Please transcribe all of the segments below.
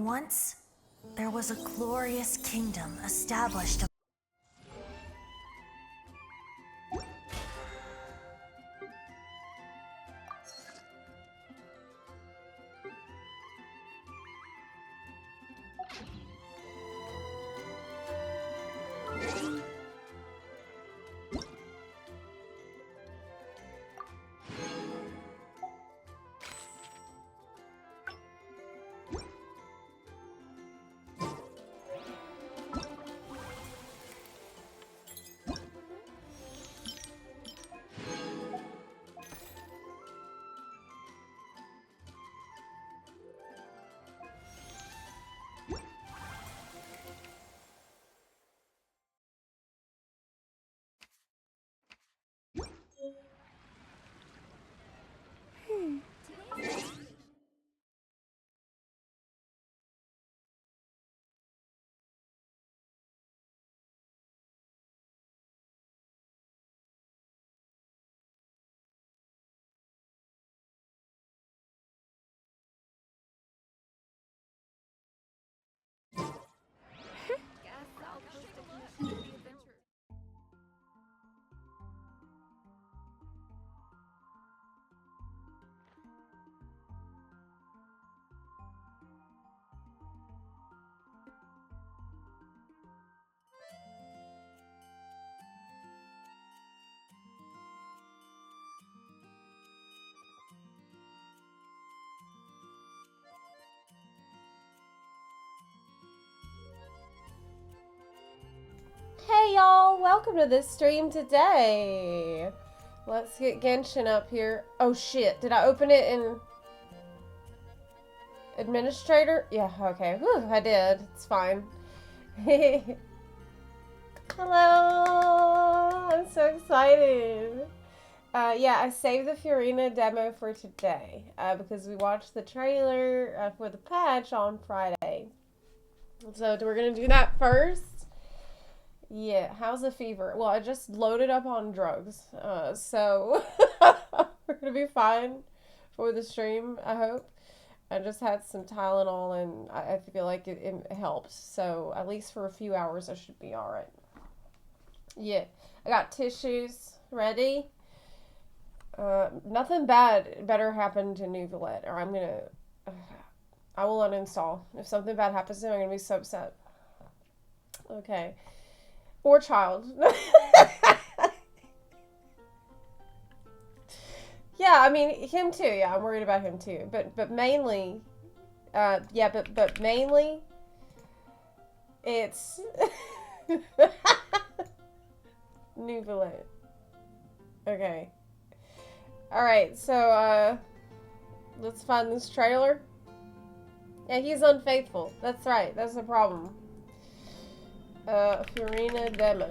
Once, there was a glorious kingdom established. Hey y'all, welcome to this stream today. Let's get Genshin up here. Oh shit, did I open it in Administrator? Yeah, okay. Whew, I did. It's fine. Hello! I'm so excited. Yeah, I saved the Furina demo for today because we watched the trailer for the patch on Friday. So we're going to do that first. Yeah, how's the fever? Well, I just loaded up on drugs, so we're gonna be fine for the stream, I hope. I just had some Tylenol and I feel like it helps, so at least for a few hours I should be alright. Yeah, I got tissues ready. Nothing better happened to New Villette, or I will uninstall. If something bad happens to him, I'm gonna be so upset. Okay. Or child. Yeah, I mean him too. Yeah, I'm worried about him too. But mainly, yeah, but mainly, it's New Villette. Okay. All right. So let's find this trailer. Yeah, he's unfaithful. That's right. That's the problem. Furina demo.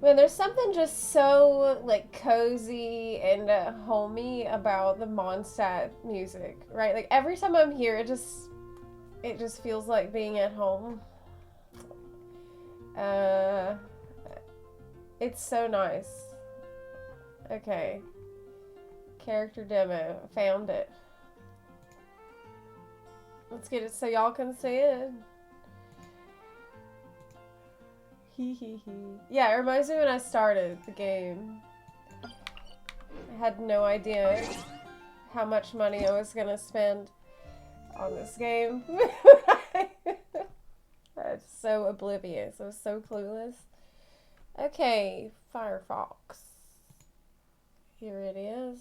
Man, there's something just so, like, cozy and homey about the Mondstadt music, right? Like, every time I'm here, it just feels like being at home. It's so nice. Okay. Character demo. Found it. Let's get it so y'all can see it. Yeah, it reminds me when I started the game. I had no idea how much money I was gonna spend on this game. I was so oblivious. I was so clueless. Okay, Firefox. Here it is.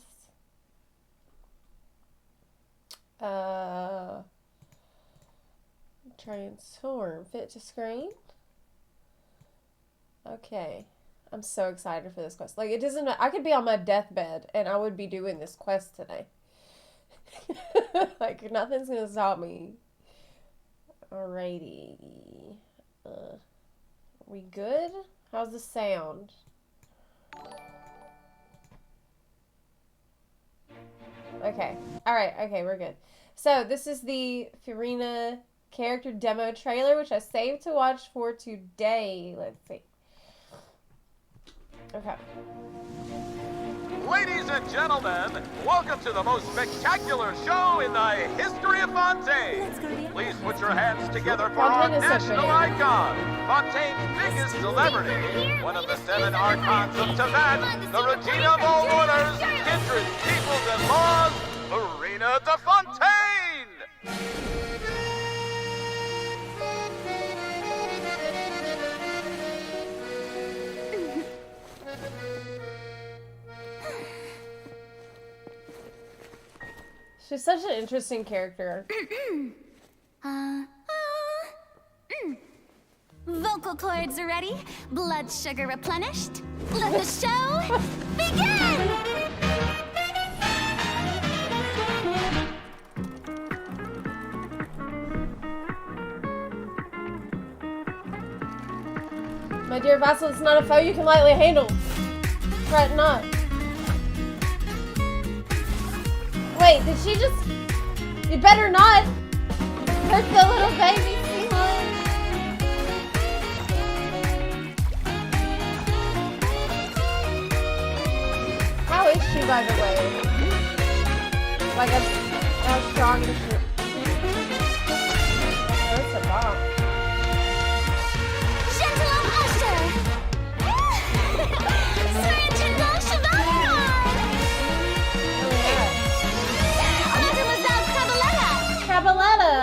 Transform. Fit to screen. Okay. I'm so excited for this quest. Like, it doesn't... I could be on my deathbed, and I would be doing this quest today. Like, nothing's gonna stop me. Alrighty. We good? How's the sound? Okay. Alright, okay, we're good. So, this is the Furina character demo trailer, which I saved to watch for today. Let's see. Okay. Ladies and gentlemen, welcome to the most spectacular show in the history of Fontaine. Please put your hands together for our national icon, Fontaine's biggest celebrity, one of the 7 archons of Tibet, the Regina of all orders, kindred, peoples, and laws, Farina de Fontaine! She's such an interesting character. Vocal cords ready, blood sugar replenished. Let the show begin! My dear vassal, it's not a foe you can lightly handle. Fret not. Wait, did she just... You better not hurt the little baby, sweetheart. How is she, by the way? Like, how strong is she? That's a bomb. Gentle Usher! Sergeant Chevalier! Mademoiselle Crabaletta! Crabaletta!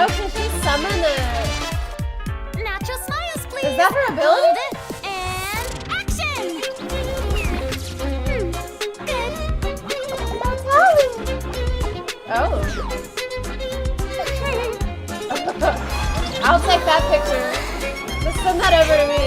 Oh, can she summon a... Natural smiles, please! Is that her ability? Hold it, and action! Good. Oh. I'll take that picture. Just send that over to me.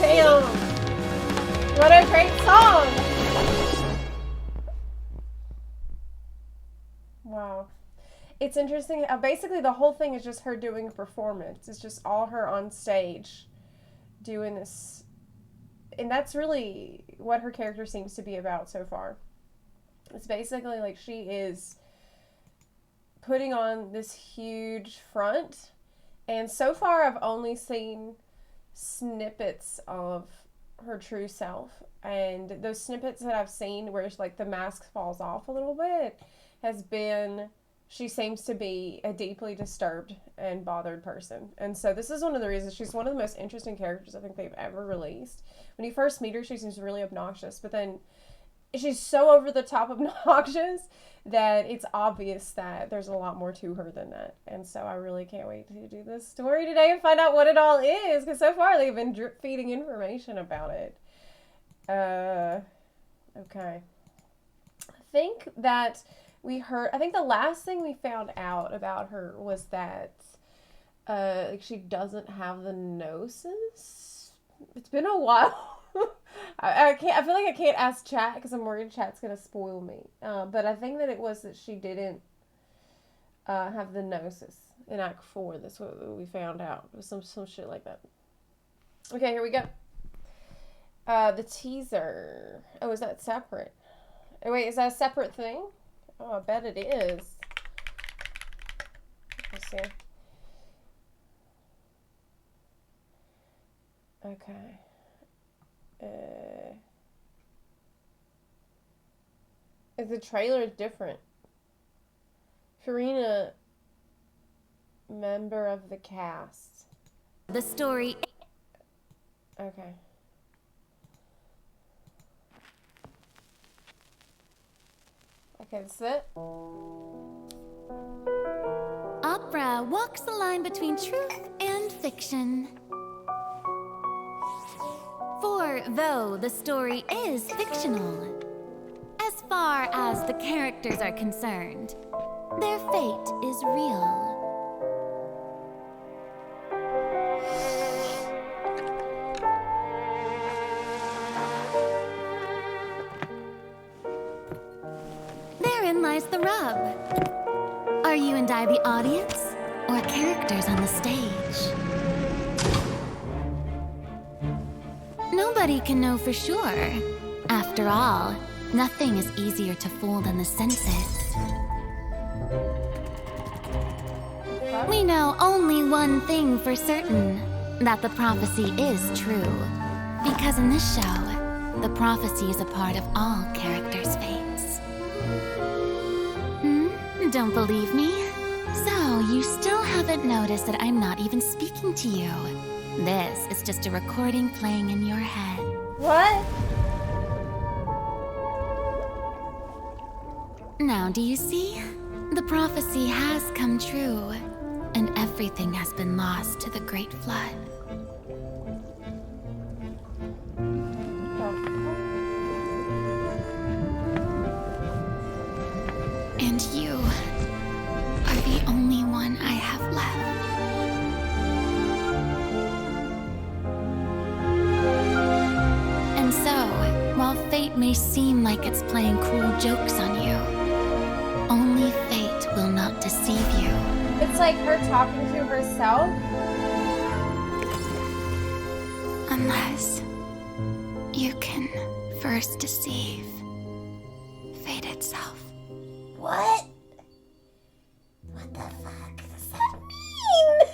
Damn. What a great song. Wow. It's interesting. Basically, the whole thing is just her doing a performance. It's just all her on stage doing this. And that's really what her character seems to be about so far. It's basically like she is putting on this huge front. And so far, I've only seen snippets of her true self. And those snippets that I've seen where like the mask falls off a little bit has been... She seems to be a deeply disturbed and bothered person. And so this is one of the reasons she's one of the most interesting characters I think they've ever released. When you first meet her, she seems really obnoxious, but then she's so over the top obnoxious that it's obvious that there's a lot more to her than that. And so I really can't wait to do this story today and find out what it all is, because so far they've been drip feeding information about it. Okay. I think the last thing we found out about her was that like she doesn't have the gnosis. It's been a while. I feel like I can't ask chat because I'm worried chat's gonna spoil me. But I think that it was that she didn't have the gnosis in Act 4. That's what we found out. It was some shit like that. Okay, here we go. The teaser. Oh, is that separate? Oh, wait, is that a separate thing? Oh, I bet it is. Let's see. Okay. The trailer is different. Farina, member of the cast. The story. Okay, that's it. Opera walks the line between truth and fiction. For though the story is fictional, as far as the characters are concerned, their fate is real. Therein lies the rub. Are you and I the audience, or characters on the stage? Nobody can know for sure. After all, nothing is easier to fool than the senses. We know only one thing for certain, that the prophecy is true. Because in this show, the prophecy is a part of all characters' fates. Don't believe me? So, you still haven't noticed that I'm not even speaking to you. This is just a recording playing in your head. What? Now, do you see? The prophecy has come true, and everything has been lost to the Great Flood. And you are the only one I have left. And so, while fate may seem like it's playing cruel jokes on you, only fate will not deceive you. It's like her talking to herself. Unless you can first deceive fate itself. What? What the fuck does that mean?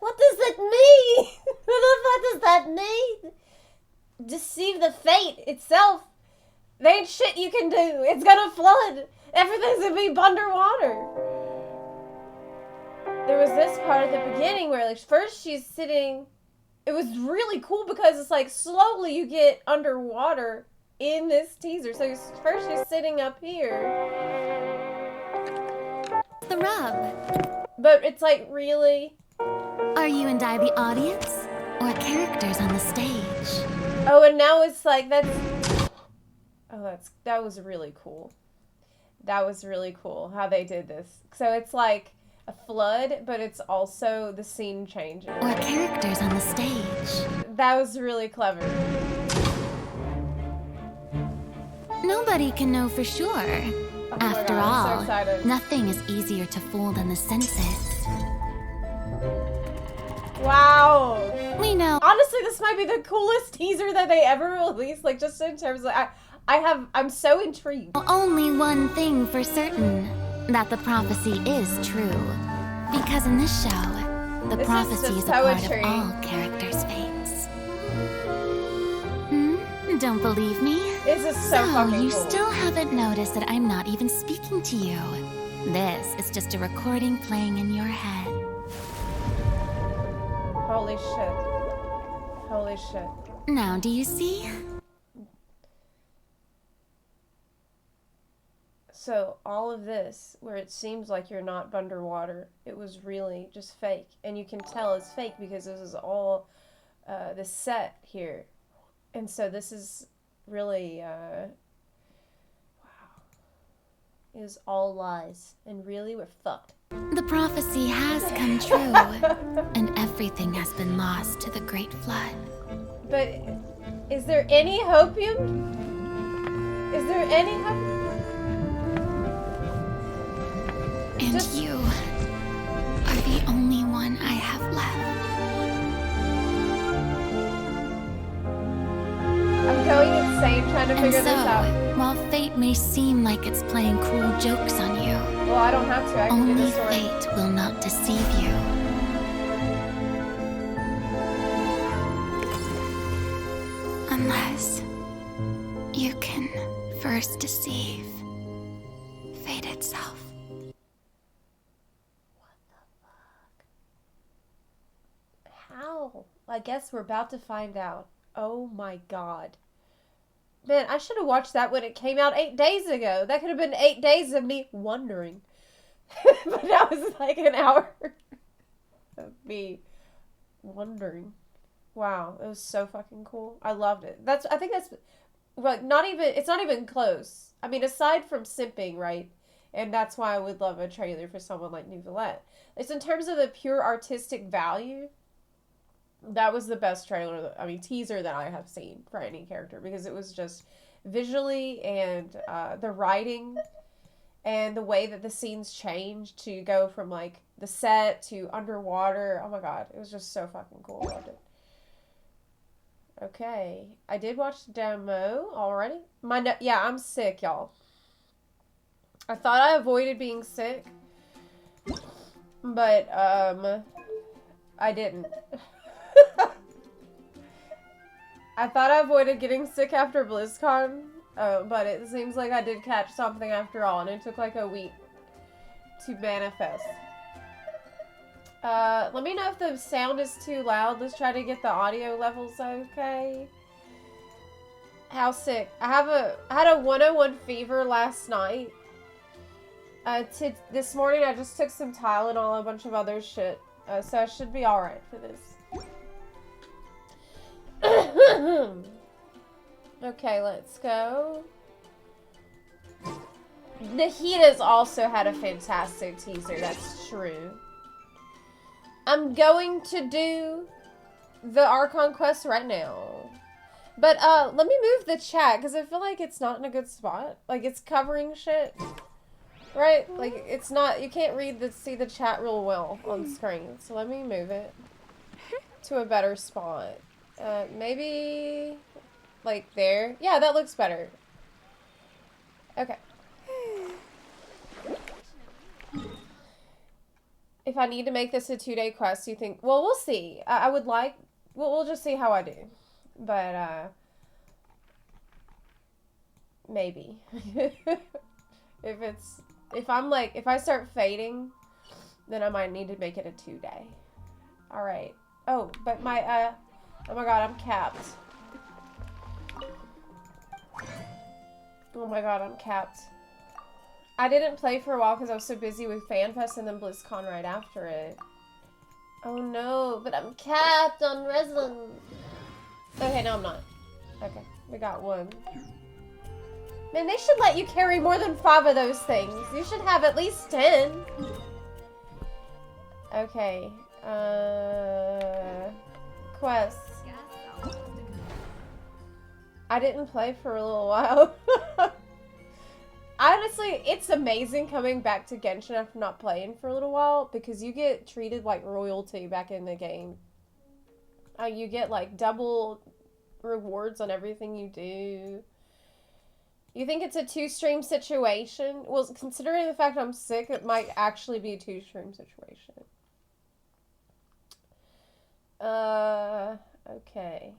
What does it mean? What the fuck does that mean? Deceive the fate itself. There ain't shit you can do. It's gonna flood. Everything's gonna be underwater. There was this part at the beginning where, like, first she's sitting. It was really cool because it's like slowly you get underwater in this teaser. So first she's sitting up here. The rub. But it's like, really? Are you and I the audience, or characters on the stage? Oh, and now it's like, that was really cool. That was really cool how they did this. So it's like a flood, but it's also the scene changing. Or characters on the stage. That was really clever. Nobody can know for sure. Oh After my God, I'm so all, excited. nothing is easier to fool than the senses. Wow. We know. Honestly, this might be the coolest teaser that they ever released. Like, just in terms of, I'm so intrigued. Only one thing for certain, that the prophecy is true. Because in this show, the This is prophecy just is a part poetry. of all characters' fates. Don't believe me? This is so fucking you cool. still haven't noticed that I'm not even speaking to you. This is just a recording playing in your head. Holy shit. Holy shit. Now, do you see? So all of this, where it seems like you're not underwater, it was really just fake. And you can tell it's fake because this is all the set here. And so this is really, wow. It was all lies. And really, we're fucked. The prophecy has come true, and everything has been lost to the Great Flood. But is there any hope, Is there any hope? And Just- you are the only one I have left. I'm going insane trying to And figure so, this out. while fate may seem like it's playing cruel jokes on you, Well, I don't have to. I can do only this story. fate will not deceive you. Unless you can first deceive fate itself. How? I guess we're about to find out. Oh my god. Man, I should have watched that when it came out 8 days ago. That could have been 8 days of me wondering. But that was like an hour of me wondering. Wow, it was so fucking cool. I loved it. I think that's like it's not even close. I mean, aside from simping, right? And that's why I would love a trailer for someone like Nouvellette. It's in terms of the pure artistic value. That was the best teaser that I have seen for any character, because it was just visually and the writing and the way that the scenes changed to go from like the set to underwater. Oh my god, it was just so fucking cool. I loved it. Okay, I did watch the demo already. Yeah, I'm sick, y'all. I thought I avoided being sick, but I didn't. I thought I avoided getting sick after BlizzCon, but it seems like I did catch something after all, and it took like a week to manifest. Let me know if the sound is too loud. Let's try to get the audio levels okay. How sick? I had a 101 fever last night. This morning I just took some Tylenol, a bunch of other shit, so I should be alright for this. Okay, let's go. Nahida's also had a fantastic teaser, that's true. I'm going to do the Archon quest right now. But, let me move the chat, because I feel like it's not in a good spot. Like, it's covering shit. Right? Like, it's not, you can't see the chat real well on screen. So let me move it to a better spot. Maybe, like, there. Yeah, that looks better. Okay. If I need to make this a 2-day quest, you think... Well, we'll see. I would like... We'll just see how I do. But, maybe. If I start fading, then I might need to make it a 2-day. Alright. Oh, but my, oh my god, I'm capped. Oh my god, I'm capped. I didn't play for a while because I was so busy with FanFest and then BlizzCon right after it. Oh no, but I'm capped on resin. Okay, no I'm not. Okay, we got one. Man, they should let you carry more than 5 of those things. You should have at least 10. Okay, quests. I didn't play for a little while. Honestly, it's amazing coming back to Genshin after not playing for a little while, because you get treated like royalty back in the game. You get like double rewards on everything you do. You think it's a 2-stream situation? Well, considering the fact I'm sick, it might actually be a 2-stream situation. Okay.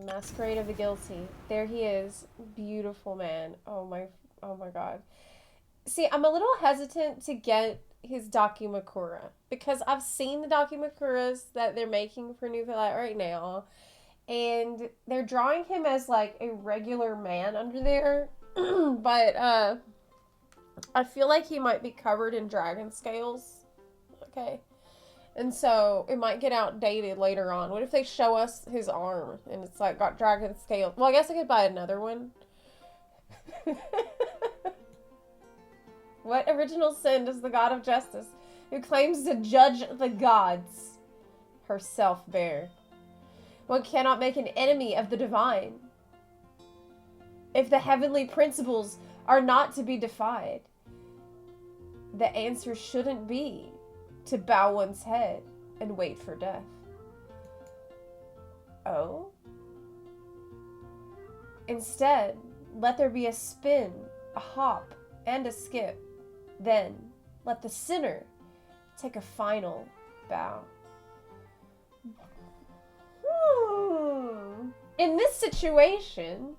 Masquerade of the Guilty. There he is. Beautiful man. Oh my god. See, I'm a little hesitant to get his Dakimakura, because I've seen the Dakimakuras that they're making for Nouvellette right now, and they're drawing him as like a regular man under there, but I feel like he might be covered in dragon scales. Okay. And so it might get outdated later on. What if they show us his arm and it's like got dragon scales? Well, I guess I could buy another one. What original sin does the god of justice, who claims to judge the gods, herself bear? One cannot make an enemy of the divine. If the heavenly principles are not to be defied, the answer shouldn't be to bow one's head and wait for death. Oh? Instead, let there be a spin, a hop, and a skip. Then, let the sinner take a final bow. In this situation,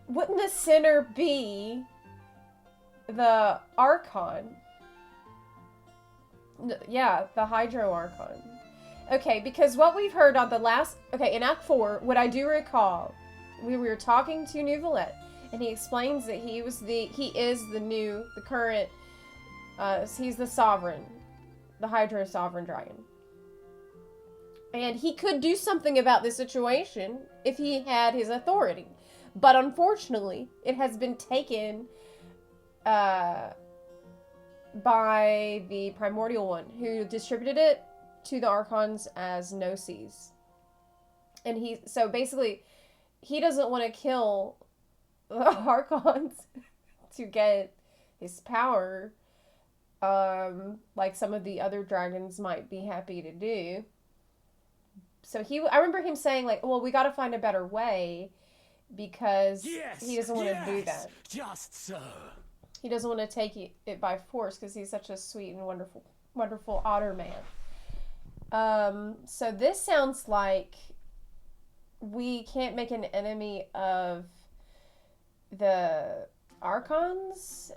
wouldn't the sinner be the Archon? Yeah, the Hydro Archon. Okay, because what we've heard on the last... Okay, in Act 4, what I do recall, we were talking to Nouvelette, and he explains that he is the current, he's the sovereign, the Hydro Sovereign Dragon. And he could do something about this situation if he had his authority. But unfortunately, it has been taken by the Primordial One, who distributed it to the Archons as Gnosis. And so basically, he doesn't want to kill the Archons to get his power, like some of the other dragons might be happy to do. So I remember him saying, like, well, we got to find a better way, because he doesn't want to do that. Just so. He doesn't want to take it by force, because he's such a sweet and wonderful otter man. So this sounds like we can't make an enemy of the Archons,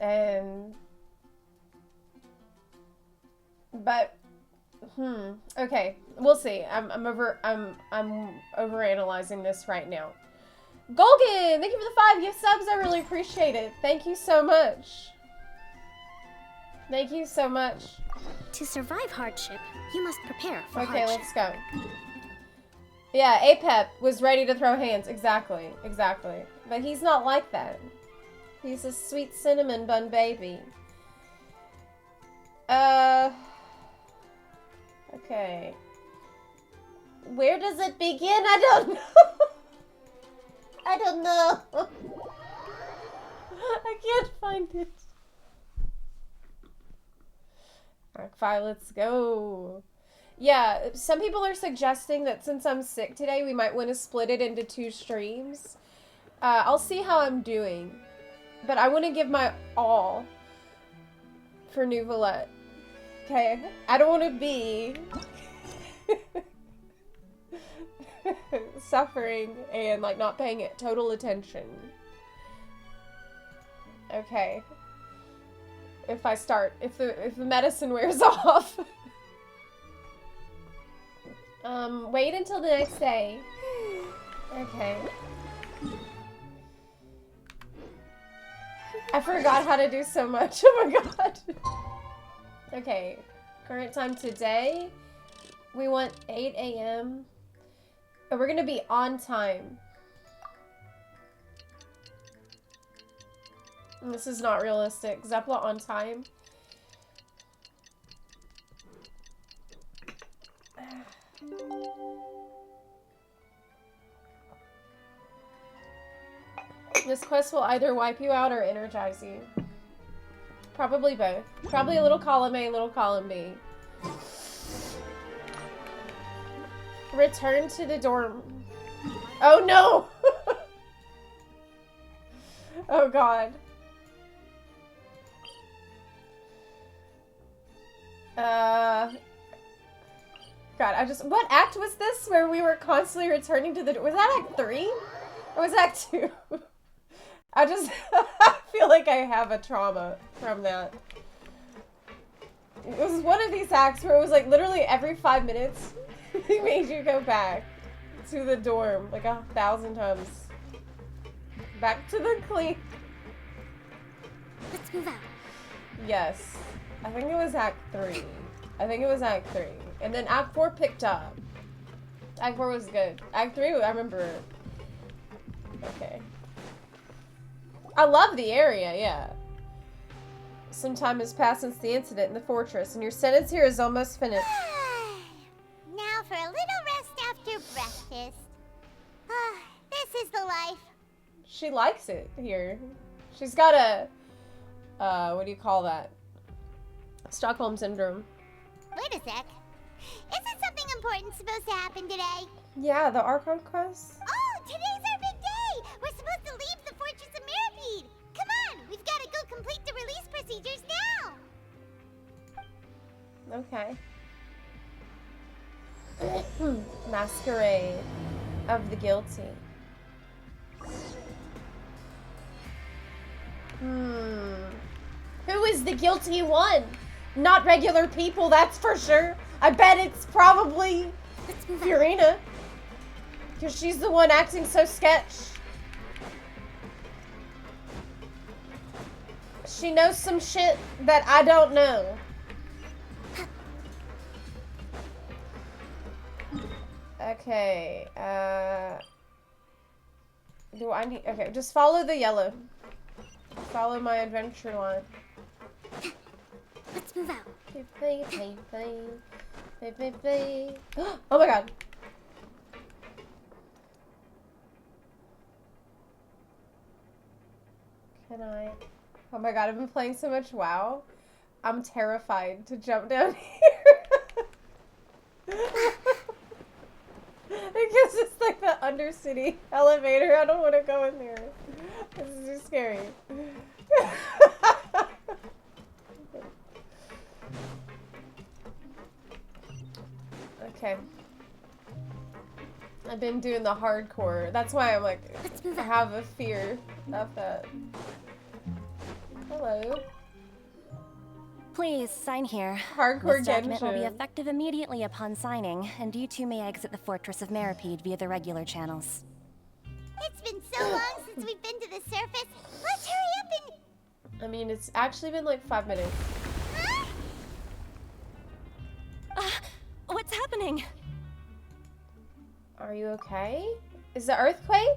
okay, we'll see. I'm overanalyzing this right now. Golgan, thank you for the 5 gift subs. I really appreciate it. Thank you so much. Thank you so much. To survive hardship, you must prepare for hardship. Okay, let's go. Yeah, Apep was ready to throw hands. Exactly. But he's not like that. He's a sweet cinnamon bun baby. Okay. Where does it begin? I don't know. I don't know. I can't find it. Act 5, let's go. Yeah, some people are suggesting that since I'm sick today, we might want to split it into 2 streams. I'll see how I'm doing. But I want to give my all for Nouvelette. Okay? I don't want to be suffering and like not paying it total attention. Okay. If the medicine wears off. Wait until the next day. Okay. I forgot how to do so much. Oh my god. Okay. Current time today. We want 8 a.m. Oh, we're gonna be on time. This is not realistic. Zepla on time. This quest will either wipe you out or energize you. Probably both. Probably a little column A, little column B. Return to the dorm. Oh no! Oh god. God, what act was this where we were constantly returning to the door? Was that Act 3? Or was that Act 2? I feel like I have a trauma from that. It was one of these acts where it was like literally every 5 minutes he made you go back to the dorm like 1,000 times. Back to the clean. Let's move out. Yes. I think it was Act 3. And then Act 4 picked up. Act 4 was good. Act 3, I remember it. Okay. I love the area, yeah. Some time has passed since the incident in the fortress, and your sentence here is almost finished. Now for a little rest after breakfast. This is the life. She likes it here. She's got a, what do you call that? Stockholm Syndrome. Wait a sec. Isn't something important supposed to happen today? Yeah, the Archon quest. Oh, today's our big day! We're supposed to leave the Fortress of Mirapede! Come on, we've got to go complete the release procedures now! Okay. Masquerade of the Guilty. Who is the guilty one? Not regular people, that's for sure. I bet it's probably Let's move out. Fiorina. Because she's the one acting so sketch. She knows some shit that I don't know. Okay, do I need, okay, just follow the yellow. Follow my adventure line. Let's move out. Oh my god. Can I? Oh my god, I've been playing so much WoW. I'm terrified to jump down here. Because it's like the undercity elevator. I don't want to go in there. This is too scary. Okay. I've been doing the hardcore. That's why I'm like, I have a fear of that. Hello. Please, sign here. Hardcore This document will be Genshin. effective immediately upon signing, and you two may exit the Fortress of Meripede via the regular channels. It's been so long since we've been to the surface. Let's hurry up and... I mean, it's actually been like 5 minutes. Huh? What's happening? Are you okay? Is the earthquake?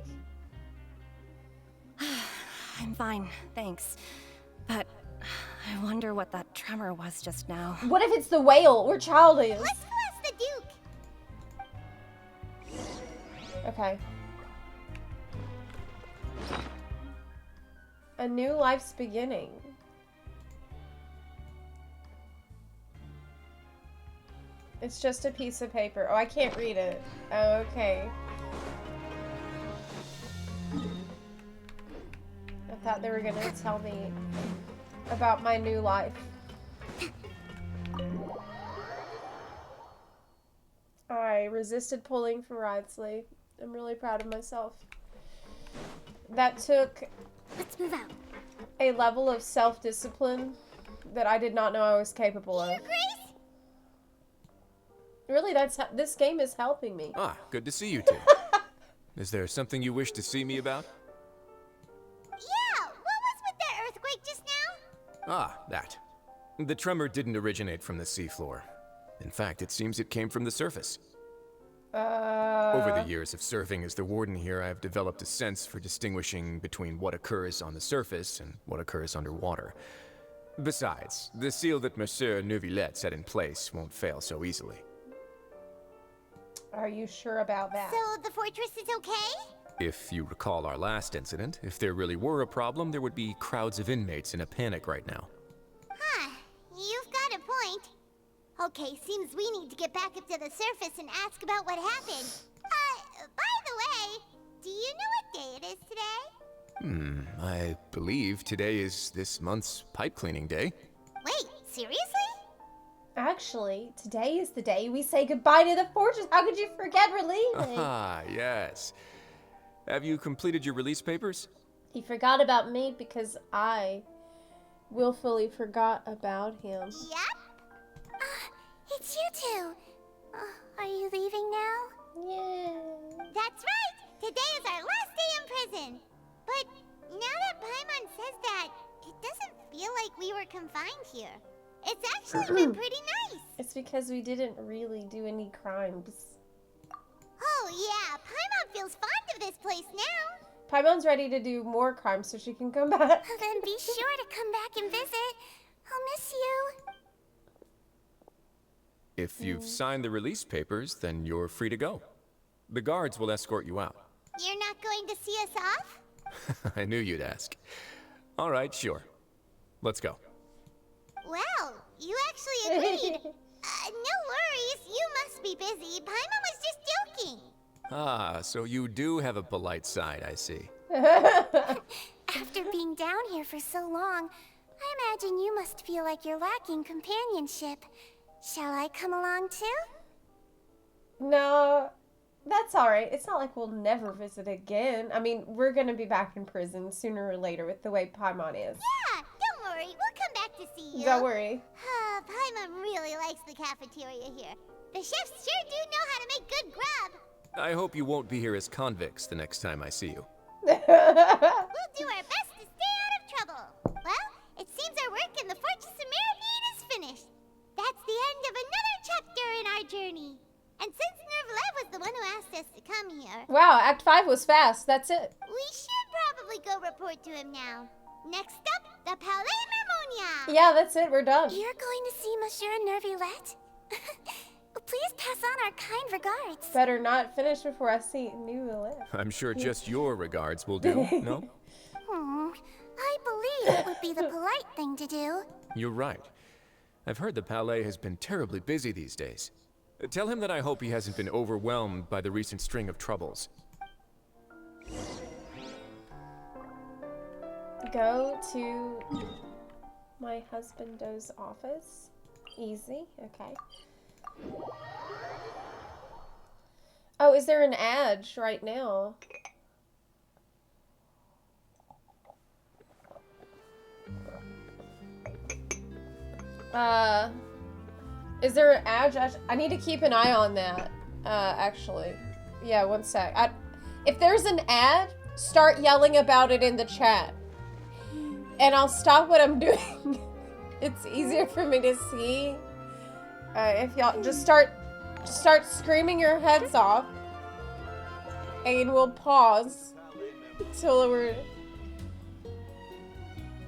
I'm fine, thanks. But I wonder what that tremor was just now. What if it's the whale or child is? Let's go ask the Duke. Okay. A new life's beginning. It's just a piece of paper. Oh, I can't read it. Oh, okay. I thought they were gonna tell me about my new life. I resisted pulling for Ridsley. I'm really proud of myself. That took Let's move out. a level of self-discipline that I did not know I was capable of. Here, Grace? Really, this game is helping me. Ah, good to see you two. Is there something you wish to see me about? Yeah, what was with that earthquake just now? Ah, that. The tremor didn't originate from the seafloor. In fact, it seems it came from the surface. Over the years of serving as the warden here, I have developed a sense for distinguishing between what occurs on the surface and what occurs underwater. Besides, the seal that Monsieur Neuvillette set in place won't fail so easily. Are you sure about that? So the fortress is okay? If you recall our last incident, if there really were a problem, there would be crowds of inmates in a panic right now. Huh, you've got a point. Okay, seems we need to get back up to the surface and ask about what happened. By the way, do you know what day it is today? I believe today is this month's pipe cleaning day. Wait, seriously? Actually, today is the day we say goodbye to the fortress. How could you forget we're leaving? Ah, yes. Have you completed your release papers? He forgot about me because I willfully forgot about him. Yep. It's you two. Are you leaving now? Yeah. That's right. Today is our last day in prison. But now that Paimon says that, it doesn't feel like we were confined here. It's actually been pretty nice. It's because we didn't really do any crimes. Oh yeah, Paimon feels fond of this place now. Paimon's ready to do more crimes so she can come back. Then be sure to come back and visit. I'll miss you. If you've signed the release papers, then you're free to go. The guards will escort you out. You're not going to see us off? I knew you'd ask. All right, sure. Let's go. Well, you actually agreed. No worries, you must be busy. Paimon was just joking. Ah, so you do have a polite side, I see. After being down here for so long, I imagine you must feel like you're lacking companionship. Shall I come along too? No, that's alright. It's not like we'll never visit again. I mean, we're gonna be back in prison sooner or later with the way Paimon is. Yeah, don't worry, we'll come back to see you. Don't worry. Paimon really likes the cafeteria here. The chefs sure do know how to make good grub. I hope you won't be here as convicts the next time I see you. We'll do our best to stay out of trouble. Well, it seems our work in the Fortress of Mirabede is finished. That's the end of another chapter in our journey. And since Nervlev was the one who asked us to come here... Wow, Act 5 was fast. That's it. We should probably go report to him now. Next up, the Palais Mermonia. Yeah, that's it. We're done. You're going to see Monsieur Nervulette? Please pass on our kind regards. Better not finish before I see Nervulette. I'm sure just your regards will do, no? I believe it would be the polite thing to do. You're right. I've heard the Palais has been terribly busy these days. Tell him that I hope he hasn't been overwhelmed by the recent string of troubles. Go to my husbando's office. Easy, okay. Oh, is there an ad right now? Is there an ad? I need to keep an eye on that, actually. Yeah, one sec. If there's an ad, start yelling about it in the chat. And I'll stop what I'm doing. It's easier for me to see. If y'all just start screaming your heads off. And we'll pause until we're...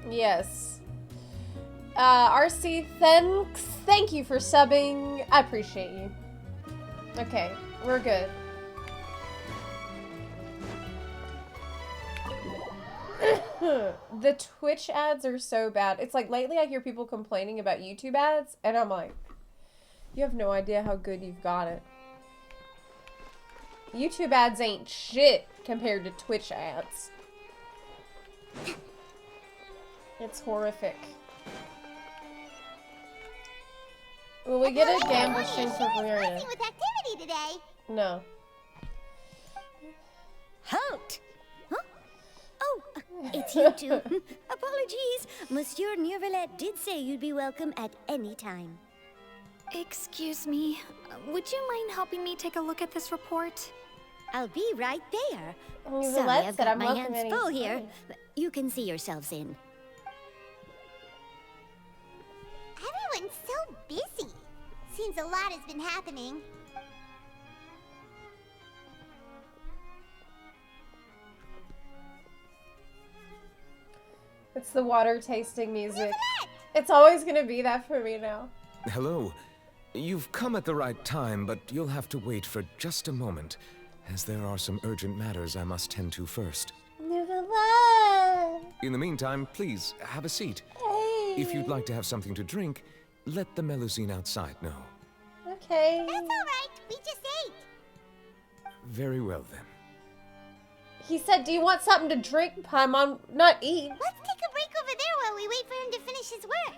Yes. RC, thank you for subbing. I appreciate you. Okay, we're good. The Twitch ads are so bad. It's like lately I hear people complaining about YouTube ads, and I'm like, you have no idea how good you've got it. YouTube ads ain't shit compared to Twitch ads. It's horrific. Will we get a gamble string for Verena? With activity today. No. Halt! Huh? Oh, it's you two. Apologies. Monsieur Nervulette did say you'd be welcome at any time. Excuse me. Would you mind helping me take a look at this report? I'll be right there. Nervulette Sorry, I've said got I'm my welcome hands full here. anytime. You can see yourselves in. Everyone's so busy. Seems a lot has been happening. It's the water tasting music. It's always gonna be that for me now. Hello. You've come at the right time, but you'll have to wait for just a moment, as there are some urgent matters I must tend to first. Nervulette! In the meantime, please, have a seat. Hey! If you'd like to have something to drink, let the Melusine outside know. Okay. That's alright. We just ate. Very well, then. He said, do you want something to drink, Paimon? Not eat. Let's take a break over there while we wait for him to finish his work.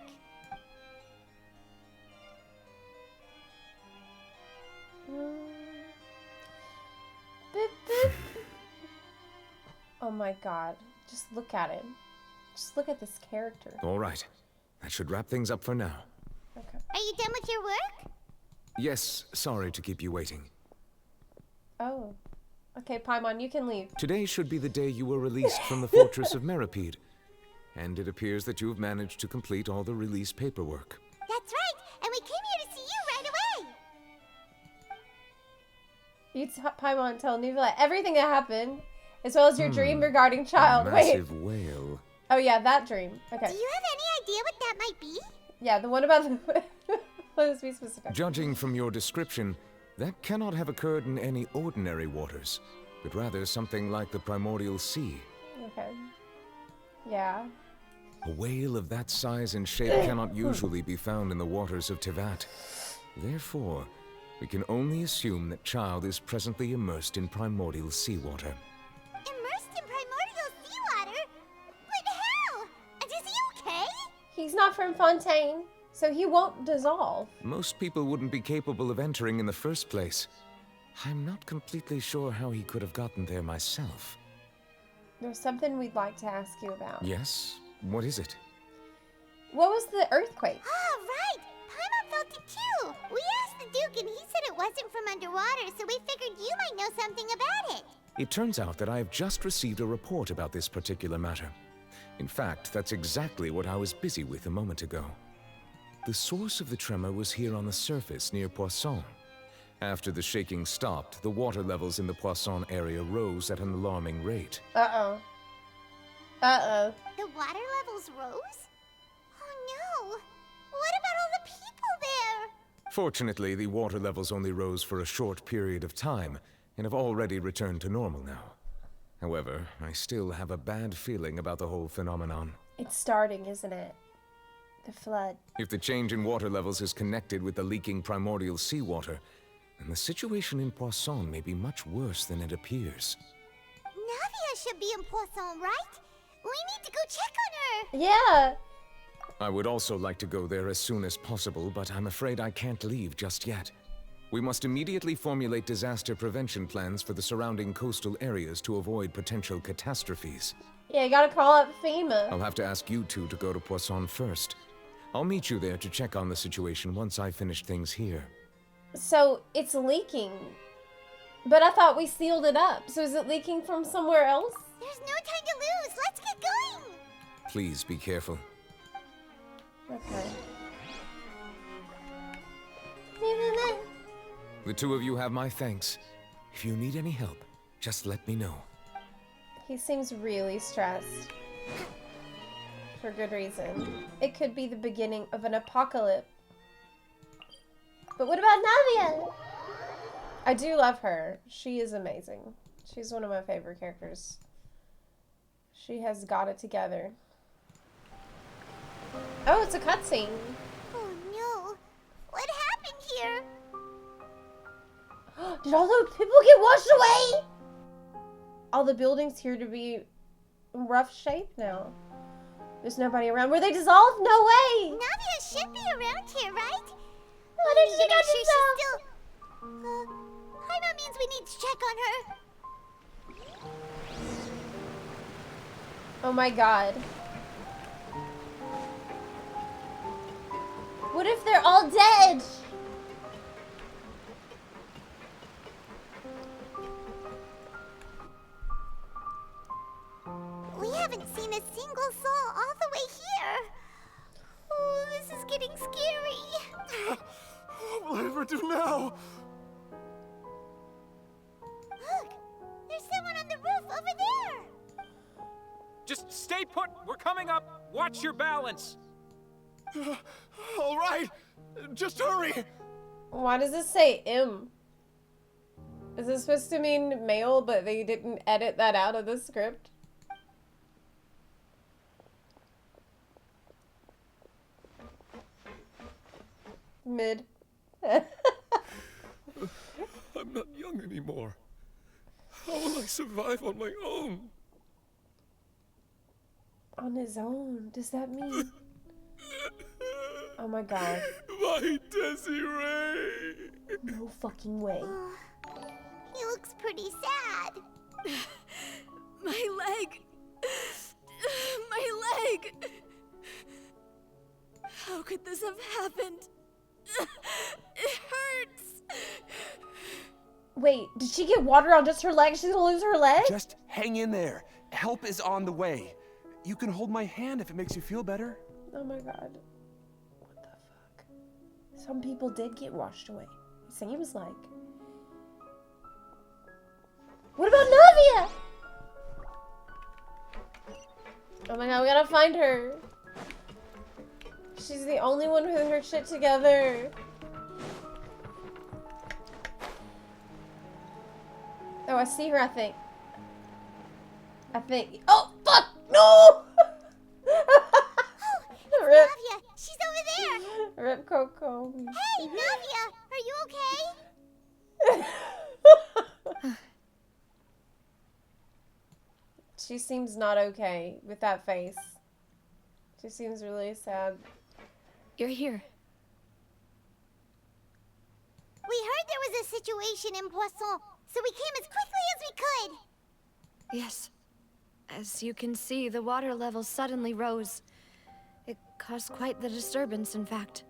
Boop, boop. Oh my god. Just look at him. Just look at this character. All right. That should wrap things up for now. Okay. Are you done with your work? Yes, sorry to keep you waiting. Oh. Okay, Paimon, you can leave. Today should be the day you were released from the Fortress of Mirapede. And it appears that you've managed to complete all the release paperwork. That's right, and we came here to see you right away. You, Paimon, tell Nervulette everything that happened, as well as your dream regarding child. Massive whale. Oh yeah, that dream. Okay. Do you have any idea what that might be? Yeah, the one about the... Let's be specific. Judging from your description, that cannot have occurred in any ordinary waters, but rather something like the primordial sea. Okay. Yeah. A whale of that size and shape cannot usually be found in the waters of Tevat. Therefore, we can only assume that Child is presently immersed in primordial seawater. Immersed in primordial seawater? But how? And is he okay? He's not from Fontaine, so he won't dissolve. Most people wouldn't be capable of entering in the first place. I'm not completely sure how he could have gotten there myself. There's something we'd like to ask you about. Yes? What is it? What was the earthquake? Ah, right! suspected too. We asked the Duke and he said it wasn't from underwater, so we figured you might know something about it. It turns out that I have just received a report about this particular matter. In fact, that's exactly what I was busy with a moment ago. The source of the tremor was here on the surface near Poisson. After the shaking stopped, the water levels in the Poisson area rose at an alarming rate. Uh-oh. Uh-oh. The water levels rose? Oh no! What about all the people there? Fortunately, the water levels only rose for a short period of time, and have already returned to normal now. However, I still have a bad feeling about the whole phenomenon. It's starting, isn't it? The flood. If the change in water levels is connected with the leaking primordial seawater, then the situation in Poisson may be much worse than it appears. Navia should be in Poisson, right? We need to go check on her! Yeah! I would also like to go there as soon as possible, but I'm afraid I can't leave just yet. We must immediately formulate disaster prevention plans for the surrounding coastal areas to avoid potential catastrophes. Yeah, you gotta call up FEMA. I'll have to ask you two to go to Poisson first. I'll meet you there to check on the situation once I finish things here. So, it's leaking. But I thought we sealed it up. So is it leaking from somewhere else? There's no time to lose. Let's get going. Please be careful. Okay. The two of you have my thanks. If you need any help, just let me know. He seems really stressed. For good reason. It could be the beginning of an apocalypse. But what about Navia? I do love her. She is amazing. She's one of my favorite characters. She has got it together. Oh, it's a cutscene. Oh no. What happened here? Did all those people get washed away? All the buildings here to be in rough shape now. There's nobody around. Were they dissolved? No way! Navia should be around here, right? What did she got she's still... Paimon means we need to check on her. Oh my god. What if they're all dead? We haven't seen a single soul all the way here. Oh, this is getting scary. What will I ever do now? Look, there's someone on the roof over there. Just stay put. We're coming up. Watch your balance. All right, just hurry. Why does this say M? Is this supposed to mean male, but they didn't edit that out of the script? Mid. I'm not young anymore. How will I survive on my own? On his own? Does that mean? Oh my god. My Desiree! No fucking way. He looks pretty sad. My leg! My leg! How could this have happened? It hurts! Wait, did she get water on just her leg? She's gonna lose her leg? Just hang in there. Help is on the way. You can hold my hand if it makes you feel better. Oh my god. What the fuck? Some people did get washed away. It seems like. What about Navia? Oh my god, we gotta find her. She's the only one with her shit together. Oh, I see her, I think. Oh, fuck! No! Rip. Navia, she's over there. Rip Coco. Hey, Navia, are you okay? She seems not okay with that face. She seems really sad. You're here. We heard there was a situation in Poisson, so we came as quickly as we could. Yes. As you can see, the water level suddenly rose. It caused quite the disturbance, in fact.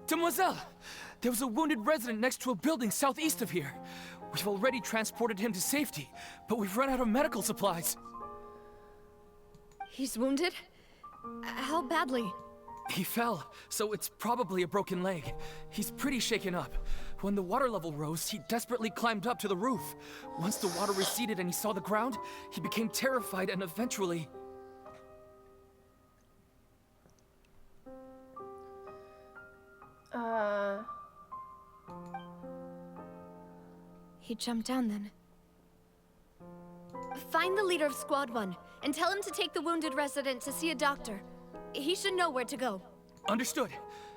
Demoiselle! There was a wounded resident next to a building southeast of here. We've already transported him to safety, but we've run out of medical supplies. He's wounded? How badly? He fell, so it's probably a broken leg. He's pretty shaken up. When the water level rose, he desperately climbed up to the roof. Once the water receded and he saw the ground, he became terrified and eventually... He jumped down then. Find the leader of Squad 1 and tell him to take the wounded resident to see a doctor. He should know where to go. Understood.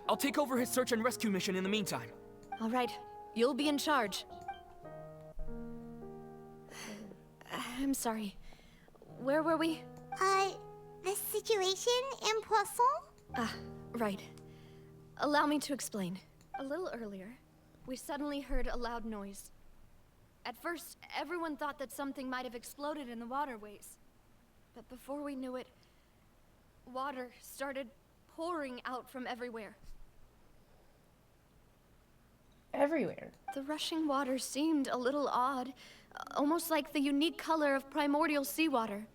I'll take over his search and rescue mission in the meantime. All right. You'll be in charge. I'm sorry. Where were we? The situation in Poisson? Right. Allow me to explain. A little earlier, we suddenly heard a loud noise. At first, everyone thought that something might have exploded in the waterways. But before we knew it, water started pouring out from everywhere. Everywhere? The rushing water seemed a little odd, almost like the unique color of primordial seawater.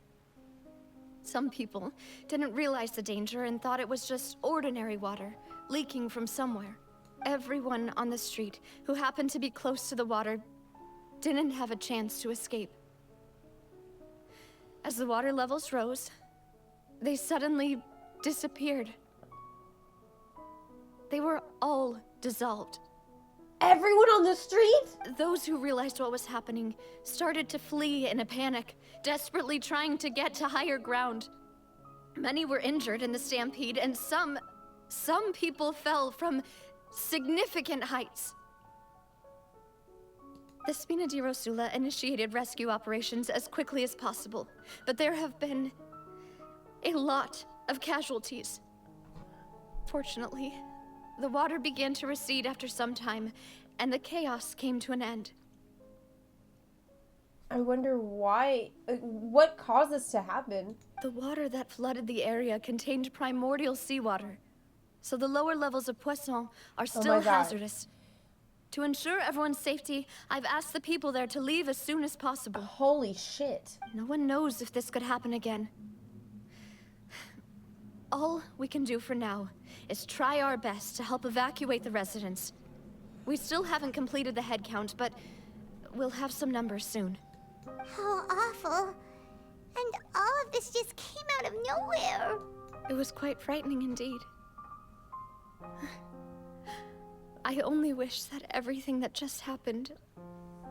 Some people didn't realize the danger and thought it was just ordinary water, leaking from somewhere. Everyone on the street who happened to be close to the water didn't have a chance to escape. As the water levels rose, they suddenly disappeared. They were all dissolved. Everyone on the street? Those who realized what was happening started to flee in a panic, desperately trying to get to higher ground. Many were injured in the stampede, and some people fell from significant heights. The Spina di Rosula initiated rescue operations as quickly as possible, but there have been a lot of casualties. Fortunately, the water began to recede after some time, and the chaos came to an end. I wonder why. What caused this to happen? The water that flooded the area contained primordial seawater, so the lower levels of Poisson are still hazardous. To ensure everyone's safety, I've asked the people there to leave as soon as possible. Holy shit. No one knows if this could happen again. All we can do for now is try our best to help evacuate the residents. We still haven't completed the head count, but we'll have some numbers soon. How awful. And all of this just came out of nowhere. It was quite frightening indeed. I only wish that everything that just happened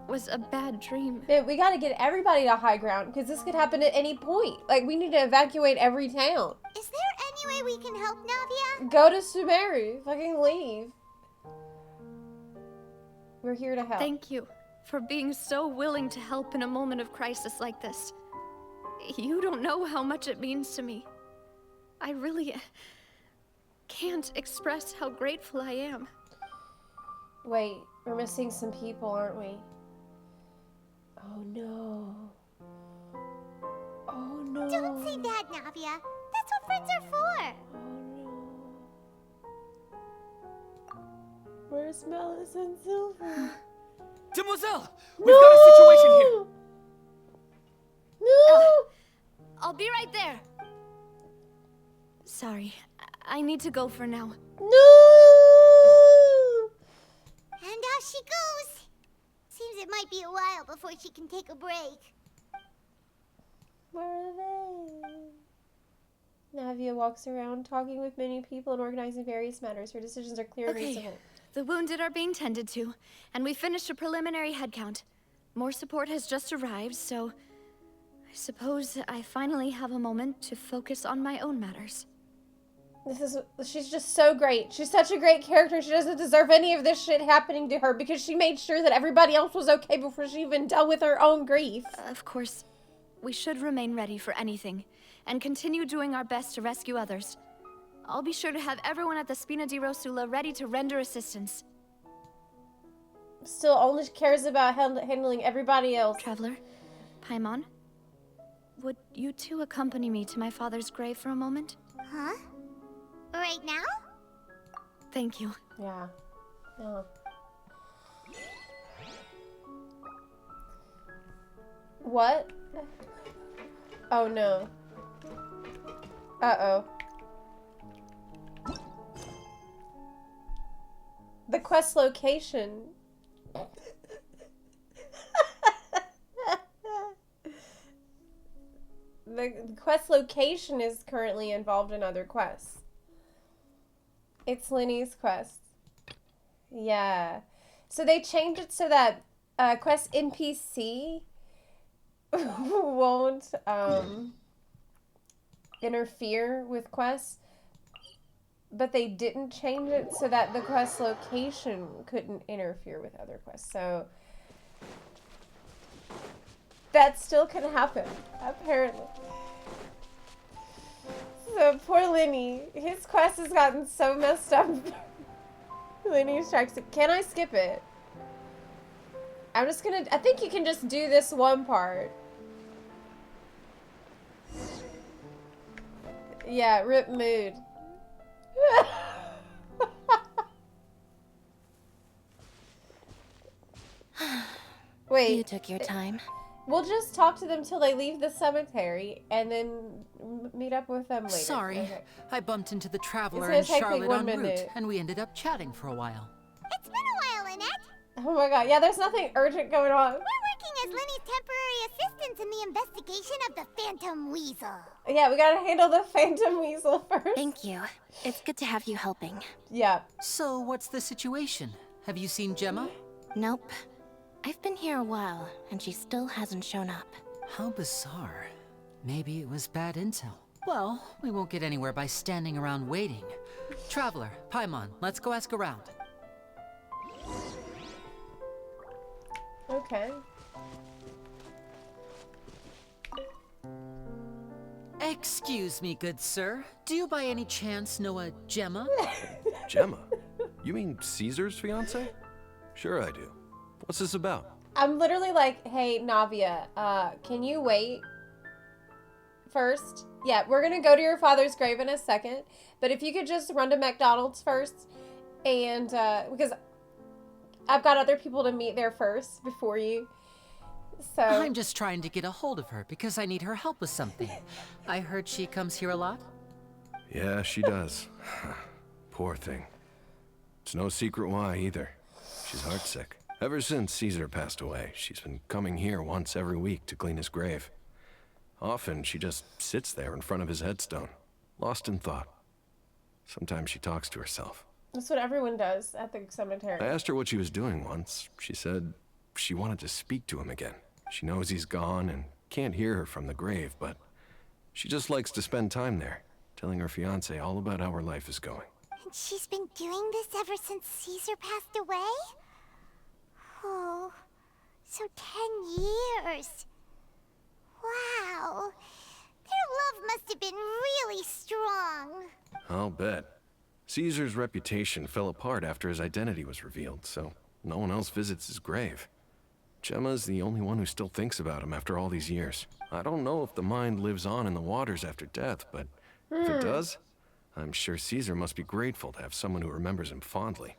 was a bad dream. Dude, we gotta get everybody to high ground, because this could happen at any point. Like, we need to evacuate every town. Is there any way we can help, Navia? Go to Sumeru. Fucking leave. We're here to help. Thank you for being so willing to help in a moment of crisis like this. You don't know how much it means to me. I really can't express how grateful I am. Wait, we're missing some people, aren't we? Oh no. Oh no. Don't say that, Navia. That's what friends are for. Oh no. Where's Melis and Silver? Demoiselle! We've got a situation here! No! I'll be right there. Sorry, I need to go for now. No! And out she goes. Seems it might be a while before she can take a break. Where are they? Navia walks around talking with many people and organizing various matters. Her decisions are clear and reasonable. The wounded are being tended to, and we finished a preliminary head count. More support has just arrived, so I suppose I finally have a moment to focus on my own matters. She's just so great. She's such a great character. She doesn't deserve any of this shit happening to her because she made sure that everybody else was okay before she even dealt with her own grief. Of course, we should remain ready for anything and continue doing our best to rescue others. I'll be sure to have everyone at the Spina di Rosula ready to render assistance. Still only cares about handling everybody else. Traveler, Paimon, would you two accompany me to my father's grave for a moment? Huh? Right now? Thank you. Yeah. Yeah. What? Oh no. Uh-oh. The quest location. The quest location is currently involved in other quests. It's Lenny's quest. Yeah. So they changed it so that quest NPC won't interfere with quests, but they didn't change it so that the quest location couldn't interfere with other quests. So that still can happen, apparently. So poor Lenny, his quest has gotten so messed up. Lenny strikes it. Can I skip it? I'm just gonna, I think you can just do this one part. Yeah, rip mood. Wait. You took your time. We'll just talk to them till they leave the cemetery and then meet up with them later. Sorry, okay. I bumped into the Traveler It's and gonna take me Charlotte 1 en route, minute. and we ended up chatting for a while. It's been a while, Lynette. Oh my god, yeah, there's nothing urgent going on. We're working as Lenny's temporary assistants in the investigation of the Phantom Weasel. Yeah, we gotta handle the Phantom Weasel first. Thank you. It's good to have you helping. Yeah. So, what's the situation? Have you seen Gemma? Nope. I've been here a while, and she still hasn't shown up. How bizarre. Maybe it was bad intel. Well, we won't get anywhere by standing around waiting. Traveler, Paimon, let's go ask around. Okay. Excuse me, good sir. Do you by any chance know a Gemma? Gemma? You mean Caesar's fiance? Sure I do. What's this about? I'm literally like, hey, Navia, can you wait first? Yeah, we're gonna go to your father's grave in a second, but if you could just run to McDonald's first, and, because I've got other people to meet there first before you, so. I'm just trying to get a hold of her because I need her help with something. I heard she comes here a lot? Yeah, she does. Poor thing. It's no secret why either. She's heartsick. Ever since Caesar passed away, she's been coming here once every week to clean his grave. Often, she just sits there in front of his headstone, lost in thought. Sometimes she talks to herself. That's what everyone does at the cemetery. I asked her what she was doing once. She said she wanted to speak to him again. She knows he's gone and can't hear her from the grave, but she just likes to spend time there, telling her fiancé all about how her life is going. And she's been doing this ever since Caesar passed away? Oh, so 10 years. Wow. Their love must have been really strong. I'll bet. Caesar's reputation fell apart after his identity was revealed, so no one else visits his grave. Gemma's the only one who still thinks about him after all these years. I don't know if the mind lives on in the waters after death, but if it does, I'm sure Caesar must be grateful to have someone who remembers him fondly.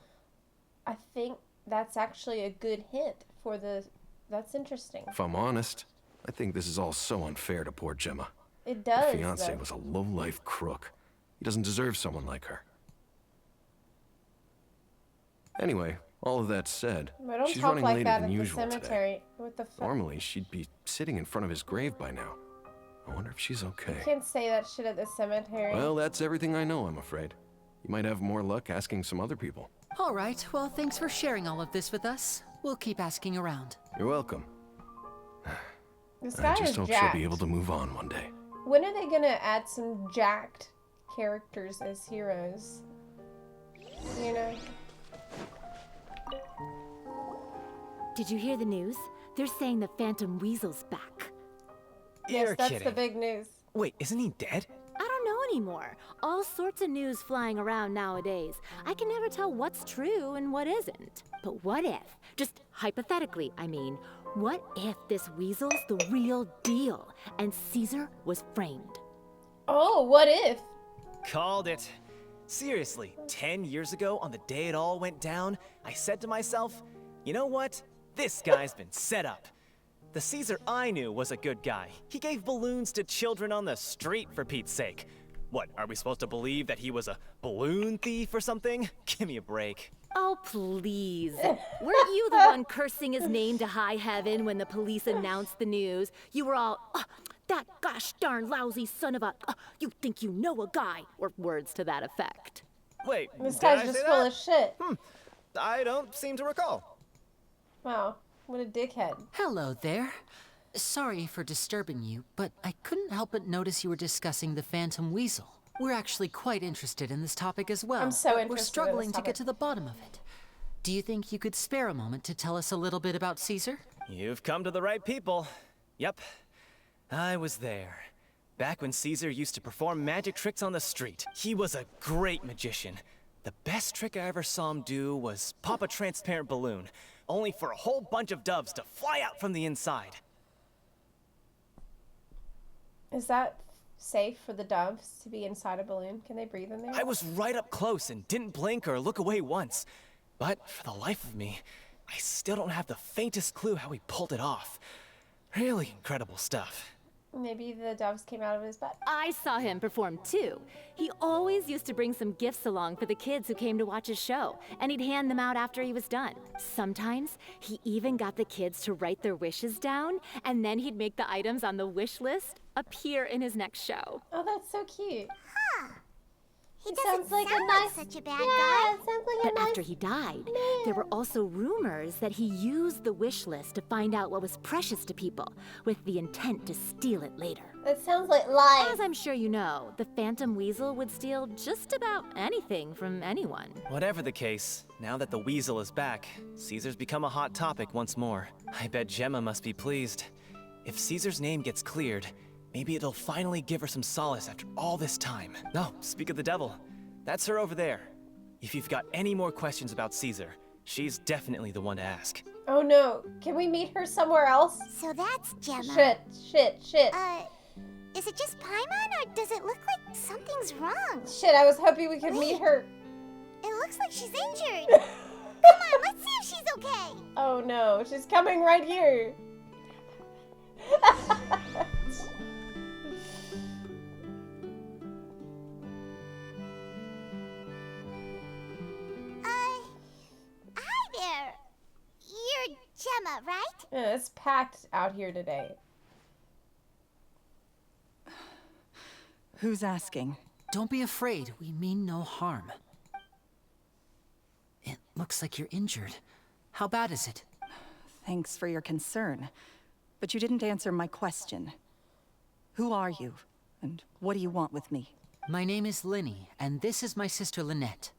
I think that's actually a good hint for the... That's interesting. If I'm honest, I think this is all so unfair to poor Gemma. It does, Her fiancé though. was a low-life crook. He doesn't deserve someone like her. Anyway, all of that said, But don't she's talk running like later that than at the usual today. cemetery. What the fuck? Normally, she'd be sitting in front of his grave by now. I wonder if she's okay. You can't say that shit at the cemetery. Well, that's everything I know, I'm afraid. You might have more luck asking some other people. All right, well, thanks for sharing all of this with us. We'll keep asking around. You're welcome. This guy I just is hope jacked. she'll be able to move on one day. When are they gonna add some jacked characters as heroes? You know? Did you hear the news? They're saying the Phantom Weasel's back. Yes, You're that's kidding. the big news. Wait, isn't he dead? I don't know anymore. All sorts of news flying around nowadays. I can never tell what's true and what isn't. But what if, just hypothetically, I mean, what if this weasel's the real deal and Caesar was framed? Oh, what if? Called it. Seriously, 10 years ago, on the day it all went down, I said to myself, you know what? This guy's been set up. The Caesar I knew was a good guy. He gave balloons to children on the street, for Pete's sake. What, are we supposed to believe that he was a balloon thief or something? Give me a break. Oh, please. Weren't you the one cursing his name to high heaven when the police announced the news? You were all, that gosh darn lousy son of a, you think you know a guy, or words to that effect. Wait, This did guy's I just say full that? of shit. I don't seem to recall. Wow, what a dickhead. Hello there. Sorry for disturbing you, but I couldn't help but notice you were discussing the Phantom Weasel. We're actually quite interested in this topic as well. I'm so but interested we're in struggling this to get topic. to the bottom of it. Do you think you could spare a moment to tell us a little bit about Caesar? You've come to the right people. Yep, I was there. Back when Caesar used to perform magic tricks on the street. He was a great magician. The best trick I ever saw him do was pop a transparent balloon, only for a whole bunch of doves to fly out from the inside. Is that safe for the doves to be inside a balloon? Can they breathe in there? I was right up close and didn't blink or look away once. But for the life of me, I still don't have the faintest clue how he pulled it off. Really incredible stuff. Maybe the doves came out of his butt. I saw him perform too. He always used to bring some gifts along for the kids who came to watch his show, and he'd hand them out after he was done. Sometimes, he even got the kids to write their wishes down, and then he'd make the items on the wish list appear in his next show. Oh, that's so cute. Huh. He sounds doesn't like a sound nice- such a bad Yeah, guy. it sounds like a But nice after he died, there were also rumors that he used the wish list to find out what was precious to people, with the intent to steal it later. That sounds like lies. As I'm sure you know, the Phantom Weasel would steal just about anything from anyone. Whatever the case, now that the weasel is back, Caesar's become a hot topic once more. I bet Gemma must be pleased. If Caesar's name gets cleared, maybe it'll finally give her some solace after all this time. No, speak of the devil. That's her over there. If you've got any more questions about Caesar, she's definitely the one to ask. Oh no, can we meet her somewhere else? So that's Gemma. Shit. Is it just Paimon, or does it look like something's wrong? Shit, I was hoping we could meet her. It looks like she's injured. Come on, let's see if she's okay. Oh no, she's coming right here. Hi there. You're Gemma, right? Yeah, it's packed out here today. Who's asking? Don't be afraid. We mean no harm. It looks like you're injured. How bad is it? Thanks for your concern. But you didn't answer my question. Who are you? And what do you want with me? My name is Linny, and this is my sister Lynette.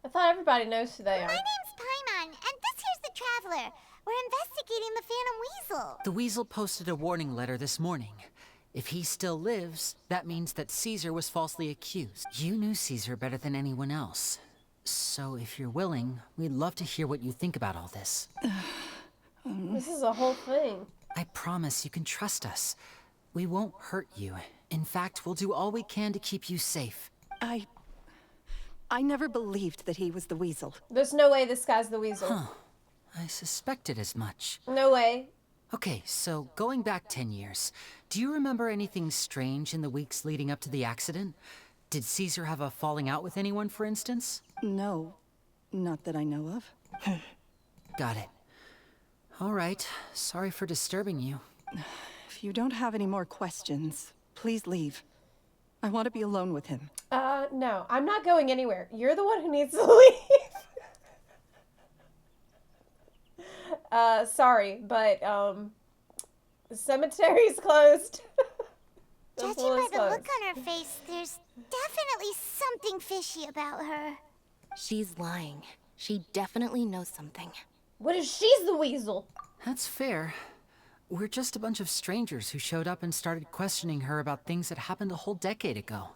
I thought everybody knows who they are. My name's Paimon, and this here's the Traveler. We're investigating the Phantom Weasel. The Weasel posted a warning letter this morning. If he still lives, that means that Caesar was falsely accused. You knew Caesar better than anyone else. So if you're willing, we'd love to hear what you think about all this. This is a whole thing. I promise you can trust us. We won't hurt you. In fact, we'll do all we can to keep you safe. I never believed that he was the Weasel. There's no way this guy's the Weasel. Huh. I suspected as much. No way. Okay, so going back 10 years, do you remember anything strange in the weeks leading up to the accident? Did Caesar have a falling out with anyone, for instance? No, not that I know of. Got it. All right, sorry for disturbing you. If you don't have any more questions, please leave. I want to be alone with him. No, I'm not going anywhere. You're the one who needs to leave. Sorry, but, the cemetery's closed. Judging by the look on her face, there's definitely something fishy about her. She's lying. She definitely knows something. What if she's the Weasel? That's fair. We're just a bunch of strangers who showed up and started questioning her about things that happened a whole decade ago.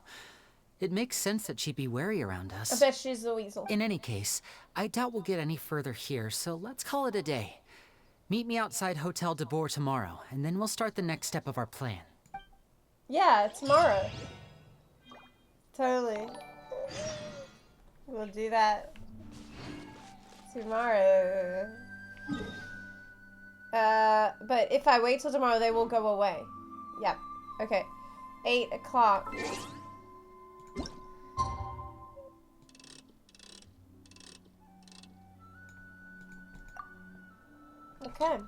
It makes sense that she'd be wary around us. I bet she's the Weasel. In any case, I doubt we'll get any further here, so let's call it a day. Meet me outside Hotel de Boer tomorrow, and then we'll start the next step of our plan. Yeah, tomorrow. Totally. do that tomorrow. But if I wait till tomorrow, they will go away. Yep. Okay. 8 o'clock. Okay.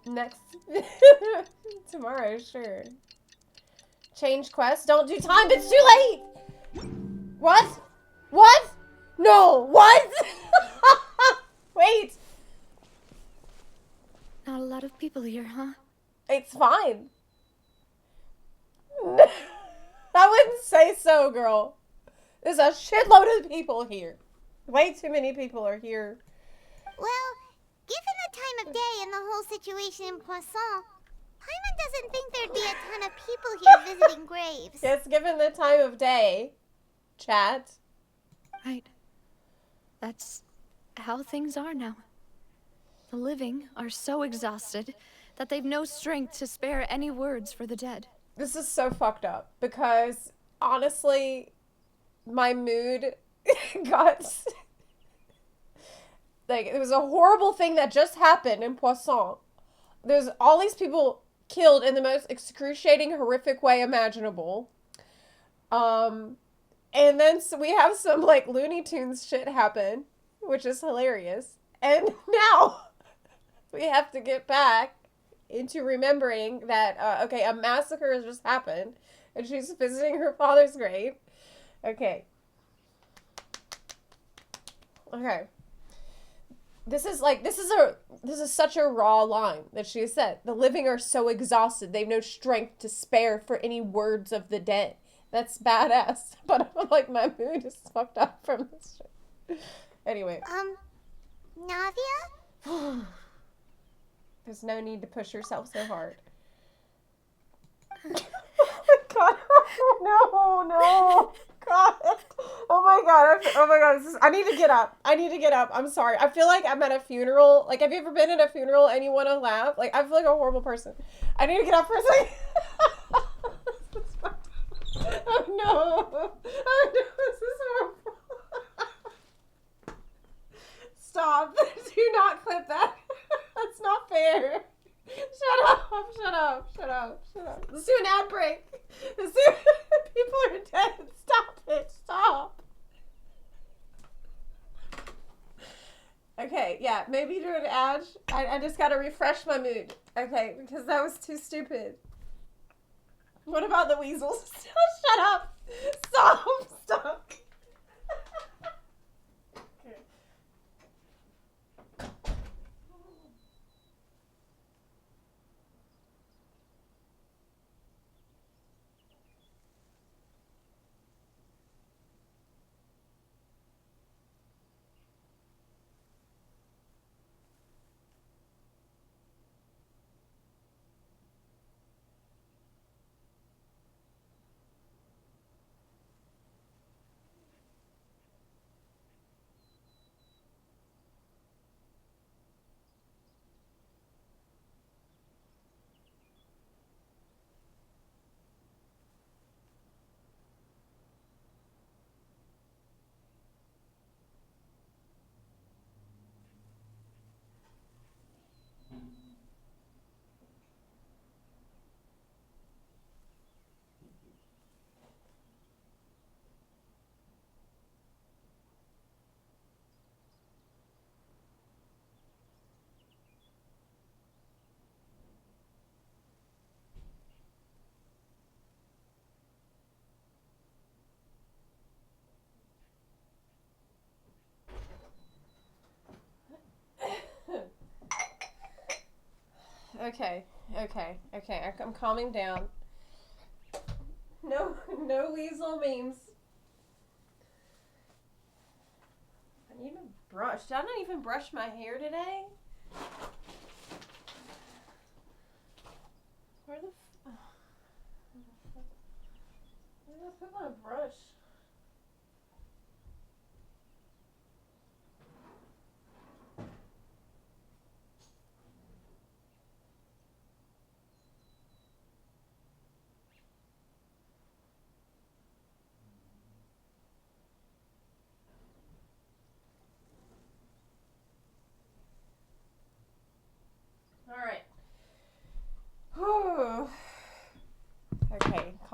Next. Tomorrow, sure. Change quest. Don't do time. It's too late. What? What? No. What? Wait. Not a lot of people here, huh? It's fine. I wouldn't say so, girl. There's a shitload of people here. Way too many people are here. Well, given the time of day and the whole situation in Poisson, Paimon doesn't think there'd be a ton of people here visiting graves. Yes, given the time of day, chat. Right. That's how things are now. The living are so exhausted that they've no strength to spare any words for the dead. This is so fucked up because, honestly, my mood got... Like, it was a horrible thing that just happened in Poisson. There's all these people killed in the most excruciating, horrific way imaginable. And then we have some, like, Looney Tunes shit happen, which is hilarious. And now we have to get back into remembering that, okay, a massacre has just happened, and she's visiting her father's grave. Okay. Okay. This is such a raw line that she said. The living are so exhausted, they've no strength to spare for any words of the dead. That's badass. But I'm like, my mood is fucked up from this shit. Anyway. Navia? There's no need to push yourself so hard. Oh my god. No. God. Oh my god. I need to get up. I'm sorry. I feel like I'm at a funeral. Like, have you ever been at a funeral and you want to laugh? Like, I feel like a horrible person. I need to get up for a second. Oh no. This is horrible. Stop. Do not clip that. That's not fair. Shut up. Let's do an ad break. People are dead. Stop it. Stop. Okay, yeah, maybe do an ad. I just gotta refresh my mood. Okay, because that was too stupid. What about the weasels? Shut up. Stop. Okay. Okay. I'm calming down. No weasel memes. I need a brush. Did I not even brush my hair today? Where did I put my brush?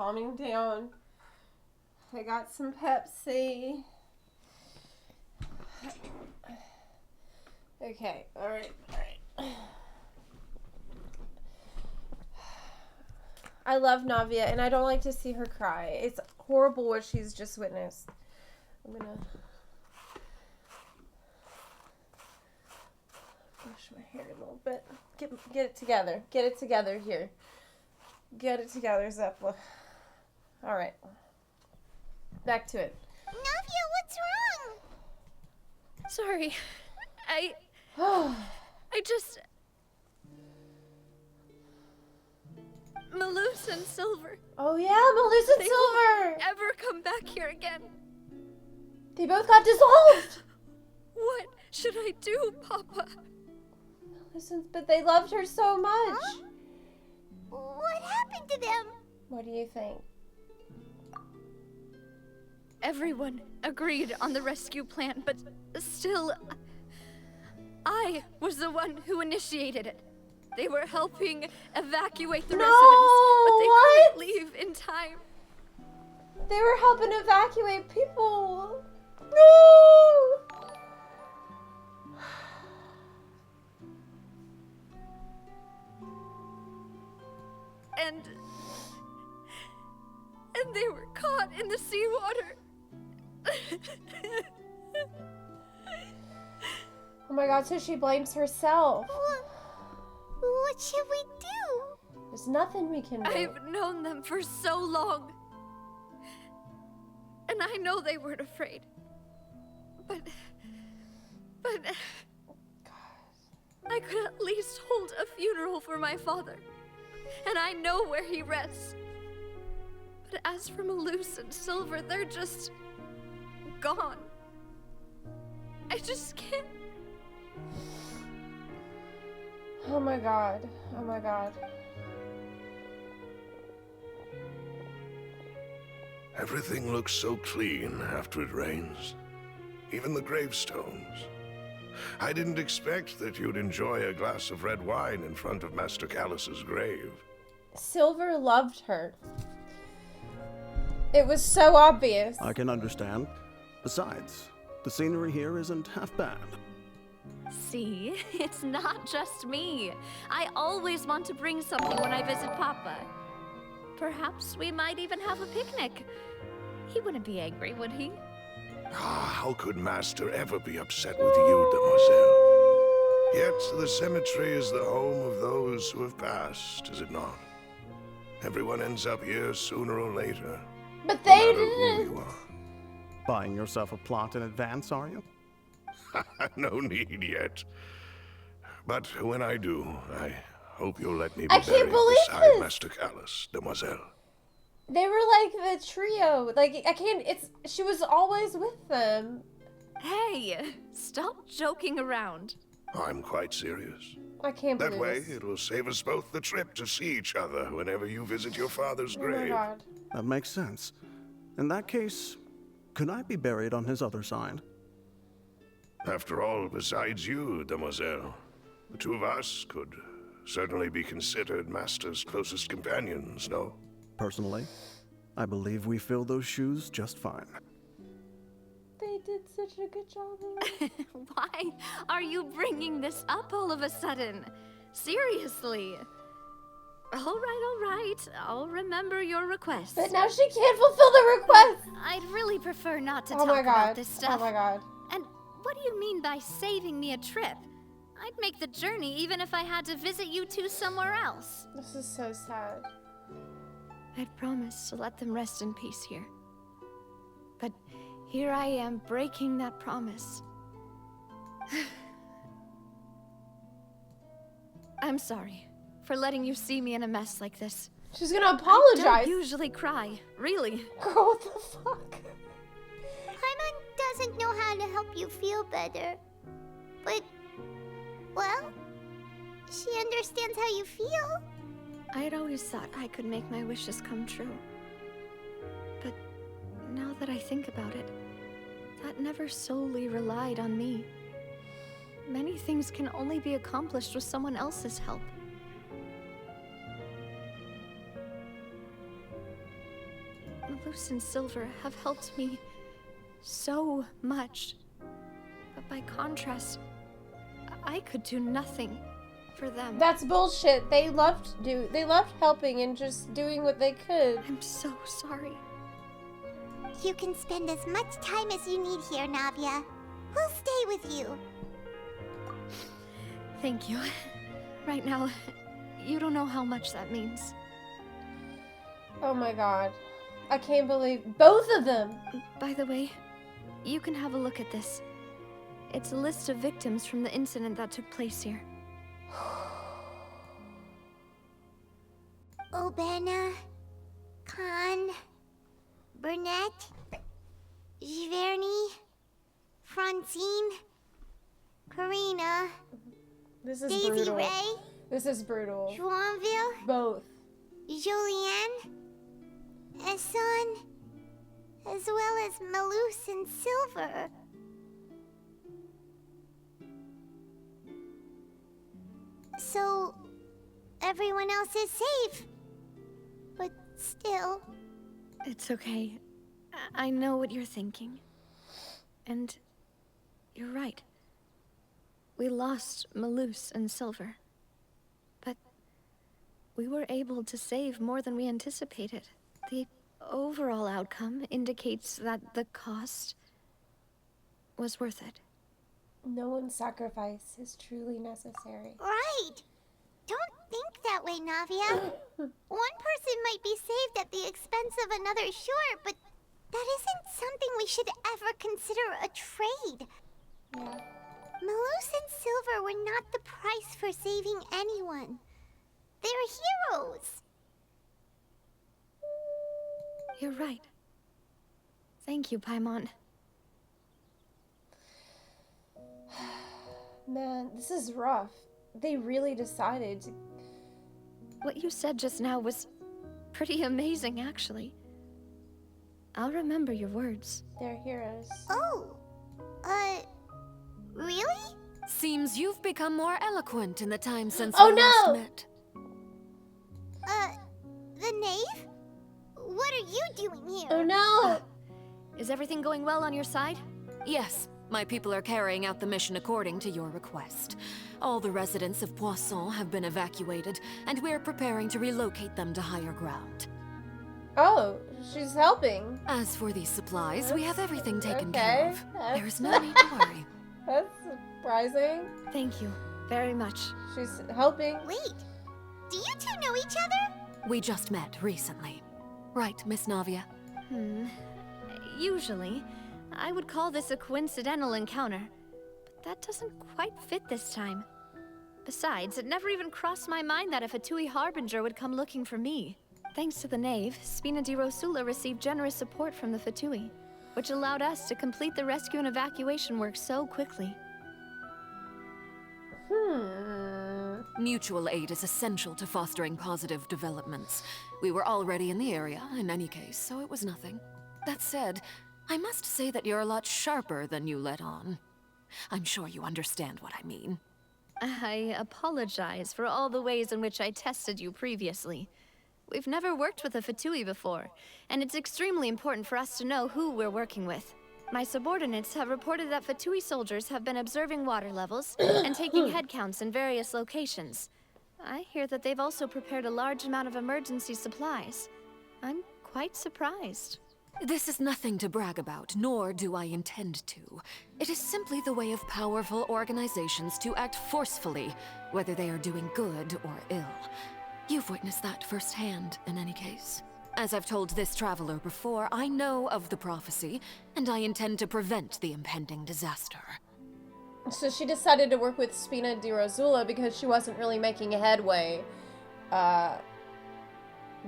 calming down. I got some Pepsi. Okay, alright. I love Navia, and I don't like to see her cry. It's horrible what she's just witnessed. I'm gonna brush my hair a little bit. Get it together. Get it together here. Get it together, Zepla. Alright. Back to it. Navia, what's wrong? Sorry. I just... Malus and Silver. Oh yeah, Malus and Silver! They won't ever come back here again. They both got dissolved! What should I do, Papa? Listen, but they loved her so much. Huh? What happened to them? What do you think? Everyone agreed on the rescue plan, but still, I was the one who initiated it. They were helping evacuate the residents, but they couldn't leave in time. They were helping evacuate people. No! And they were caught in the seawater. Oh my god, so she blames herself. What should we do? There's nothing we can do. I've known them for so long. And I know they weren't afraid. But I could at least hold a funeral for my father. And I know where he rests. But as for Malus and Silver, they're just gone. I just can't. Oh my god. Oh my god. Everything looks so clean after it rains. Even the gravestones. I didn't expect that you'd enjoy a glass of red wine in front of Master Callus's grave. Silver loved her. It was so obvious. I can understand. Besides, the scenery here isn't half bad. See, it's not just me. I always want to bring something when I visit Papa. Perhaps we might even have a picnic. He wouldn't be angry, would he? How could Master ever be upset with you, Demoiselle? Yet the cemetery is the home of those who have passed, is it not? Everyone ends up here sooner or later. But no they matter who didn't. you are. Buying yourself a plot in advance, are you? No need yet. But when I do, I hope you'll let me be I can't buried believe beside this. Master Callus, Demoiselle. They were like the trio. Like, I can't, she was always with them. Hey, stop joking around. I'm quite serious. I can't That believe way, this. it'll save us both the trip to see each other whenever you visit your father's Oh my grave. god. That makes sense. In that case, could I be buried on his other side? After all, besides you, Demoiselle, the two of us could certainly be considered Master's closest companions, no? Personally, I believe we fill those shoes just fine. They did such a good job of it. Why are you bringing this up all of a sudden? Seriously. All right. I'll remember your request. But now she can't fulfill the request. I'd really prefer not to Oh talk my about god. this stuff. Oh my god. And what do you mean by saving me a trip? I'd make the journey even if I had to visit you two somewhere else. This is so sad. I'd promised to let them rest in peace here. But here I am breaking that promise. I'm sorry for letting you see me in a mess like this. She's gonna I apologize. don't usually cry, really. Girl, what the fuck? Paimon doesn't know how to help you feel better. But, well, she understands how you feel. I had always thought I could make my wishes come true. But now that I think about it, that never solely relied on me. Many things can only be accomplished with someone else's help. Malus and Silver have helped me so much. But by contrast, I could do nothing for them. That's bullshit. They loved helping and just doing what they could. I'm so sorry. You can spend as much time as you need here, Navia. We'll stay with you. Thank you. Right now, you don't know how much that means. Oh my god. I can't believe both of them! By the way, you can have a look at this. It's a list of victims from the incident that took place here. Obena, Khan, Burnett, Giverny, Francine, Karina, This is Daisy brutal. Ray, This is brutal. Joinville, Both. Julianne, Esson, as well as Malus and Silver. So, everyone else is safe. But still... It's okay. I know what you're thinking. And you're right. We lost Malus and Silver. But we were able to save more than we anticipated. The overall outcome indicates that the cost was worth it. No one's sacrifice is truly necessary. Right! Don't think that way, Navia. One person might be saved at the expense of another, sure, but that isn't something we should ever consider a trade. Yeah. Malus and Silver were not the price for saving anyone. They're heroes. You're right. Thank you, Paimon. Man, this is rough. They really decided to... What you said just now was pretty amazing, actually. I'll remember your words. They're heroes. Oh, really? Seems you've become more eloquent in the time since Oh, we last no! met. The knave? What are you doing here? Oh no! Is everything going well on your side? Yes, my people are carrying out the mission according to your request. All the residents of Poisson have been evacuated, and we're preparing to relocate them to higher ground. Oh, she's helping. As for these supplies, we have everything taken okay. care of. That's- There's no need to worry. That's surprising. Thank you very much. She's helping. Wait, do you two know each other? We just met recently. Right, Miss Navia? Usually, I would call this a coincidental encounter, but that doesn't quite fit this time. Besides, it never even crossed my mind that a Fatui Harbinger would come looking for me. Thanks to the Knave, Spina di Rosula received generous support from the Fatui, which allowed us to complete the rescue and evacuation work so quickly. Mutual aid is essential to fostering positive developments. We were already in the area, in any case, so it was nothing. That said, I must say that you're a lot sharper than you let on. I'm sure you understand what I mean. I apologize for all the ways in which I tested you previously. We've never worked with a Fatui before, and it's extremely important for us to know who we're working with. My subordinates have reported that Fatui soldiers have been observing water levels and taking head counts in various locations. I hear that they've also prepared a large amount of emergency supplies. I'm quite surprised. This is nothing to brag about, nor do I intend to. It is simply the way of powerful organizations to act forcefully, whether they are doing good or ill. You've witnessed that firsthand, in any case. As I've told this traveler before, I know of the prophecy, and I intend to prevent the impending disaster. So she decided to work with Spina di Rosula because she wasn't really making headway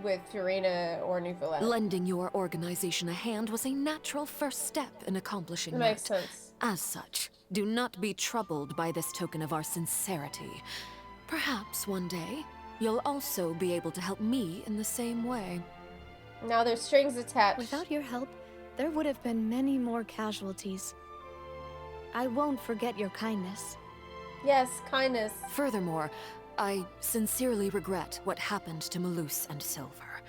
with Fiorina or Newfoundland. Lending your organization a hand was a natural first step in accomplishing That that. makes sense. As such, do not be troubled by this token of our sincerity. Perhaps one day, you'll also be able to help me in the same way. Now there's strings attached. Without your help, there would have been many more casualties. I won't forget your kindness. Yes, kindness. Furthermore, I sincerely regret what happened to Malus and Silver.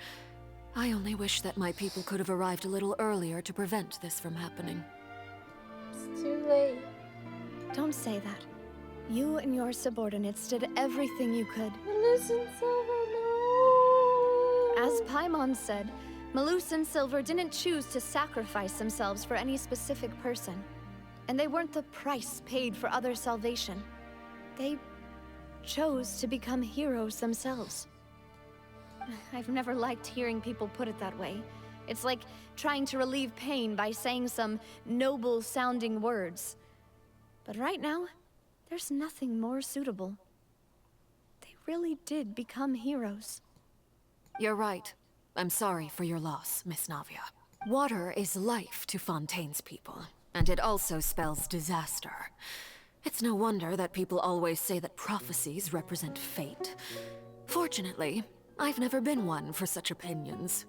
I only wish that my people could have arrived a little earlier to prevent this from happening. It's too late. Don't say that. You and your subordinates did everything you could. Malus and Silver, no! As Paimon said, Malus and Silver didn't choose to sacrifice themselves for any specific person. And they weren't the price paid for other salvation. They chose to become heroes themselves. I've never liked hearing people put it that way. It's like trying to relieve pain by saying some noble-sounding words. But right now, there's nothing more suitable. They really did become heroes. You're right. I'm sorry for your loss, Miss Navia. Water is life to Fontaine's people, and it also spells disaster. It's no wonder that people always say that prophecies represent fate. Fortunately, I've never been one for such opinions.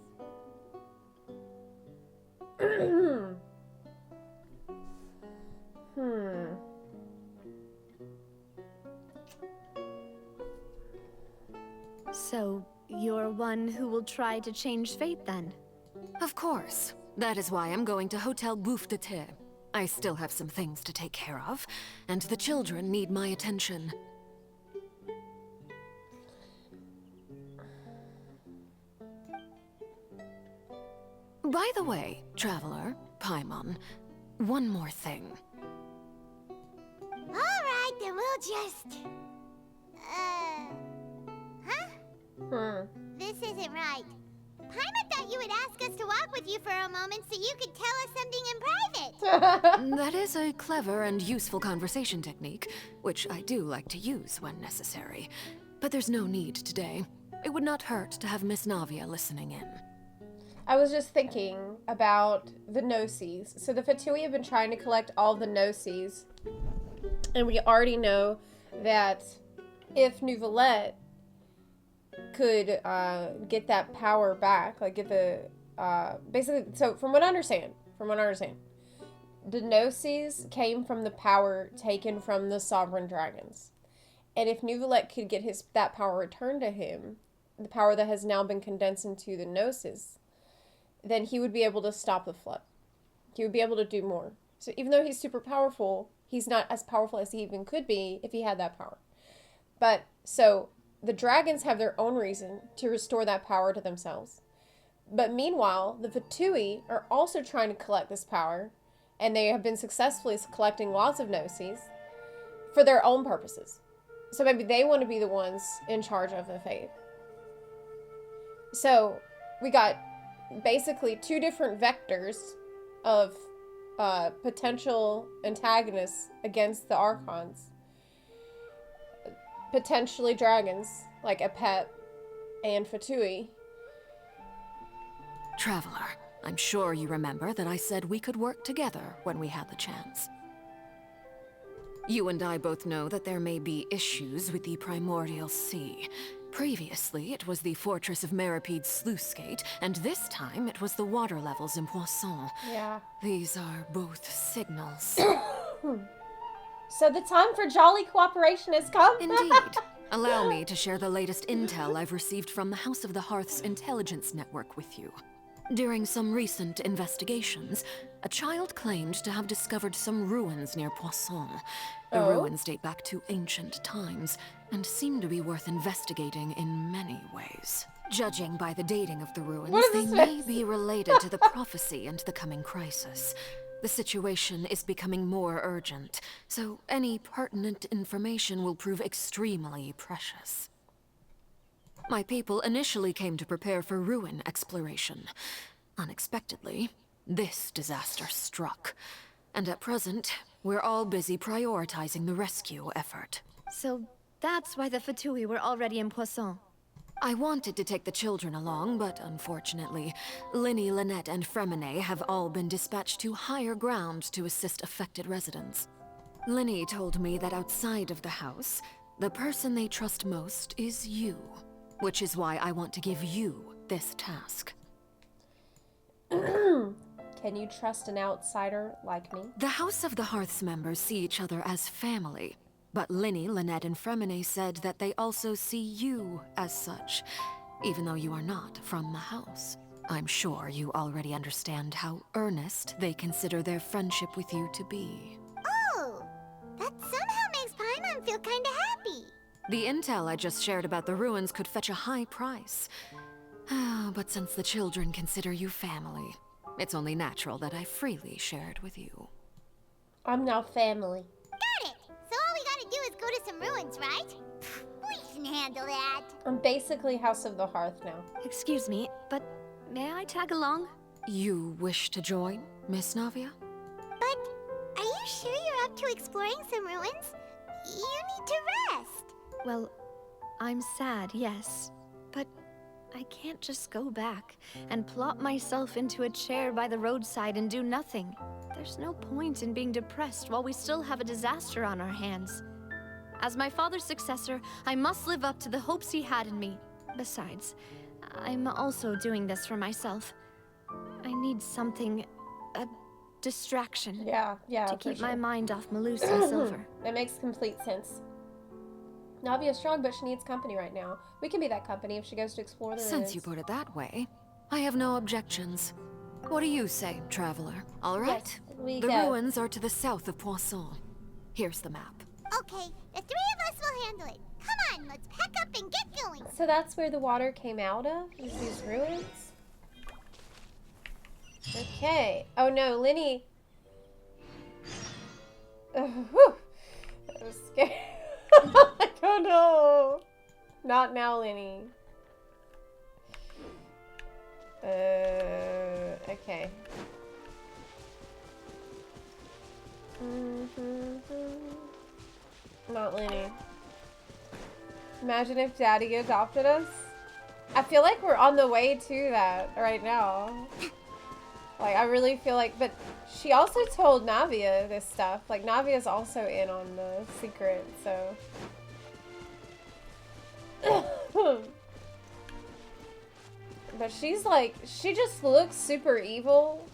So, you're one who will try to change fate, then? Of course. That is why I'm going to Hotel Bouffe de Thé. I still have some things to take care of, and the children need my attention. By the way, Traveler, Paimon, one more thing. Alright, then we'll just... This isn't right. Paimon thought you would ask us to walk with you for a moment so you could tell us something in private. That is a clever and useful conversation technique, which I do like to use when necessary. But there's no need today. It would not hurt to have Miss Navia listening in. I was just thinking about the Gnosis. So the Fatui have been trying to collect all the Gnosis. And we already know that if Neuvillette could get that power back, like get the basically, so from what I understand, the Gnosis came from the power taken from the sovereign dragons, and if Neuvillette could get that power returned to him, the power that has now been condensed into the Gnosis, then he would be able to stop the flood. He would be able to do more. So even though he's super powerful, he's not as powerful as he even could be if he had that power. But so the dragons have their own reason to restore that power to themselves. But meanwhile, the Fatui are also trying to collect this power, and they have been successfully collecting lots of Gnosis for their own purposes. So maybe they want to be the ones in charge of the fate. So we got basically two different vectors of potential antagonists against the Archons. Potentially dragons, like Apep and Fatui. Traveler, I'm sure you remember that I said we could work together when we had the chance. You and I both know that there may be issues with the Primordial Sea. Previously, it was the fortress of Maripede's sluice gate, and this time it was the water levels in Poisson. Yeah. These are both signals. So the time for jolly cooperation has come? Indeed. Allow me to share the latest intel I've received from the House of the Hearth's intelligence network with you. During some recent investigations, a child claimed to have discovered some ruins near Poisson. The ruins date back to ancient times, and seem to be worth investigating in many ways. Judging by the dating of the ruins, they may be related to the prophecy and the coming crisis. The situation is becoming more urgent, so any pertinent information will prove extremely precious. My people initially came to prepare for ruin exploration. Unexpectedly, this disaster struck, and at present, we're all busy prioritizing the rescue effort. So that's why the Fatui were already in Poisson. I wanted to take the children along, but unfortunately, Linny, Lynette, and Fremine have all been dispatched to higher ground to assist affected residents. Linny told me that outside of the house, the person they trust most is you, which is why I want to give you this task. Can you trust an outsider like me? The House of the Hearth's members see each other as family. But Linny, Lynette, and Fremine said that they also see you as such, even though you are not from the house. I'm sure you already understand how earnest they consider their friendship with you to be. Oh, that somehow makes Paimon feel kinda happy. The intel I just shared about the ruins could fetch a high price. But since the children consider you family, it's only natural that I freely share it with you. I'm now family. Got it! So all we gotta do is go to some ruins, right? We can handle that. I'm basically House of the Hearth now. Excuse me, but may I tag along? You wish to join, Miss Navia? But are you sure you're up to exploring some ruins? You need to rest. Well, I'm sad, yes. But I can't just go back and plop myself into a chair by the roadside and do nothing. There's no point in being depressed while we still have a disaster on our hands. As my father's successor, I must live up to the hopes he had in me. Besides, I'm also doing this for myself. I need something, a distraction. Yeah, to keep my sure. mind off Melusi and Silver. That makes complete sense. Navia's strong, but she needs company right now. We can be that company if she goes to explore the ruins. Since you put it that way, I have no objections. What do you say, traveler? All right. Yes, the ruins are to the south of Poisson. Here's the map. Okay, the three of us will handle it. Come on, let's pack up and get going. So that's where the water came out of? Is these ruins? Okay. Oh no, Lenny. Whew. That was scary. Oh no. Not now, Lenny. Okay. Not Lenny. Imagine if Daddy adopted us. I feel like we're on the way to that right now. Like, I really feel like, but she also told Navia this stuff. Like, Navia's also in on the secret, so. But she's like, she just looks super evil.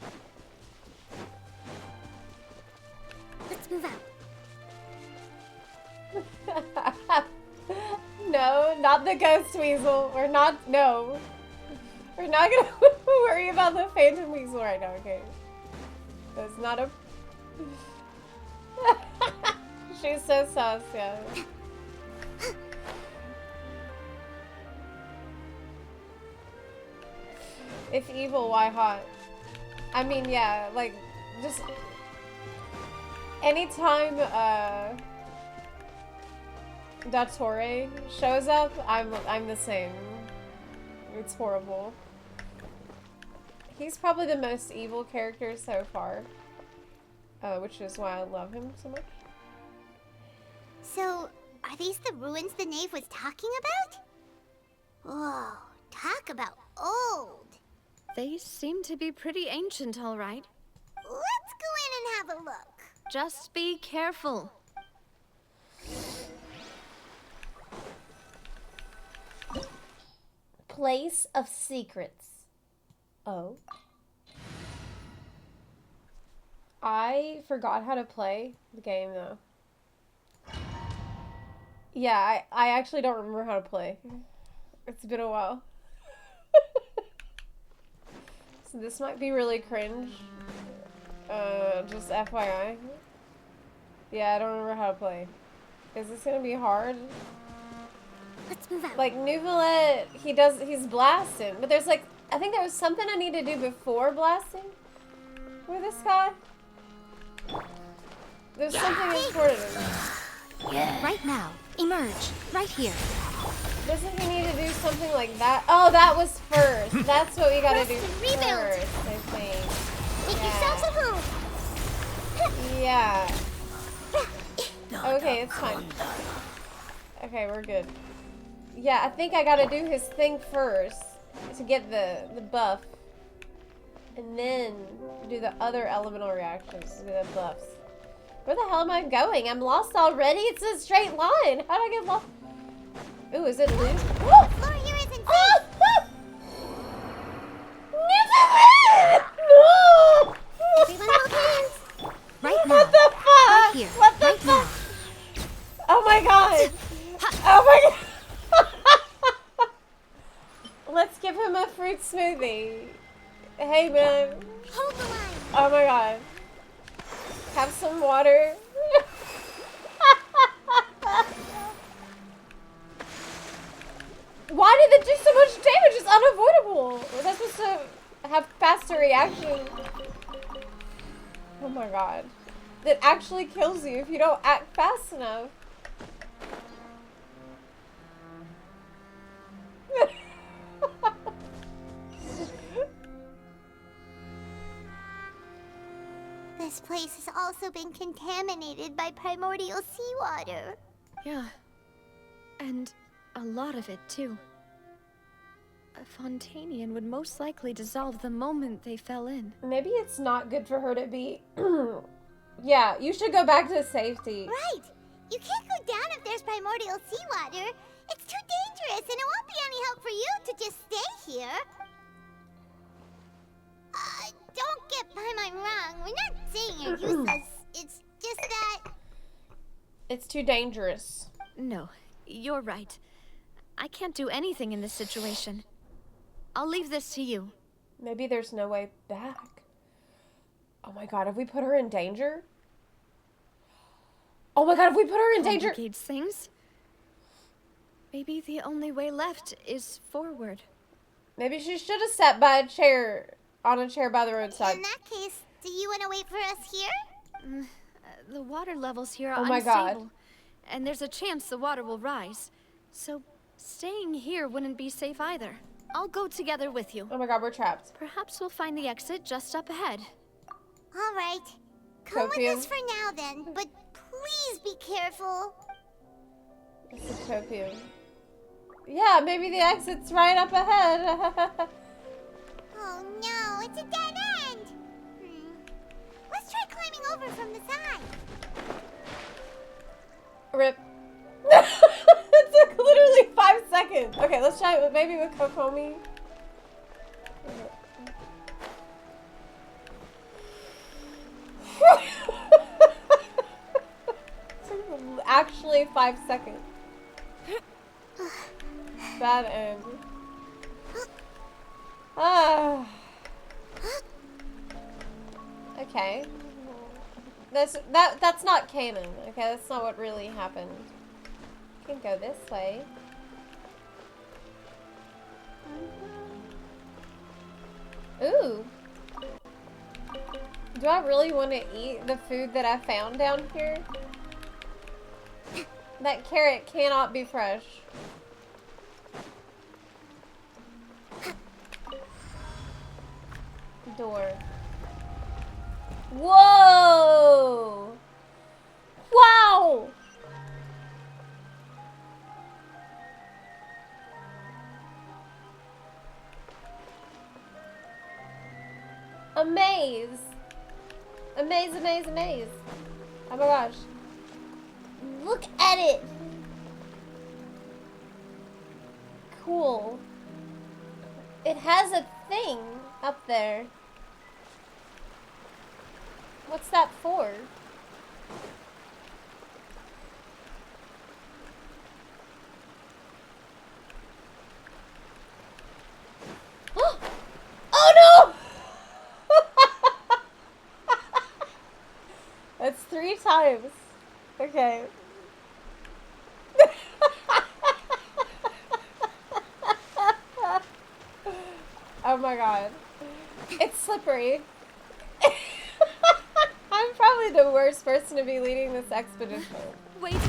Let's move out. No, not the ghost weasel. We're not, no. We're not gonna worry about the phantom weasel right now, okay? That's not a... She's so sus, yeah. If evil, why hot? I mean, yeah, like, just... Anytime, Dattore shows up, I'm the same. It's horrible. He's probably the most evil character so far, which is why I love him so much. So, are these the ruins the knave was talking about? Whoa, talk about old. They seem to be pretty ancient, all right. Let's go in and have a look. Just be careful. Place of Secrets. Oh. I forgot how to play the game, though. Yeah, I actually don't remember how to play. It's been a while. So this might be really cringe. Just FYI. Yeah, I don't remember how to play. Is this gonna be hard? Let's move out. Like, Nouvelette, he's blasting. But there's like, I think there was something I need to do before blasting with this guy. There's something important. Right now. Emerge. Right here. Doesn't he need to do something like that? Oh, that was first. That's what we gotta do first, I think. Make yourselves at home. Yeah. Okay, it's fine. Okay, we're good. Yeah, I think I gotta do his thing first to get the buff. And then do the other elemental reactions, the buffs. Where the hell am I going? I'm lost already? It's a straight line. How do I get lost? Ooh, is it loose? The floor here isn't safe. No! Everyone hold hands. Right now. What the fuck? Right here. What the right fuck? now. Oh my god! Oh my god! Let's give him a fruit smoothie. Hey, man. Hold the line. Oh my god. Have some water. Why did it do so much damage? It's unavoidable. Was I supposed to have faster reaction? Oh my god. That actually kills you if you don't act fast enough. This place has also been contaminated by primordial seawater. Yeah. And a lot of it, too. A Fontanian would most likely dissolve the moment they fell in. Maybe it's not good for her to be... Yeah, you should go back to safety. Right! You can't go down if there's primordial seawater. It's too dangerous, and it won't be any help for you to just stay here. Don't get by my wrong. We're not saying you're useless. It's just that... It's too dangerous. No, you're right. I can't do anything in this situation. I'll leave this to you. Maybe there's no way back. Oh my god, have we put her in danger? Oh my god, have we put her in danger? Complicates things. Maybe the only way left is forward. Maybe she should have sat by a chair, on a chair by the roadside. In that case, do you want to wait for us here? The water levels here are Oh my unstable. god. And there's a chance the water will rise. So staying here wouldn't be safe either. I'll go together with you. Oh my god, we're trapped. Perhaps we'll find the exit just up ahead. All right. Come Copium. with us for now then, but please be careful. It's a copium. Yeah, maybe the exit's right up ahead. Oh no, it's a dead end. Let's try climbing over from the side. Rip. It took literally 5 seconds. Okay, let's try it maybe with Kokomi. Actually 5 seconds. Bad end. Ah. Okay. That's not canon. Okay, that's not what really happened. You can go this way. Ooh. Do I really want to eat the food that I found down here? That carrot cannot be fresh. Door. Whoa! Wow! A maze. A maze, a maze, a maze. Oh my gosh. Look at it. Cool. It has a thing up there. What's that for? Oh no! That's 3 times. Okay. Oh my god. It's slippery. I'm probably the worst person to be leading this expedition. Wait,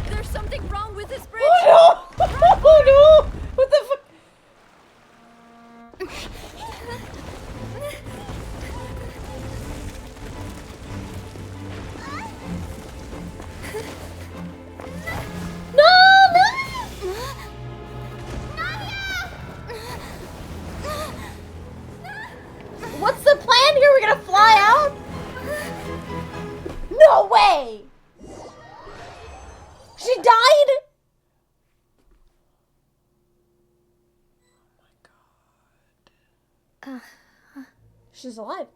there's something wrong with this bridge. Oh no! Oh no! What the fuck? What's the plan here? We're gonna fly out? No way! She died? Oh my god. She's alive.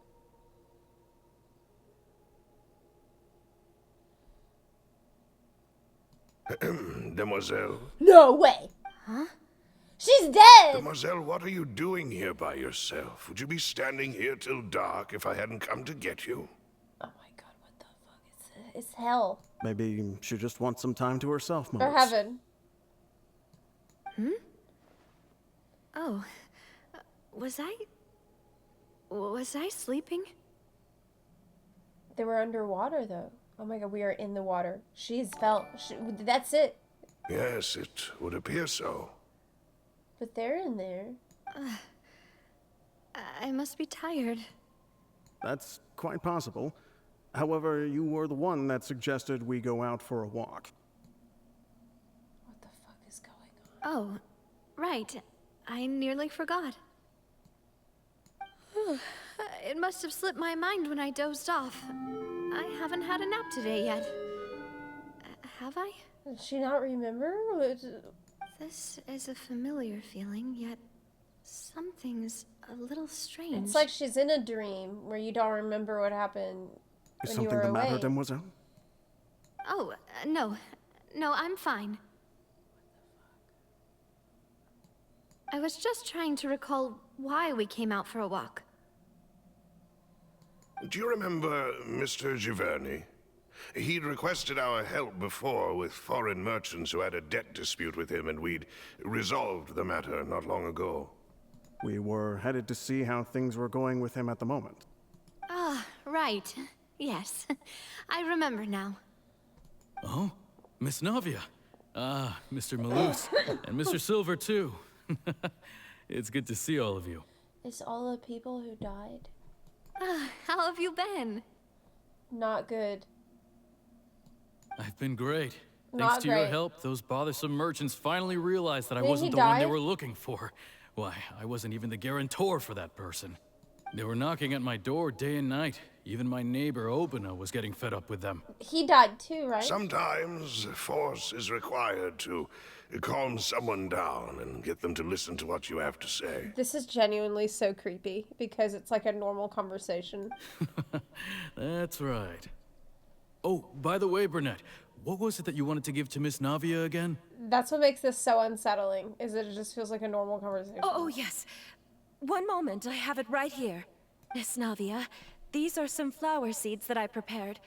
Demoiselle. No way! Huh? She's dead! Demoiselle, what are you doing here by yourself? Would you be standing here till dark if I hadn't come to get you? Oh my god, what the fuck? It's hell. Maybe she just wants some time to herself, Or Mose. heaven. Hmm? Oh. Was I sleeping? They were underwater, though. Oh my god, we are in the water. She's felt. That's it. Yes, it would appear so. But they're in there. I must be tired. That's quite possible. However, you were the one that suggested we go out for a walk. What the fuck is going on? Oh, right. I nearly forgot. It must have slipped my mind when I dozed off. I haven't had a nap today yet. Have I? Did she not remember? This is a familiar feeling, yet something's a little strange. It's like she's in a dream where you don't remember what happened Is when you something were the away. matter, Demoiselle? Oh, no. No, I'm fine. I was just trying to recall why we came out for a walk. Do you remember Mr. Giverny? He'd requested our help before with foreign merchants who had a debt dispute with him, and we'd resolved the matter not long ago. We were headed to see how things were going with him at the moment. Ah, right. Yes. I remember now. Oh, Miss Navia. Ah, Mr. Malus. And Mr. Silver, too. It's good to see all of you. It's all the people who died. How have you been? Not good. I've been great. Not Thanks to your great. help, those bothersome merchants finally realized that I Didn't wasn't he the one they die? were looking for. Why, I wasn't even the guarantor for that person. They were knocking at my door day and night. Even my neighbor, Obina, was getting fed up with them. He died too, right? Sometimes force is required to calm someone down and get them to listen to what you have to say. This is genuinely so creepy because it's like a normal conversation. That's right. Oh, by the way, Burnett, what was it that you wanted to give to Miss Navia again? That's what makes this so unsettling, is that it just feels like a normal conversation. Oh, yes. One moment, I have it right here. Miss Navia, these are some flower seeds that I prepared.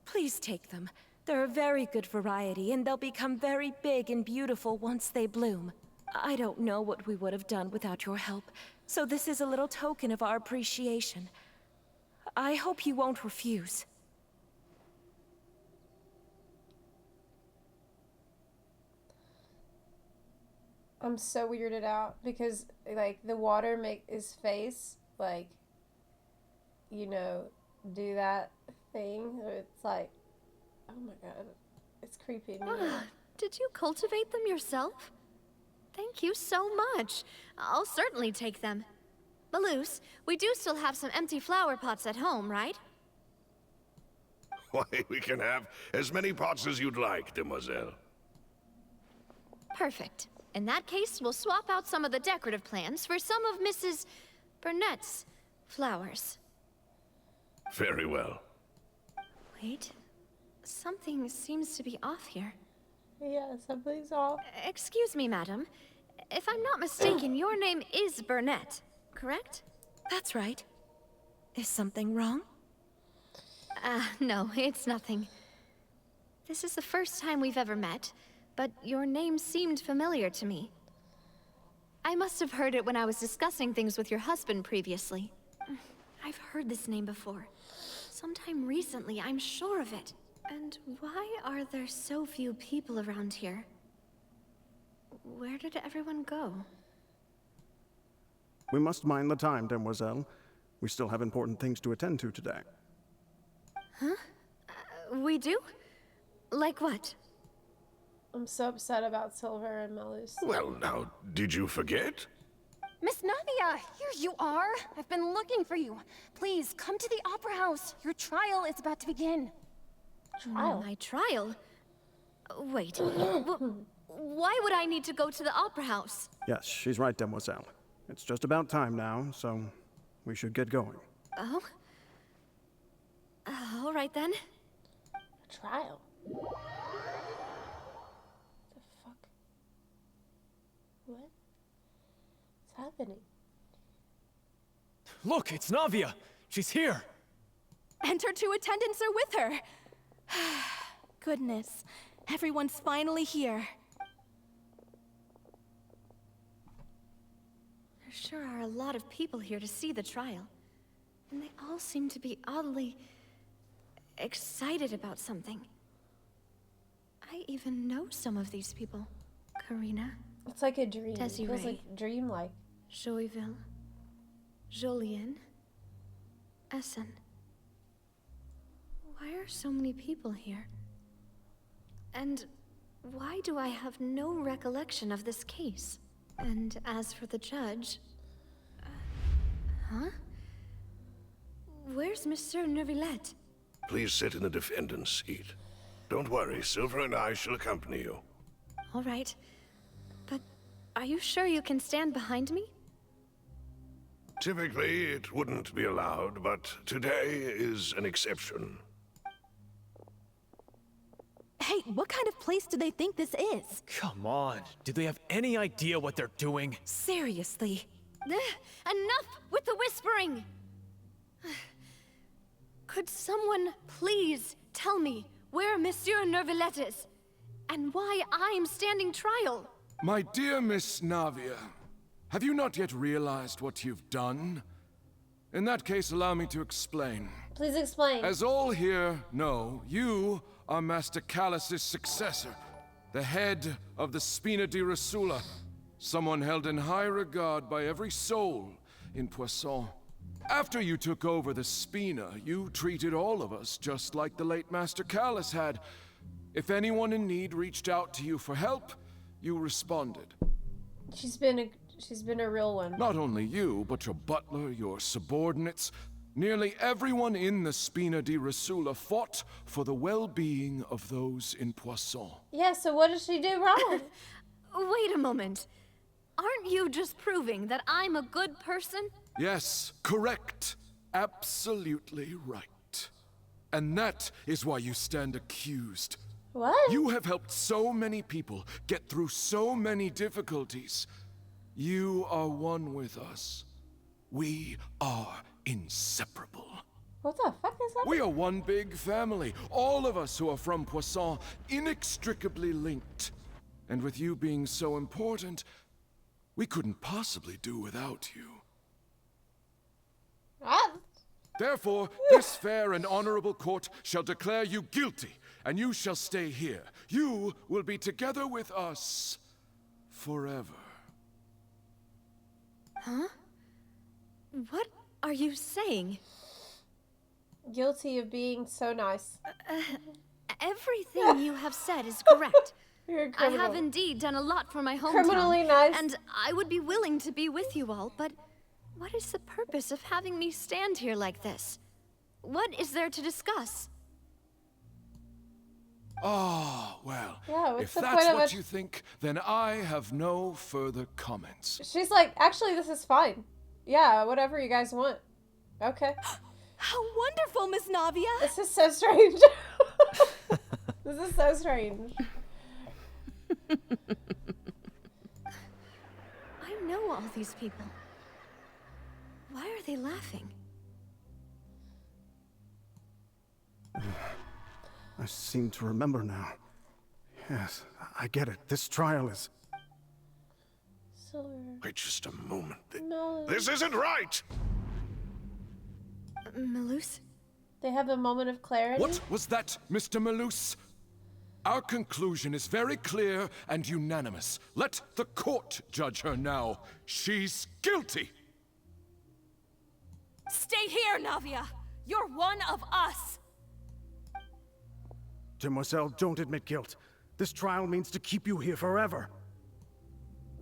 Please take them. They're a very good variety, and they'll become very big and beautiful once they bloom. I don't know what we would have done without your help, so this is a little token of our appreciation. I hope you won't refuse. I'm so weirded out because, like, the water make his face, like, you know, do that thing. It's like, oh my god, it's creepy. Did you cultivate them yourself? Thank you so much. I'll certainly take them. Malus, we do still have some empty flower pots at home, right? Why, we can have as many pots as you'd like, demoiselle. Perfect. In that case, we'll swap out some of the decorative plants for some of Mrs. Burnett's flowers. Very well. Wait. Something seems to be off here. Yeah, something's off. Excuse me, madam. If I'm not mistaken, your name is Burnett, correct? That's right. Is something wrong? No, it's nothing. This is the first time we've ever met, but your name seemed familiar to me. I must have heard it when I was discussing things with your husband previously. I've heard this name before. Sometime recently, I'm sure of it. And why are there so few people around here? Where did everyone go? We must mind the time, demoiselle. We still have important things to attend to today. Huh? We do? Like what? I'm so upset about Silver and Malus. Well, now, did you forget? Miss Navia, here you are. I've been looking for you. Please, come to the Opera House. Your trial is about to begin. Trial? My trial? Wait, why would I need to go to the Opera House? Yes, she's right, demoiselle. It's just about time now, so we should get going. Oh? All right then. Trial? The fuck? What? happening? Look, it's Navia! She's here! And her 2 attendants are with her. Goodness, everyone's finally here. There sure are a lot of people here to see the trial. And they all seem to be oddly excited about something. I even know some of these people. Karina. It's like a dream. Desiree. It feels like dreamlike. Joyville. Jolien. Essen. Why are so many people here? And why do I have no recollection of this case? And as for the judge... huh? Where's Monsieur Neuvillette? Please sit in the defendant's seat. Don't worry, Silver and I shall accompany you. All right. But are you sure you can stand behind me? Typically, it wouldn't be allowed, but today is an exception. Hey, what kind of place do they think this is? Come on. Do they have any idea what they're doing? Seriously. Enough with the whispering! Could someone please tell me where Monsieur Neuvillette is? And why I'm standing trial? My dear Miss Navia, have you not yet realized what you've done? In that case, allow me to explain. Please explain. As all here know, you are Master Callus's successor, the head of the Spina di Rosula, someone held in high regard by every soul in Poisson. After you took over the Spina, you treated all of us just like the late Master Callus had. If anyone in need reached out to you for help, you responded. She's been a real one. Not only you, but your butler, your subordinates, nearly everyone in the Spina di Rosula fought for the well-being of those in Poisson. Yeah, so what did she do wrong? Wait a moment. Aren't you just proving that I'm a good person? Yes, correct. Absolutely right. And that is why you stand accused. What? You have helped so many people get through so many difficulties. You are one with us. We are inseparable. What the fuck is that? We are one big family. All of us who are from Poisson, inextricably linked. And with you being so important, we couldn't possibly do without you. Therefore, this fair and honorable court shall declare you guilty, and you shall stay here. You will be together with us forever. Huh? What are you saying? Guilty of being so nice. Everything you have said is correct. You're a I criminal. have indeed done a lot for my hometown. Criminally nice. And I would be willing to be with you all, but what is the purpose of having me stand here like this? What is there to discuss? Ah, well, Yeah, what's if the that's point of what it? you think, then I have no further comments. She's like, actually, this is fine. Yeah, whatever you guys want. Okay. How wonderful, Miss Navia! This is so strange. This is so strange. I know all these people. Why are they laughing? I seem to remember now. Yes, I get it. This trial is... Wait just a moment. No. This isn't right! Malus? They have a moment of clarity. What was that, Mr. Malus? Our conclusion is very clear and unanimous. Let the court judge her now. She's guilty! Stay here, Navia! You're one of us! Demoiselle, don't admit guilt. This trial means to keep you here forever.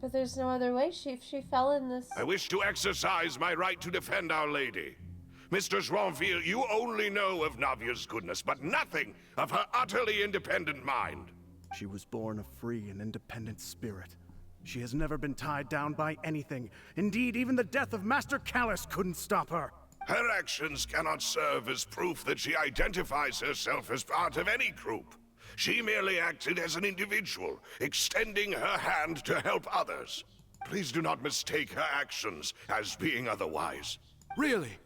But there's no other way. If she fell in this... I wish to exercise my right to defend Our Lady. Mr. Joinville, you only know of Navia's goodness, but nothing of her utterly independent mind. She was born a free and independent spirit. She has never been tied down by anything. Indeed, even the death of Master Callus couldn't stop her. Her actions cannot serve as proof that she identifies herself as part of any group. She merely acted as an individual, extending her hand to help others. Please do not mistake her actions as being otherwise. Really?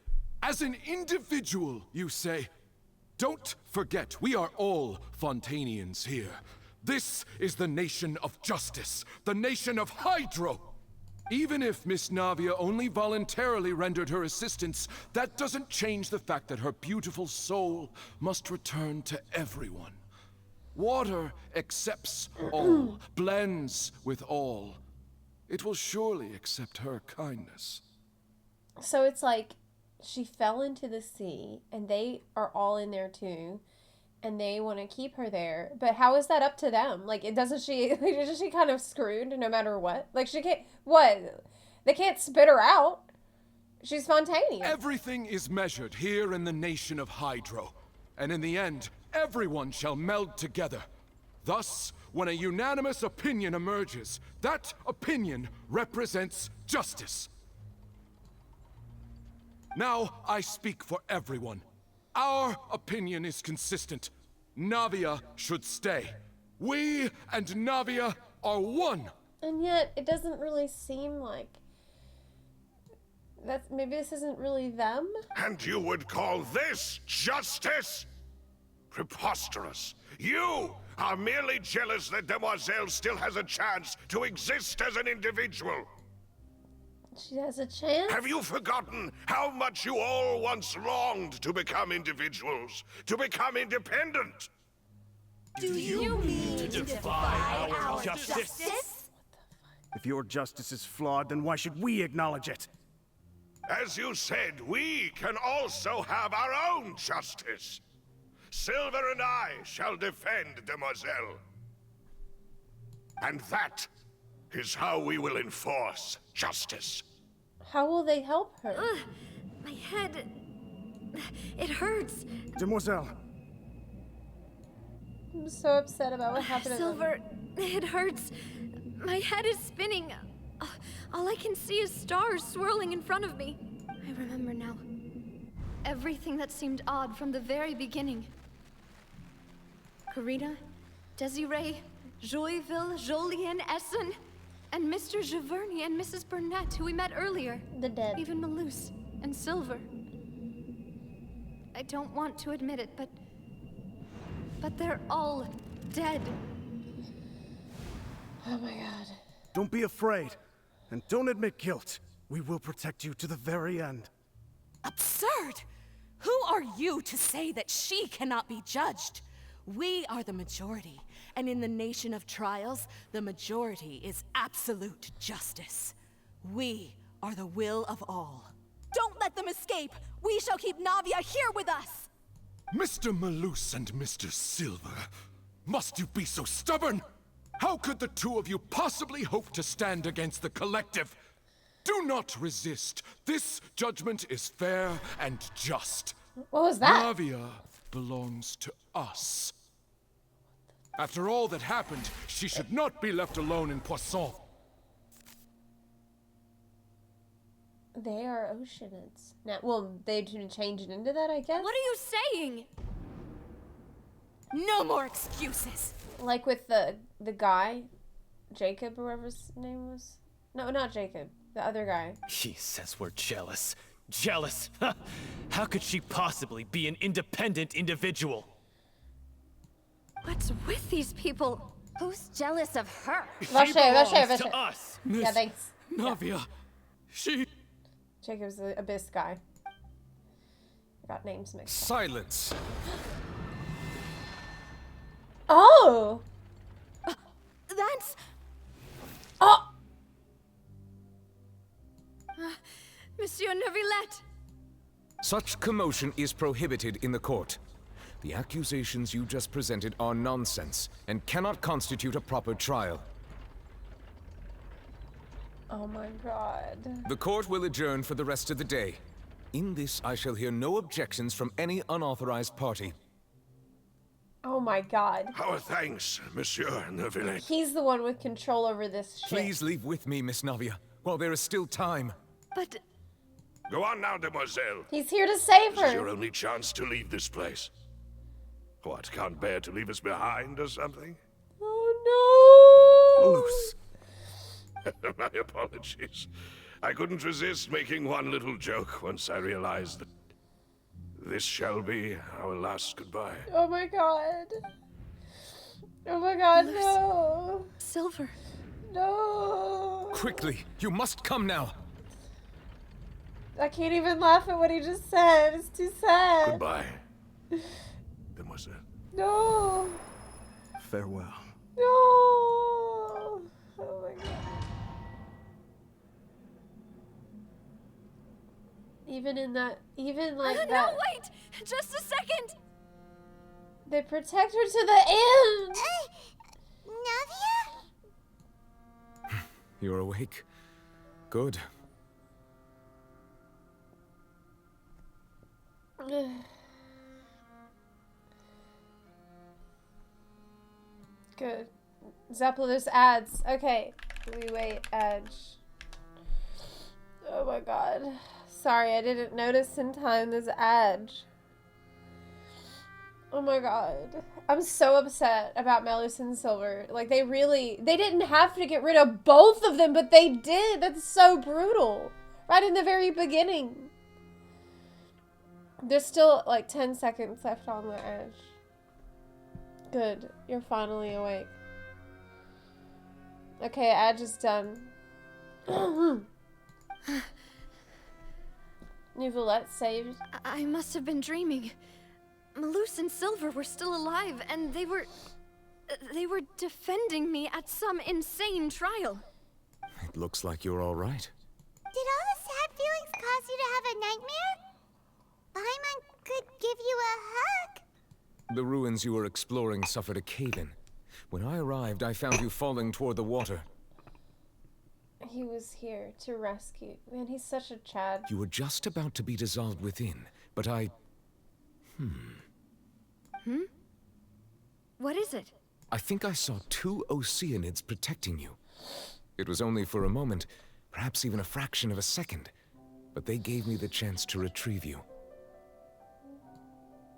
As an individual, you say? Don't forget, we are all Fontanians here. This is the nation of justice, the nation of Hydro. Even if Miss Navia only voluntarily rendered her assistance, that doesn't change the fact that her beautiful soul must return to everyone. Water accepts all, blends with all. It will surely accept her kindness. So it's like she fell into the sea, and they are all in there too, and they want to keep her there. But how is that up to them? Like, isn't she kind of screwed no matter what? Like, she can't, what? They can't spit her out. She's Fontanian. Everything is measured here in the nation of Hydro. And in the end, everyone shall meld together. Thus, when a unanimous opinion emerges, that opinion represents justice. Now, I speak for everyone. Our opinion is consistent. Navia should stay. We and Navia are one. And yet, it doesn't really seem like maybe this isn't really them? And you would call this justice? Preposterous. You are merely jealous that Demoiselle still has a chance to exist as an individual. She has a chance? Have you forgotten how much you all once longed to become individuals, to become independent? Do you mean to defy our justice? If your justice is flawed, then why should we acknowledge it? As you said, we can also have our own justice. Silver and I shall defend Demoiselle. And that is how we will enforce justice. How will they help her? My head... it hurts. Demoiselle. I'm so upset about what happened. Silver, it hurts. My head is spinning. All I can see is stars swirling in front of me. I remember now. Everything that seemed odd from the very beginning. Karina, Desiree, Joyville, Jolien, Essen, and Mr. Giverny and Mrs. Burnett, who we met earlier. The dead. Even Malus and Silver. I don't want to admit it, but they're all dead. Oh my god. Don't be afraid, and don't admit guilt. We will protect you to the very end. Absurd! Who are you to say that she cannot be judged? We are the majority, and in the nation of trials, the majority is absolute justice. We are the will of all. Don't let them escape! We shall keep Navia here with us! Mr. Malus and Mr. Silver, must you be so stubborn? How could the two of you possibly hope to stand against the collective? Do not resist. This judgment is fair and just. What was that? Navia belongs to us. After all that happened, she should not be left alone in Poisson. They are Oceanids. Now, well, they didn't change it into that, I guess? What are you saying? No more excuses! Like with the guy, Jacob, or whatever his name was? No, not Jacob. The other guy. He says we're jealous. Jealous? How could she possibly be an independent individual? What's with these people? Who's jealous of her? She belongs to us. Yeah, thanks. Navia, she... Jacob's the Abyss guy. I got names mixed up. Silence. Oh! That's... Oh! Monsieur Neuvillette! Such commotion is prohibited in the court. The accusations you just presented are nonsense and cannot constitute a proper trial. Oh my god. The court will adjourn for the rest of the day. In this, I shall hear no objections from any unauthorized party. Oh my god. Our thanks, Monsieur Neuvillette. He's the one with control over this ship. Please leave with me, Miss Navia, while there is still time. But... Go on now, Demoiselle. He's here to save This is her. your only chance to leave this place. What, can't bear to leave us behind or something? Oh no! Malus. My apologies. I couldn't resist making one little joke once I realized that this shall be our last goodbye. Oh my god. Oh my god, no. Silver. No. Quickly, you must come now. I can't even laugh at what he just said. It's too sad. Goodbye, Demoiselle. No. Farewell. No. Oh my god. Even like that. No, wait! Just a second! They protect her to the end! Navia? You're awake. Good. Good. Zepla, there's ads. Okay. We wait, ads. Oh my god. Sorry, I didn't notice in time there's ads. Oh my god. I'm so upset about Melus and Silver. Like, they didn't have to get rid of both of them, but they did. That's so brutal. Right in the very beginning. There's still, like, 10 seconds left on the edge. Good. You're finally awake. Okay, Edge is done. Nouvellette saved. I must have been dreaming. Malus and Silver were still alive, and they were defending me at some insane trial. It looks like you're all right. Did all the sad feelings cause you to have a nightmare? Paimon could give you a hug. The ruins you were exploring suffered a cave-in. When I arrived, I found you falling toward the water. He was here to rescue. Man, he's such a Chad. You were just about to be dissolved within, but I... What is it? I think I saw 2 Oceanids protecting you. It was only for a moment, perhaps even a fraction of a second, but they gave me the chance to retrieve you.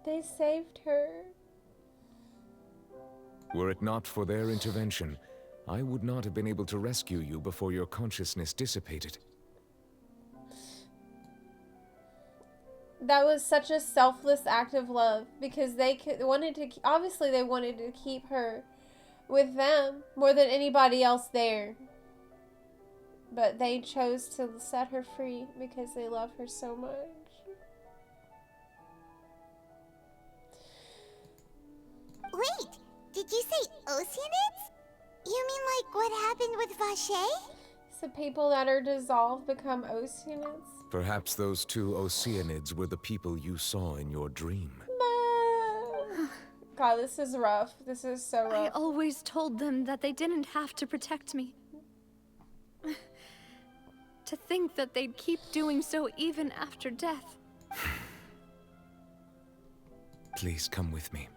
They saved her. Were it not for their intervention, I would not have been able to rescue you before your consciousness dissipated. That was such a selfless act of love because they obviously they wanted to keep her with them more than anybody else there. But they chose to set her free because they love her so much. Wait, did you say Oceanids? You mean like what happened with Vache? So people that are dissolved become Oceanids? Perhaps those 2 Oceanids were the people you saw in your dream. God, this is rough. This is so rough. I always told them that they didn't have to protect me. To think that they'd keep doing so even after death. Please come with me.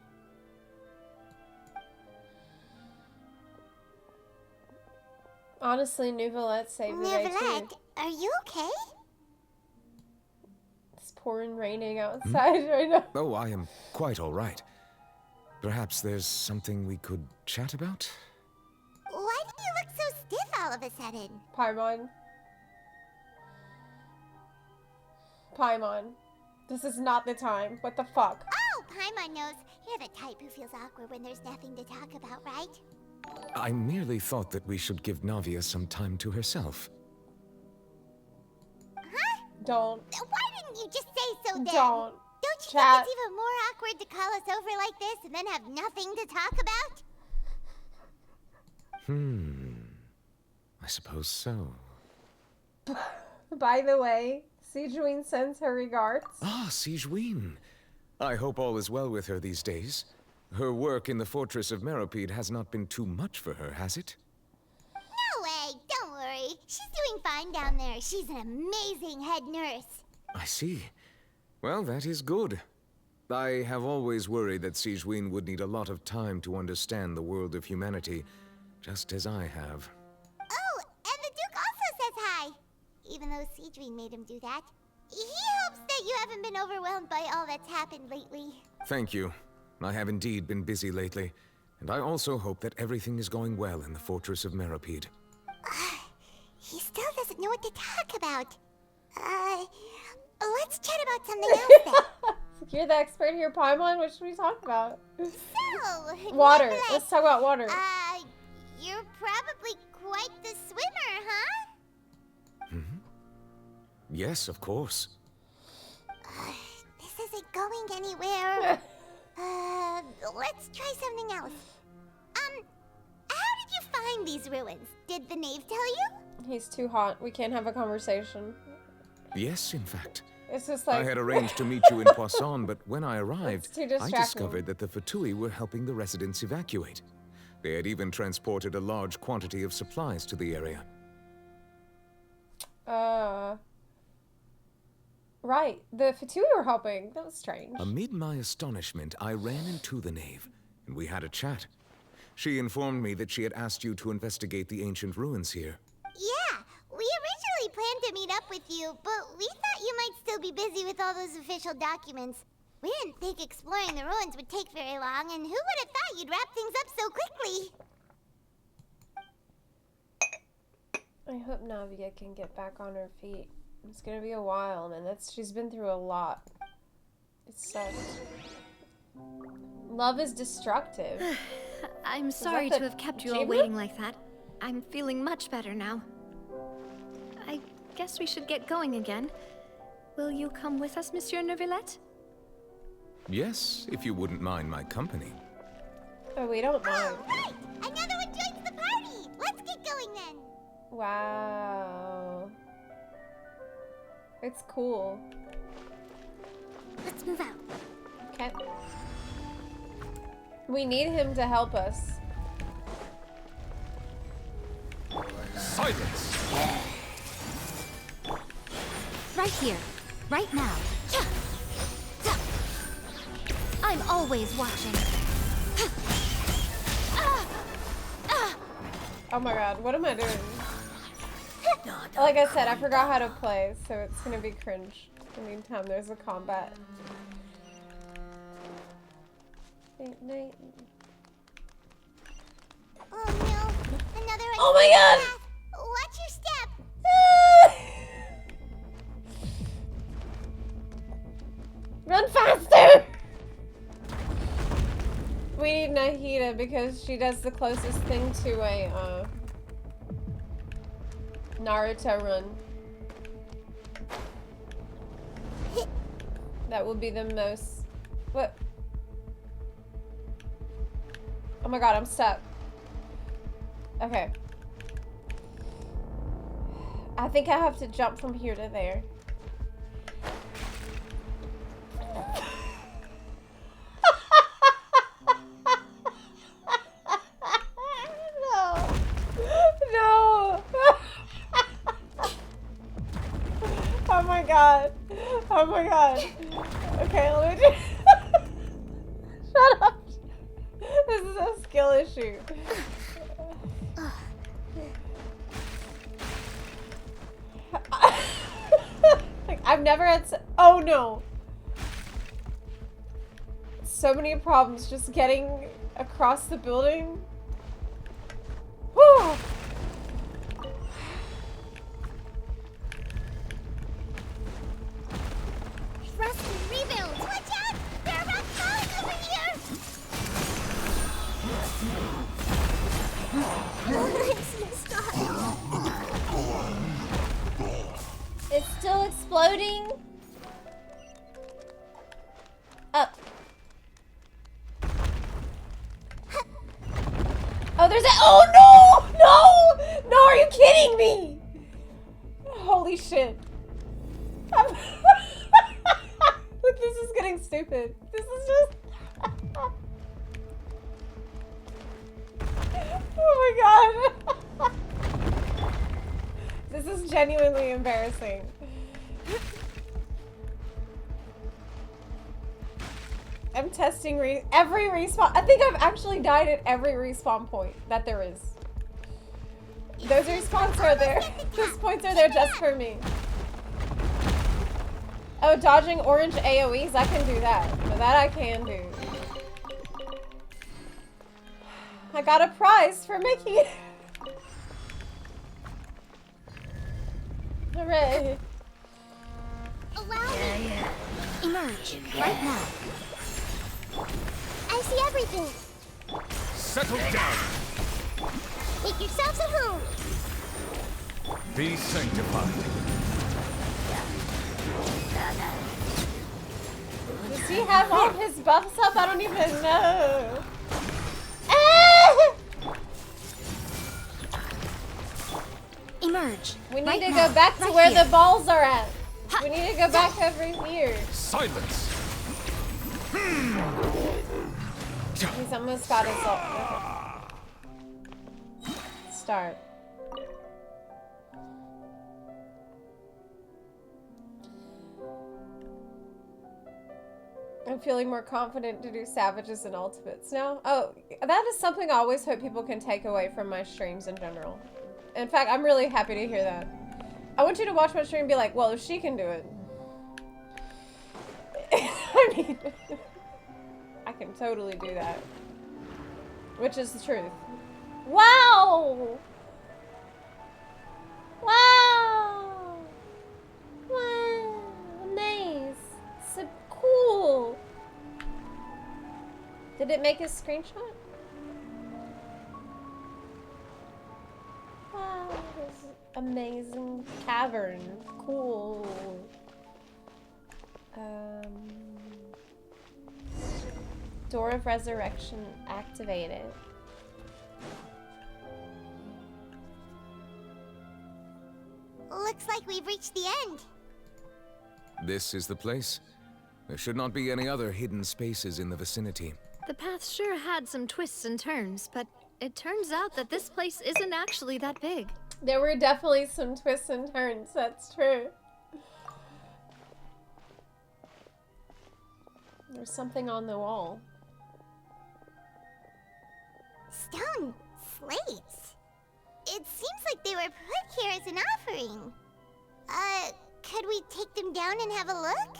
Honestly, Nouvellette saved the day too. Nouvellette, are you okay? It's pouring raining outside right now. Oh, I am quite all right. Perhaps there's something we could chat about? Why do you look so stiff all of a sudden? Paimon. Paimon. This is not the time. What the fuck? Oh, Paimon knows. You're the type who feels awkward when there's nothing to talk about, right? I merely thought that we should give Navia some time to herself. Huh? Don't. Why didn't you just say so then? Don't. Don't you Chat. think it's even more awkward to call us over like this and then have nothing to talk about? I suppose so. By the way, Sijuin sends her regards. Ah, Sijuin. I hope all is well with her these days. Her work in the Fortress of Meropide has not been too much for her, has it? No way, don't worry. She's doing fine down there. She's an amazing head nurse. I see. Well, that is good. I have always worried that Sijuin would need a lot of time to understand the world of humanity, just as I have. Oh, and the Duke also says hi. Even though Sijuin made him do that. He hopes that you haven't been overwhelmed by all that's happened lately. Thank you. I have indeed been busy lately, and I also hope that everything is going well in the Fortress of Meropide. know what to talk about. Let's chat about something else then. You're the expert here, Paimon. What should we talk about? So, Water. Nicolette, Let's talk about water. You're probably quite the swimmer, huh? Yes, of course. This isn't going anywhere. Let's try something else. How did you find these ruins? Did the knave tell you? He's too hot. We can't have a conversation. Yes, in fact. It's just like... I had arranged to meet you in Poisson, but when I arrived, too I distracting. discovered that the Fatui were helping the residents evacuate. They had even transported a large quantity of supplies to the area. Right. The Fatui were helping. That was strange. Amid my astonishment, I ran into the knave, and we had a chat. She informed me that she had asked you to investigate the ancient ruins here. Yeah, we originally planned to meet up with you, but we thought you might still be busy with all those official documents. We didn't think exploring the ruins would take very long, and who would have thought you'd wrap things up so quickly? I hope Navia can get back on her feet. It's gonna be a while, man. She's been through a lot. It sucks. Love is destructive. I'm sorry to have kept you all waiting like that. I'm feeling much better now. I guess we should get going again. Will you come with us, Monsieur Neuvillette? Yes, if you wouldn't mind my company. Oh, we don't mind. Right! Another one joins the party! Let's get going then! Wow. It's cool. Let's move out. Okay. We need him to help us. Silence! Right here. Right now. I'm always watching. Oh my god, what am I doing? Like I said, I forgot how to play, so it's gonna be cringe. In the meantime, there's a combat. Night. Oh no, another Oh my god! path. Watch your step! Run faster! We need Nahida because she does the closest thing to a Naruto run. That would be the most... What? Oh my god, I'm stuck. Okay. I think I have to jump from here to there. No. No. Oh my god. Oh my god. Okay, let me do... Shut up. This is a skill issue. Like, I've never had oh no. So many problems just getting across the building. Whew. Rust and rebuild! Watch out! There are rock falling over here! It's still exploding. Up. Oh, there's a. Oh no! No! No! Are you kidding me? Holy shit! Look, this is getting stupid. This is just. Oh my god! This is genuinely embarrassing. I'm testing every respawn. I think I've actually died at every respawn point that there is. Those respawns are there. Those points are there just for me. Oh, dodging orange AoEs? I can do that. So that I can do. I got a prize for making it. Hooray. Allow me. Emerge right now. I see everything. Settle down. Make yourselves at home. Be sanctified. Does he have all his buffs up? I don't even know. Ah! Emerge. We need right to now. go back to Right where here. the balls are at. We need to go back over here. Silence. He's almost got his ult. Start. I'm feeling more confident to do savages and ultimates now. Oh, that is something I always hope people can take away from my streams in general. In fact, I'm really happy to hear that. I want you to watch my stream and be like, well, if she can do it. I mean, I can totally do that. Which is the truth. Wow! Wow! Wow! Nice! So cool! Did it make a screenshot? Wow, this amazing cavern. Cool. Door of Resurrection activated. Looks like we've reached the end. This is the place. There should not be any other hidden spaces in the vicinity. The path sure had some twists and turns, but it turns out that this place isn't actually that big. There were definitely some twists and turns, that's true. There's something on the wall. Stone slates. It seems like they were put here as an offering. Could we take them down and have a look?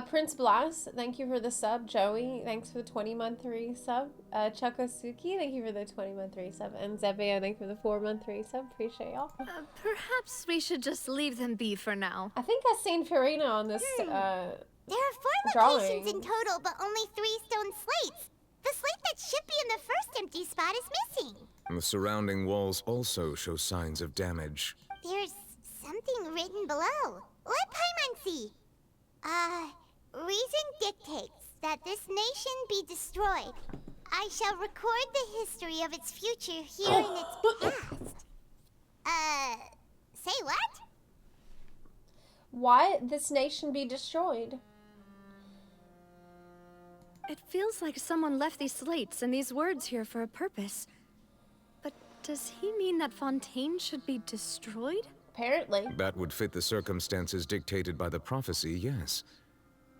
Prince Blas, thank you for the sub. Joey, thanks for the 20-month resub. Chukosuki, thank you for the 20-month resub. And Zepla, thank you for the 4-month resub. Appreciate y'all. Perhaps we should just leave them be for now. I think I've seen Farina on this, There are 4 drawing. locations in total, but only 3 stone slates. The slate that should be in the first empty spot is missing. The surrounding walls also show signs of damage. There's something written below. Let Paimon see. Reason dictates that this nation be destroyed. I shall record the history of its future here in its past. Say what? Why this nation be destroyed? It feels like someone left these slates and these words here for a purpose. But does he mean that Fontaine should be destroyed? Apparently. That would fit the circumstances dictated by the prophecy, yes.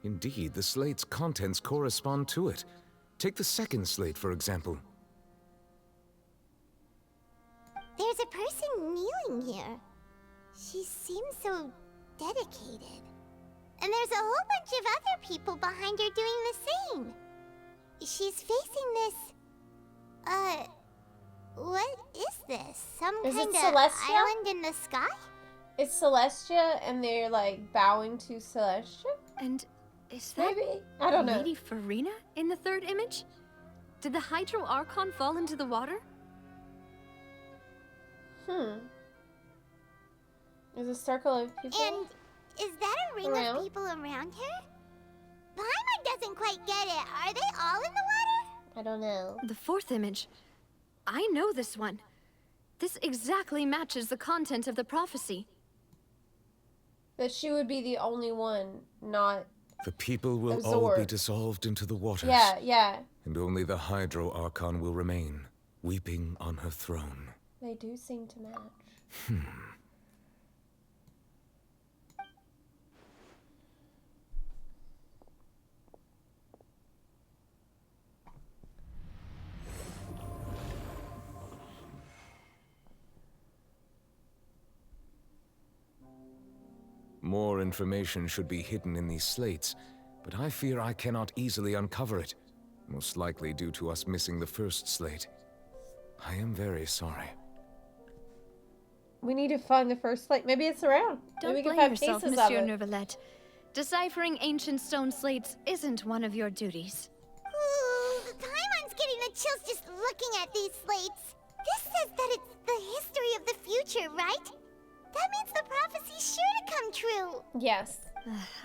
Indeed, the slate's contents correspond to it. Take the second slate, for example. There's a person kneeling here. She seems so dedicated. And there's a whole bunch of other people behind her doing the same. She's facing this... what is this? Some Is it kind of Celestia? island in the sky? It's Celestia, and they're like bowing to Celestia? And is that maybe? I don't know. Lady Farina in the third image? Did the Hydro Archon fall into the water? There's a circle of people. And is that a ring around? of people around her? Paimon doesn't quite get it. Are they all in the water? I don't know. The fourth image. I know this one. This exactly matches the content of the prophecy. That she would be the only one, not... The people will all be absorbed. dissolved into the waters. Yeah, yeah. And only the Hydro Archon will remain, weeping on her throne. They do seem to match. More information should be hidden in these slates, but I fear I cannot easily uncover it. Most likely due to us missing the first slate. I am very sorry. We need to find the first slate. Maybe it's around. Don't Maybe we can blame find yourself, pieces Monsieur of it. Neuvillette. Deciphering ancient stone slates isn't one of your duties. Ooh, Paimon's getting the chills just looking at these slates. This says that it's the history of the future, right? That means the prophecy's sure to come true. Yes.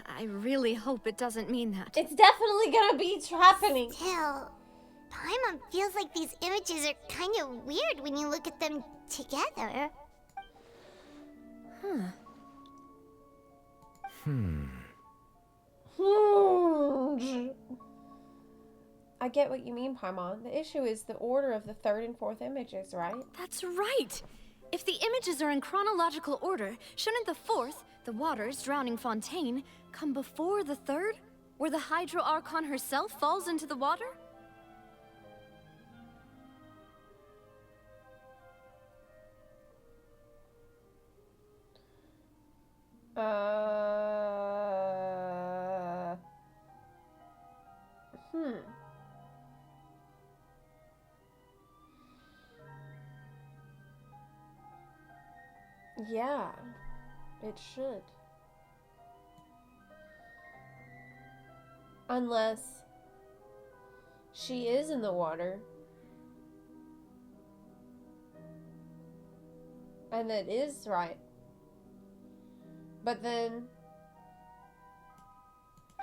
I really hope it doesn't mean that. It's definitely gonna be happening. Still, Paimon feels like these images are kind of weird when you look at them together. Huh. I get what you mean, Paimon. The issue is the order of the third and fourth images, right? That's right! If the images are in chronological order, shouldn't the fourth, the waters drowning Fontaine, come before the third, where the Hydro Archon herself falls into the water? Yeah, it should. Unless she is in the water. And that is right. But then...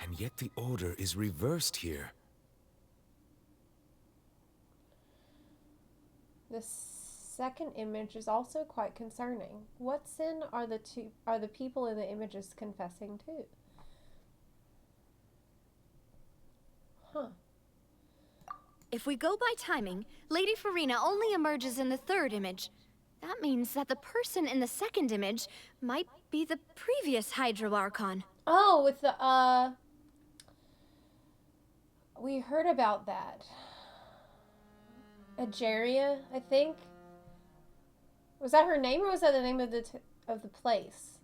And yet the order is reversed here. The second image is also quite concerning. What sin are the people in the images confessing to? Huh. If we go by timing, Lady Farina only emerges in the third image. That means that the person in the second image might be the previous Hydro Archon. Oh, with the, we heard about that. Ageria, I think. Was that her name, or was that the name of the place?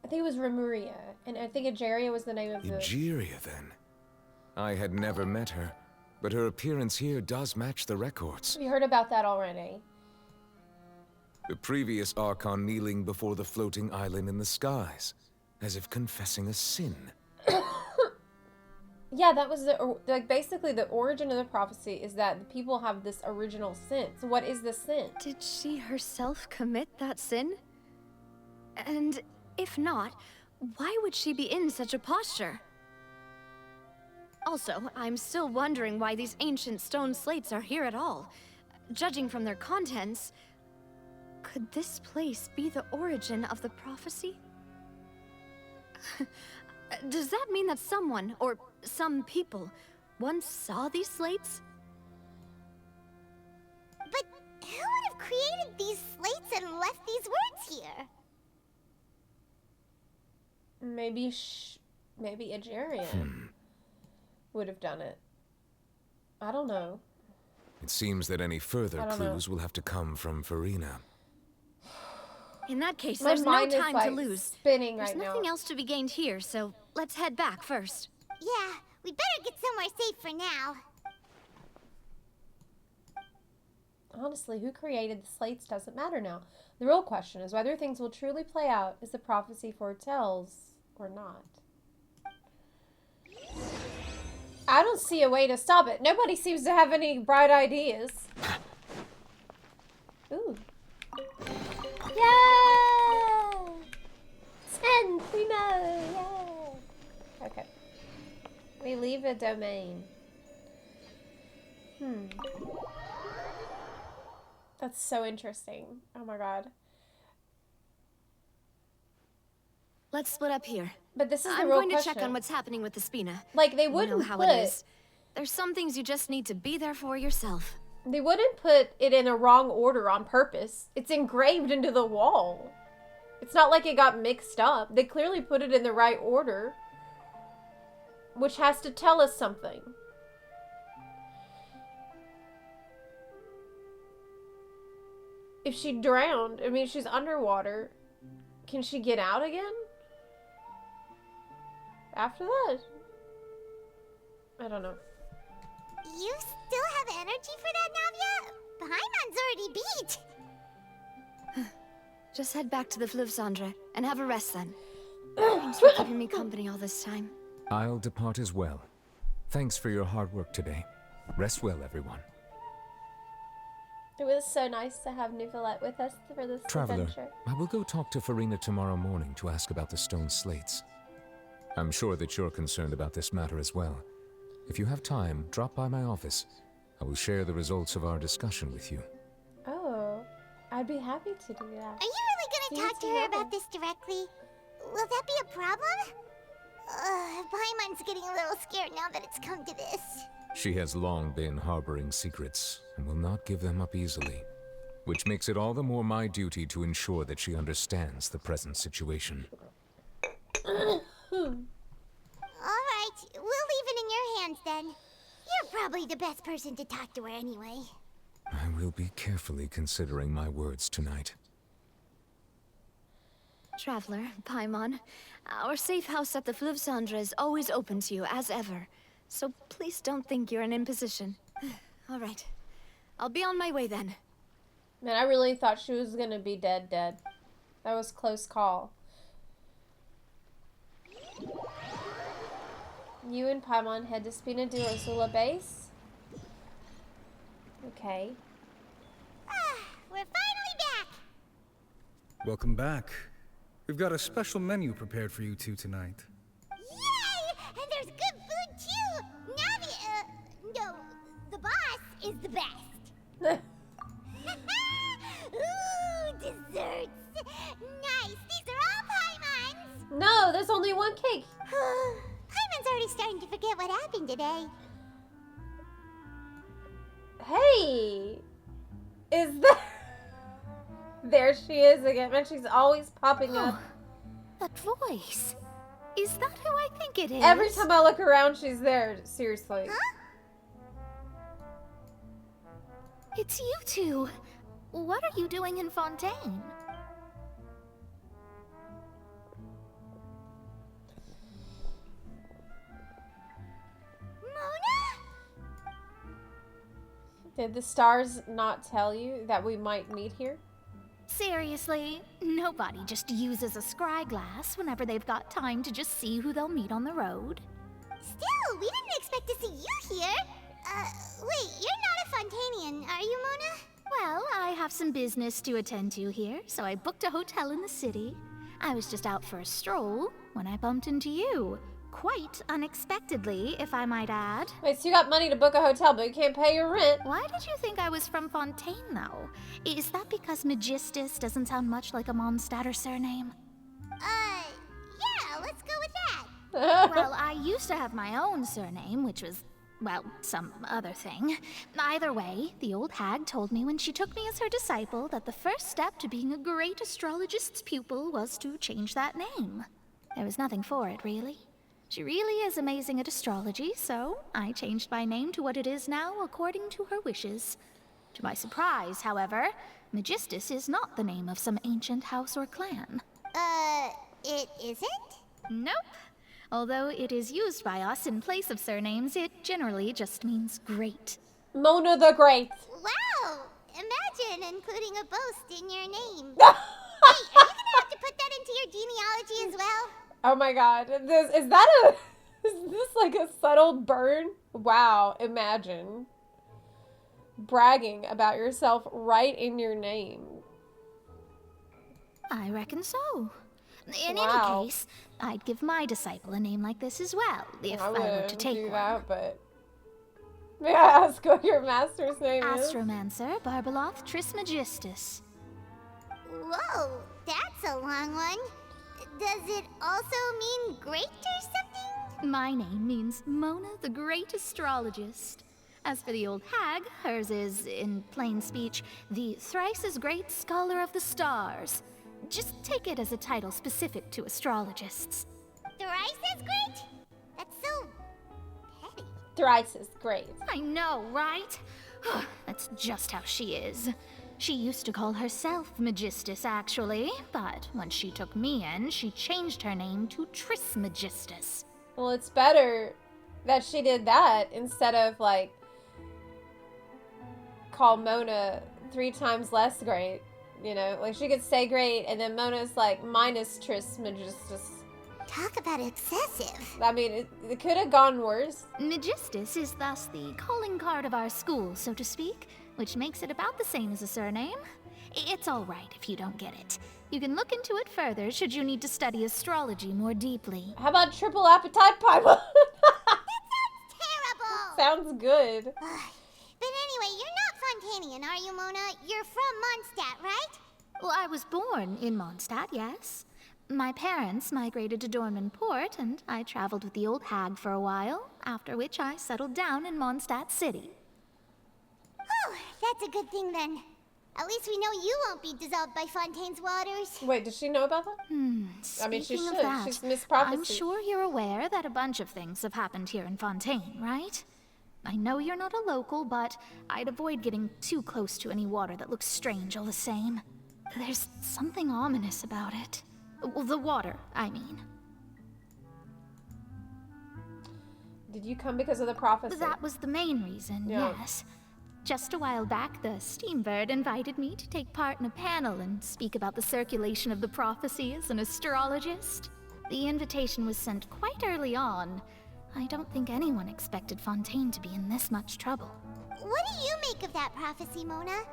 I think it was Remuria, and I think Ageria was the name of the... Ageria, then. I had never met her, but her appearance here does match the records. We heard about that already. The previous Archon kneeling before the floating island in the skies, as if confessing a sin. Yeah, that was basically the origin of the prophecy is that the people have this original sin. So what is the sin? Did she herself commit that sin? And if not, why would she be in such a posture? Also, I'm still wondering why these ancient stone slates are here at all. Judging from their contents, could this place be the origin of the prophecy? Does that mean that someone, or some people, once saw these slates? But who would have created these slates and left these words here? Maybe Ageria would have done it. I don't know. It seems that any further clues will have to come from Farina. In that case, My there's no mind is, time to lose. spinning There's right now. nothing else to be gained here, so let's head back first. Yeah, we better get somewhere safe for now. Honestly, who created the slates doesn't matter now. The real question is whether things will truly play out as the prophecy foretells or not. I don't see a way to stop it. Nobody seems to have any bright ideas. Ooh. Yeah! 10 primo! Yeah! Okay. We leave a domain. That's so interesting. Oh my god. Let's split up here. But this is the I'm real going to question. check on what's happening with the Spina. Like, they You wouldn't know how put... it is. There's some things you just need to be there for yourself. They wouldn't put it in a wrong order on purpose. It's engraved into the wall. It's not like it got mixed up. They clearly put it in the right order. Which has to tell us something. If she drowned, I mean, she's underwater. Can she get out again? After that? I don't know. You still have energy for that, Navia? Paimon's already beat. Just head back to the Fluvsandre and have a rest then. Thanks for keeping me company all this time. I'll depart as well. Thanks for your hard work today. Rest well, everyone. It was so nice to have Neuvillette with us for this Traveler, adventure. I will go talk to Farina tomorrow morning to ask about the stone slates. I'm sure that you're concerned about this matter as well. If you have time, drop by my office. I will share the results of our discussion with you. Oh, I'd be happy to do that. Are you really gonna talk to her about this directly? Will that be a problem? Paimon's getting a little scared now that it's come to this. She has long been harboring secrets and will not give them up easily, which makes it all the more my duty to ensure that she understands the present situation. Alright, we'll leave it in your hands then. You're probably the best person to talk to her anyway. I will be carefully considering my words tonight. Traveler, Paimon, our safe house at the Fluvsandre is always open to you, as ever. So please don't think you're an imposition. All right. I'll be on my way then. Man, I really thought she was gonna be dead. That was a close call. You and Paimon head to Spina di Rosula base. Okay. We're finally back! Welcome back. We've got a special menu prepared for you two tonight. Yay! And there's good food too! Navi, no, the boss is the best. Ooh, desserts! Nice! These are all Paimon's! No, there's only one cake! Paimon's already starting to forget what happened today. Hey! Is that... There she is again, man. She's always popping up. That voice. Is that who I think it is? Every time I look around, she's there. Seriously. Huh? It's you two. What are you doing in Fontaine? Mona? Did the stars not tell you that we might meet here? Seriously, nobody just uses a scry glass whenever they've got time to just see who they'll meet on the road. Still, we didn't expect to see you here. Wait, you're not a Fontanian, are you, Mona? Well, I have some business to attend to here, so I booked a hotel in the city. I was just out for a stroll when I bumped into you. Quite unexpectedly, if I might add. Wait, so you got money to book a hotel, but you can't pay your rent? Why did you think I was from Fontaine, though? Is that because Magistus doesn't sound much like a Mondstatter surname? Yeah, let's go with that. Well, I used to have my own surname, which was, well, some other thing. Either way, the old hag told me when she took me as her disciple that the first step to being a great astrologist's pupil was to change that name. There was nothing for it, really. She really is amazing at astrology, so I changed my name to what it is now according to her wishes. To my surprise, however, Magistus is not the name of some ancient house or clan. It isn't? Nope. Although it is used by us in place of surnames, it generally just means great. Mona the Great. Wow! Imagine including a boast in your name. Hey, are you gonna have to put that into your genealogy as well? Oh my god. Is this like a subtle burn? Wow, imagine. Bragging about yourself right in your name. I reckon so. In Wow. any case, I'd give my disciple a name like this as well, if I were to wouldn't take do one. that, but... May I ask what your master's name is? Astromancer Barbeloth Trismegistus. Whoa, that's a long one. Does it also mean great or something? My name means Mona the Great Astrologist. As for the old hag, hers is, in plain speech, the thrice as great Scholar of the Stars. Just take it as a title specific to astrologists. Thrice as great? That's so petty. Thrice is great. I know, right? That's just how she is. She used to call herself Magistus, actually, but when she took me in, she changed her name to Trismegistus. Well, it's better that she did that instead of, like, call Mona 3 times less great. You know, like she could say great, and then Mona's like minus Trismegistus. Talk about excessive. I mean, it could have gone worse. Megistus is thus the calling card of our school, so to speak, which makes it about the same as a surname. It's all right if you don't get it. You can look into it further should you need to study astrology more deeply. How about triple appetite Paimon? Terrible! Sounds good. But anyway, you're not Fontanian, are you, Mona? You're from Mondstadt, right? Well, I was born in Mondstadt, yes. My parents migrated to Dornman Port, and I traveled with the old hag for a while, after which I settled down in Mondstadt City. Oh, that's a good thing then. At least we know you won't be dissolved by Fontaine's waters. Wait, does she know about that? I mean, she Speaking should. of that, She's Miss Prophecy. I'm sure you're aware that a bunch of things have happened here in Fontaine, right? I know you're not a local, but I'd avoid getting too close to any water that looks strange all the same. There's something ominous about it. Well, the water, I mean. Did you come because of the prophecy? That was the main reason, Yeah. yes. Just a while back, the Steambird invited me to take part in a panel and speak about the circulation of the prophecy as an astrologist. The invitation was sent quite early on. I don't think anyone expected Fontaine to be in this much trouble. What do you make of that prophecy, Mona?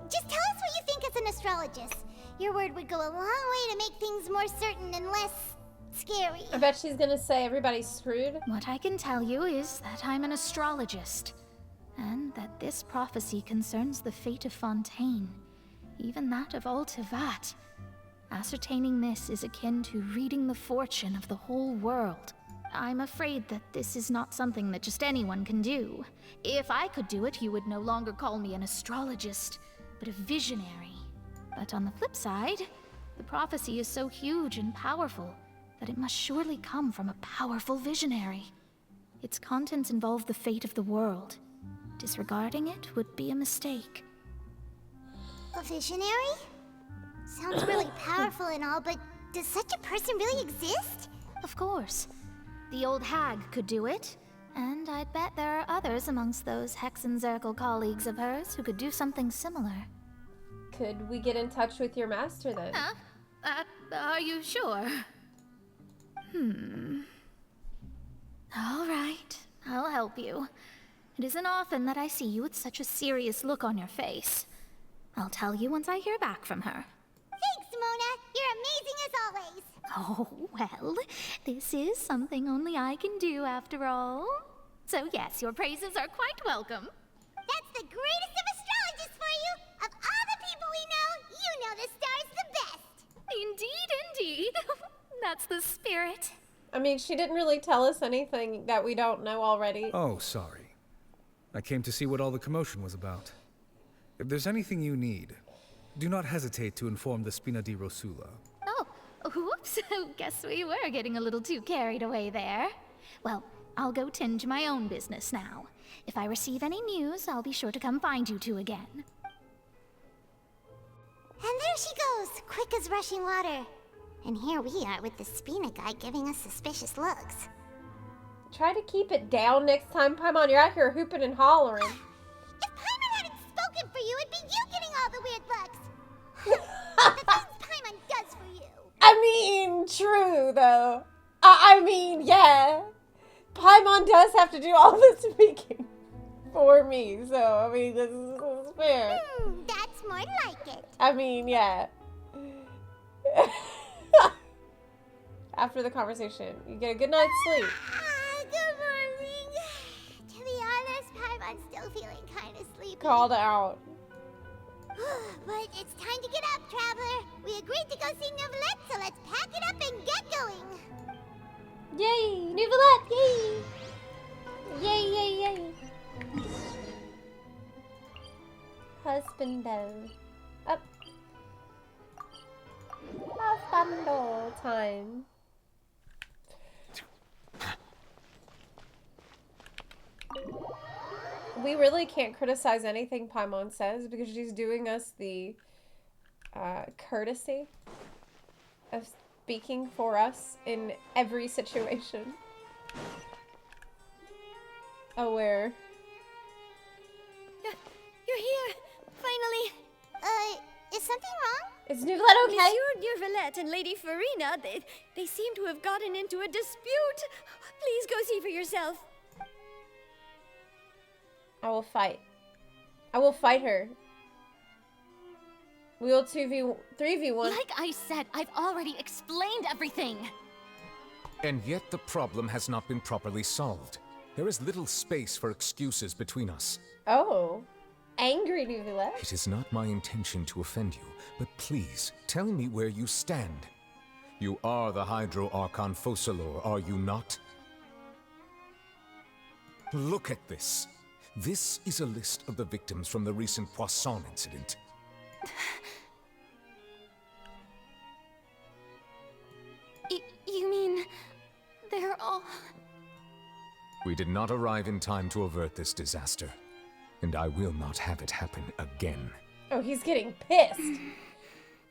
Just tell us what you think as an astrologist. Your word would go a long way to make things more certain and less scary. I bet she's gonna say everybody's screwed. What I can tell you is that I'm an astrologist, and that this prophecy concerns the fate of Fontaine, even that of Altivat. Ascertaining this is akin to reading the fortune of the whole world. I'm afraid that this is not something that just anyone can do. If I could do it, you would no longer call me an astrologist, but a visionary. But on the flip side, the prophecy is so huge and powerful that it must surely come from a powerful visionary. Its contents involve the fate of the world. Disregarding it would be a mistake. A visionary? Sounds really powerful and all, but does such a person really exist? Of course. The old hag could do it, and I'd bet there are others amongst those Hexenzirkel colleagues of hers who could do something similar. Could we get in touch with your master then? Are you sure? All right, I'll help you. It isn't often that I see you with such a serious look on your face. I'll tell you once I hear back from her. Thanks, Mona. You're amazing as always. Oh, well, this is something only I can do after all. So yes, your praises are quite welcome. That's the greatest of astrologists for you. Of all the people we know, you know the star's the best. Indeed. That's the spirit. I mean, she didn't really tell us anything that we don't know already. Oh, sorry. I came to see what all the commotion was about. If there's anything you need, do not hesitate to inform the Spina di Rosula. Oh, whoops. Guess we were getting a little too carried away there. Well, I'll go tend to my own business now. If I receive any news, I'll be sure to come find you two again. And there she goes, quick as rushing water. And here we are with the Spina guy giving us suspicious looks. Try to keep it down next time, Paimon. You're out here hooping and hollering. If Paimon hadn't spoken for you, it'd be you getting all the weird looks. The things Paimon does for you. I mean, true, though. I mean, yeah. Paimon does have to do all the speaking for me, so, I mean, this is fair. That's more like it. I mean, yeah. After the conversation, you get a good night's sleep. Good morning. To be honest, Paimon's still feeling kind of sleepy. Called out. But it's time to get up, traveler. We agreed to go see Novelette, so let's pack it up and get going. Yay, Novelette, yay! Yay, yay, yay. Husbando. Up. Husbando time. We really can't criticize anything Paimon says because she's doing us the courtesy of speaking for us in every situation. Aware. You're here, finally. Is something wrong? Is Neuvillette okay? Monsieur Neuvillette and Lady Farina, they seem to have gotten into a dispute. Please go see for yourself. I will fight. I will fight her. We will 3v1. Like I said, I've already explained everything. And yet the problem has not been properly solved. There is little space for excuses between us. Oh. Angry Neuvillette? It is not my intention to offend you, but please, tell me where you stand. You are the Hydro Archon Focalor, are you not? Look at this. This is a list of the victims from the recent Poisson incident. You mean... they're all... We did not arrive in time to avert this disaster, and I will not have it happen again. Oh, he's getting pissed.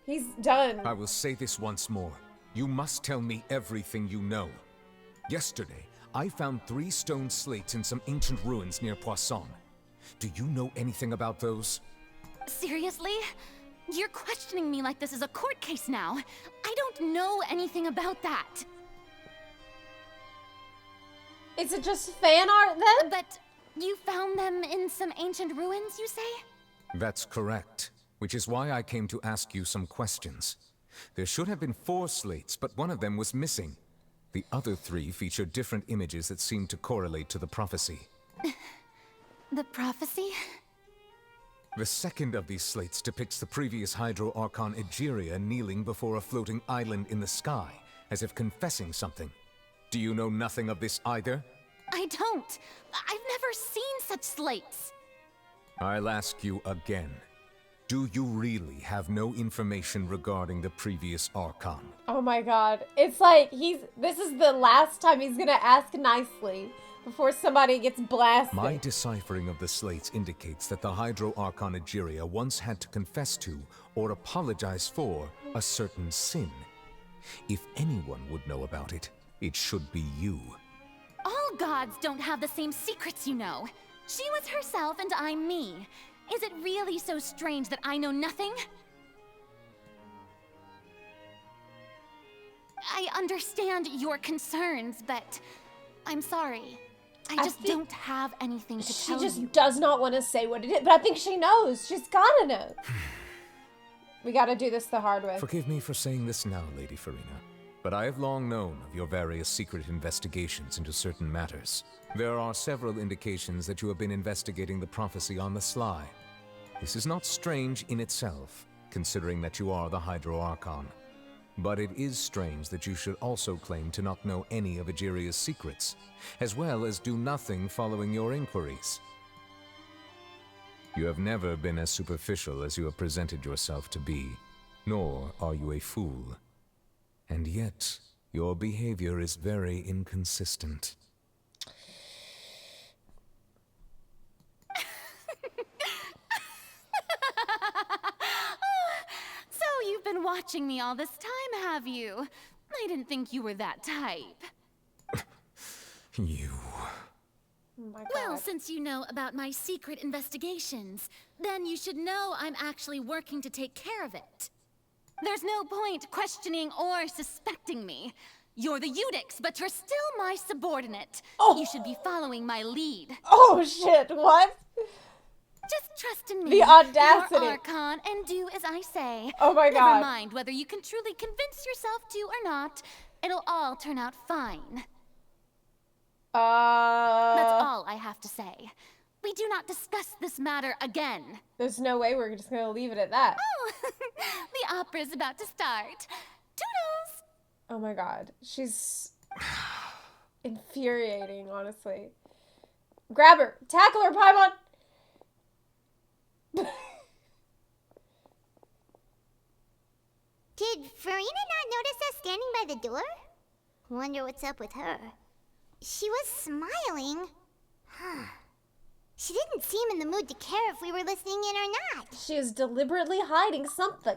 He's done. I will say this once more. You must tell me everything you know. Yesterday, I found 3 stone slates in some ancient ruins near Poisson. Do you know anything about those? Seriously? You're questioning me like this is a court case now. I don't know anything about that. Is it just fan art then? But you found them in some ancient ruins, you say? That's correct, which is why I came to ask you some questions. There should have been 4 slates, but one of them was missing. The other 3 feature different images that seem to correlate to the prophecy. The prophecy? The second of these slates depicts the previous Hydro Archon Egeria kneeling before a floating island in the sky, as if confessing something. Do you know nothing of this either? I don't. I've never seen such slates. I'll ask you again. Do you really have no information regarding the previous Archon? Oh my god. It's like this is the last time he's gonna ask nicely before somebody gets blasted. My deciphering of the slates indicates that the Hydro Archon Egeria once had to confess to, or apologize for, a certain sin. If anyone would know about it, it should be you. All gods don't have the same secrets, you know. She was herself and I'm me. Is it really so strange that I know nothing? I understand your concerns, but I'm sorry. I just don't have anything to tell you. She just does not want to say what it is, but I think she knows. She's gotta know. We gotta do this the hard way. Forgive me for saying this now, Lady Farina, but I have long known of your various secret investigations into certain matters. There are several indications that you have been investigating the prophecy on the sly. This is not strange in itself, considering that you are the Hydro Archon. But it is strange that you should also claim to not know any of Egeria's secrets, as well as do nothing following your inquiries. You have never been as superficial as you have presented yourself to be, nor are you a fool. And yet, your behavior is very inconsistent. So you've been watching me all this time, have you? I didn't think you were that type. You... Oh my God. Well, since you know about my secret investigations, then you should know I'm actually working to take care of it. There's no point questioning or suspecting me. You're the Eudix, but you're still my subordinate. Oh. You should be following my lead. Oh shit, what? Just trust in me. The audacity. You're Archon, and do as I say. Oh my God. Never mind whether you can truly convince yourself to or not. It'll all turn out fine. That's all I have to say. We do not discuss this matter again. There's no way we're just gonna leave it at that. Oh, the opera's about to start. Toodles! Oh my God. She's infuriating, honestly. Grab her. Tackle her, Paimon! Did Farina not notice us standing by the door? Wonder what's up with her. She was smiling. Huh. She didn't seem in the mood to care if we were listening in or not. She is deliberately hiding something.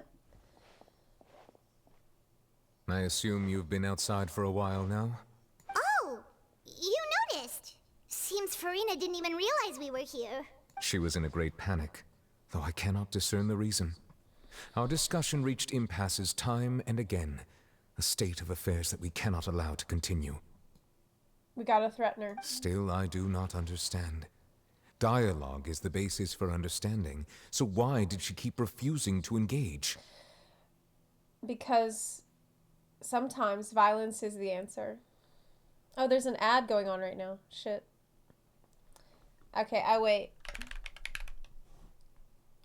I assume you've been outside for a while now? Oh, you noticed. Seems Farina didn't even realize we were here. She was in a great panic, though I cannot discern the reason. Our discussion reached impasses time and again, a state of affairs that we cannot allow to continue. We gotta threaten her. Still, I do not understand. Dialogue is the basis for understanding, so why did she keep refusing to engage? Because sometimes violence is the answer. Oh, there's an ad going on right now. Shit. Okay, I wait.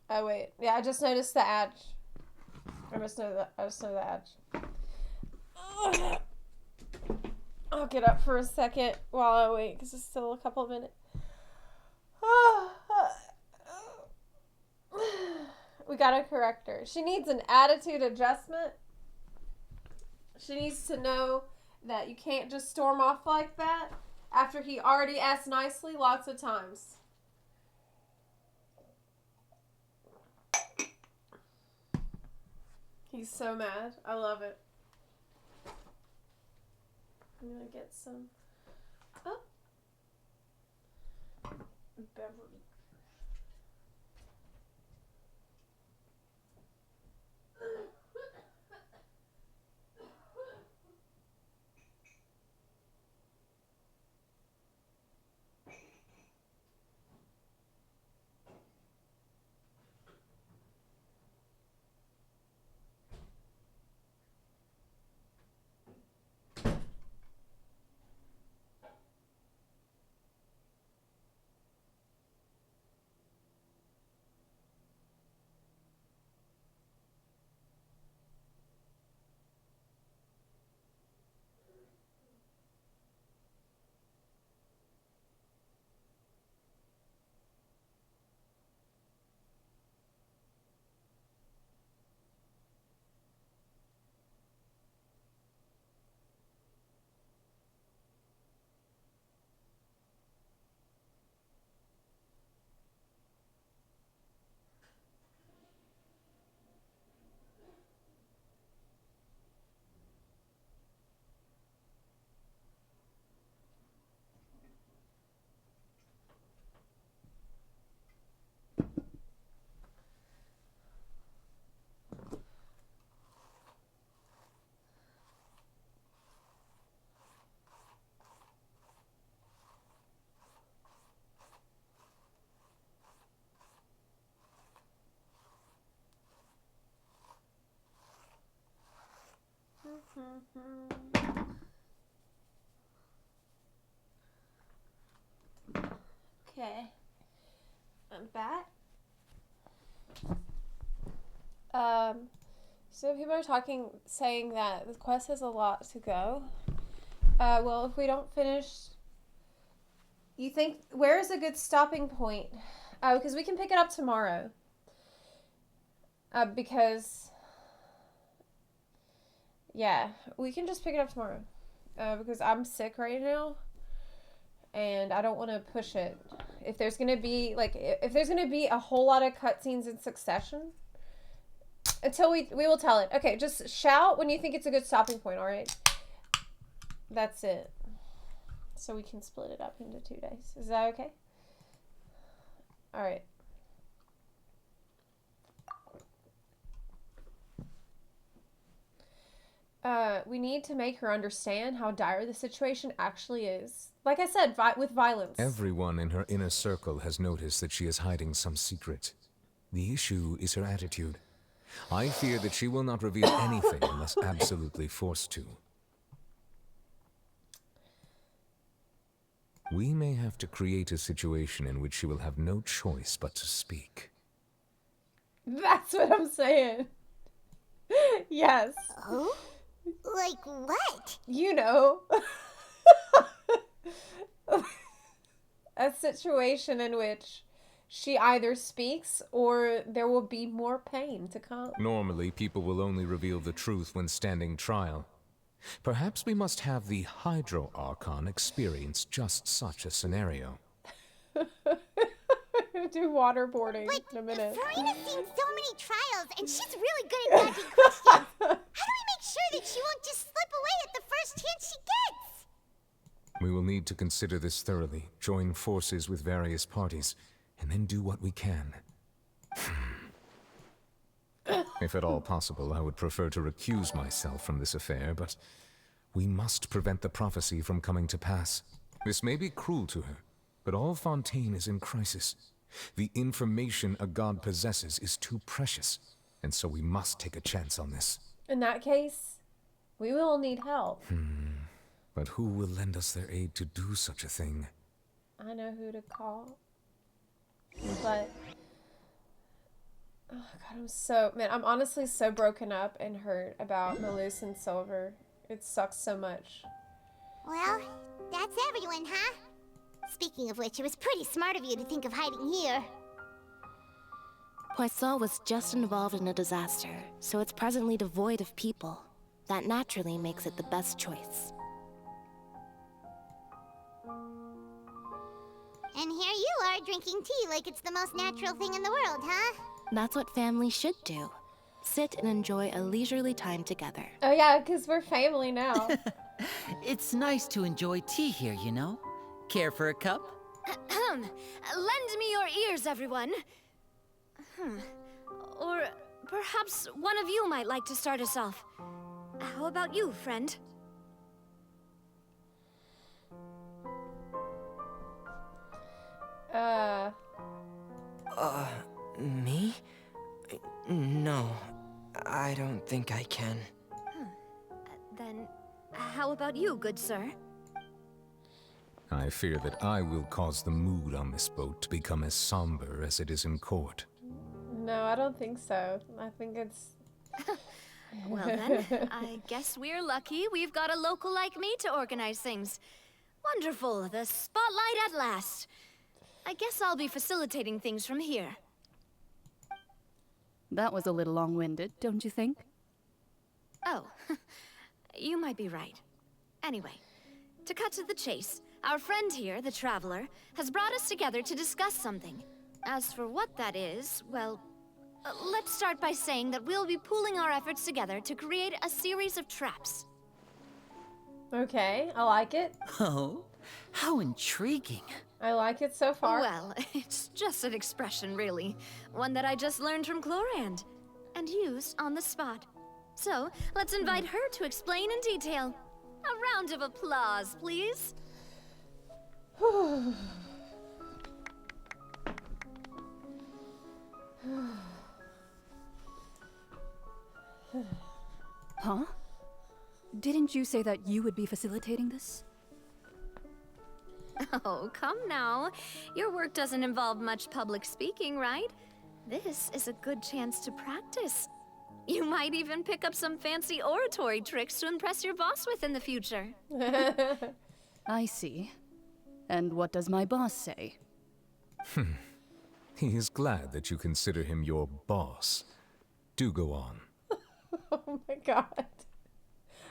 Yeah, I just noticed the ad. I just know the ad. Ugh. I'll get up for a second while I wait, because it's still a couple of minutes. We gotta correct her. She needs an attitude adjustment. She needs to know that you can't just storm off like that after he already asked nicely lots of times. He's so mad. I love it. I'm gonna get some. Oh. Beverly. Okay, I'm back. So people are saying that the quest has a lot to go. Well, if we don't finish, you think, where is a good stopping point? Because we can pick it up tomorrow. Yeah, we can just pick it up tomorrow. Because I'm sick right now. And I don't want to push it. If there's going to be, a whole lot of cutscenes in succession, until we will tell it. Okay, just shout when you think it's a good stopping point, alright? That's it. So we can split it up into 2 days. Is that okay? Alright. We need to make her understand how dire the situation actually is. Like I said, with violence. Everyone in her inner circle has noticed that she is hiding some secret. The issue is her attitude. I fear that she will not reveal anything unless absolutely forced to. We may have to create a situation in which she will have no choice but to speak. That's what I'm saying. Yes. Oh? Like what? You know. A situation in which she either speaks or there will be more pain to come. Normally, people will only reveal the truth when standing trial. Perhaps we must have the Hydro Archon experience just such a scenario. Do waterboarding in a minute. Farina's seen so many trials, and she's really good at dodging questions. How do we make sure that she won't just slip away at the first chance she gets? We will need to consider this thoroughly, join forces with various parties, and then do what we can. If at all possible, I would prefer to recuse myself from this affair, but we must prevent the prophecy from coming to pass. This may be cruel to her, but all Fontaine is in crisis. The information a god possesses is too precious, and so we must take a chance on this. In that case, we will need help. But who will lend us their aid to do such a thing? I know who to call. But oh god, I'm honestly so broken up and hurt about Malus and Silver. It sucks so much. Well, that's everyone, huh? Speaking of which, it was pretty smart of you to think of hiding here. Poisson was just involved in a disaster, so it's presently devoid of people. That naturally makes it the best choice. And here you are drinking tea like it's the most natural thing in the world, huh? That's what family should do. Sit and enjoy a leisurely time together. Oh yeah, because we're family now. It's nice to enjoy tea here, you know? Care for a cup? Lend me your ears, everyone. Or perhaps one of you might like to start us off. How about you, friend? Me? No, I don't think I can. Then, how about you, good sir? I fear that I will cause the mood on this boat to become as somber as it is in court. No, I don't think so. I think it's... Well then, I guess we're lucky we've got a local like me to organize things. Wonderful, the spotlight at last. I guess I'll be facilitating things from here. That was a little long-winded, don't you think? Oh, you might be right. Anyway, to cut to the chase, our friend here, the Traveler, has brought us together to discuss something. As for what that is, well, let's start by saying that we'll be pooling our efforts together to create a series of traps. Okay, I like it. Oh, how intriguing. I like it so far. Well, it's just an expression, really. One that I just learned from Chlorand, and used on the spot. So, let's invite her to explain in detail. A round of applause, please. Huh? Didn't you say that you would be facilitating this? Oh, come now. Your work doesn't involve much public speaking, right? This is a good chance to practice. You might even pick up some fancy oratory tricks to impress your boss with in the future. I see. And what does my boss say? He is glad that you consider him your boss. Do go on. Oh my god.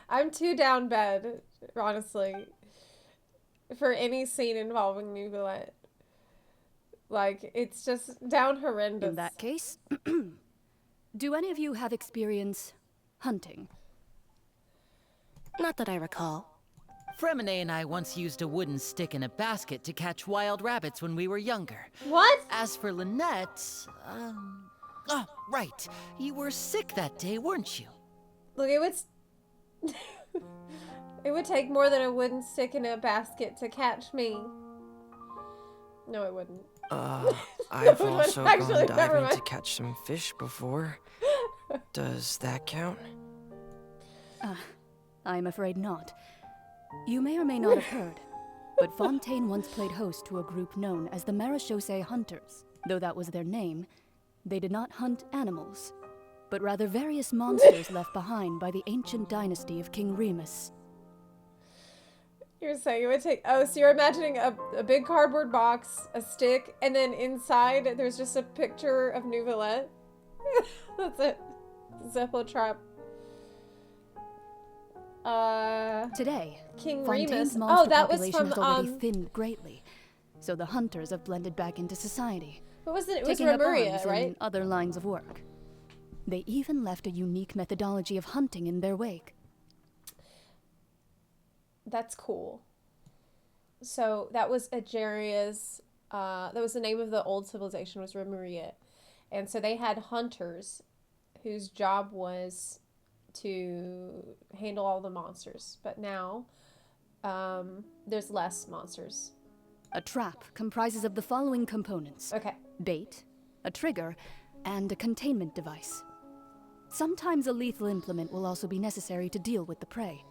I'm too down bad, honestly, for any scene involving Neuvillette. Like, it's just down horrendous. In that case, do any of you have experience hunting? Not that I recall. Fremine and I once used a wooden stick in a basket to catch wild rabbits when we were younger. What? As for Lynette, oh, right. You were sick that day, weren't you? Look, it would... It would take more than a wooden stick in a basket to catch me. No, it wouldn't. I've also actually, gone never diving mind. to catch some fish before. Does that count? I'm afraid not. You may or may not have heard, but Fontaine once played host to a group known as the Marechaussee Hunters. Though that was their name, they did not hunt animals, but rather various monsters left behind by the ancient dynasty of King Remus. You're saying it would take... Oh, so you're imagining a big cardboard box, a stick, and then inside there's just a picture of Neuvillette? That's it. Zepla trap. Today, King Fontaine's Remus. monster Oh, that was population from, has already thinned greatly, so the hunters have blended back into society. What was it? It was taking up Remuria, arms right? in other lines of work. They even left a unique methodology of hunting in their wake. That's cool. So that was Ageria's, that was the name of the old civilization, was Remuria. And so they had hunters whose job was to handle all the monsters. But now, there's less monsters. A trap comprises of the following components. Okay. Bait, a trigger, and a containment device. Sometimes a lethal implement will also be necessary to deal with the prey.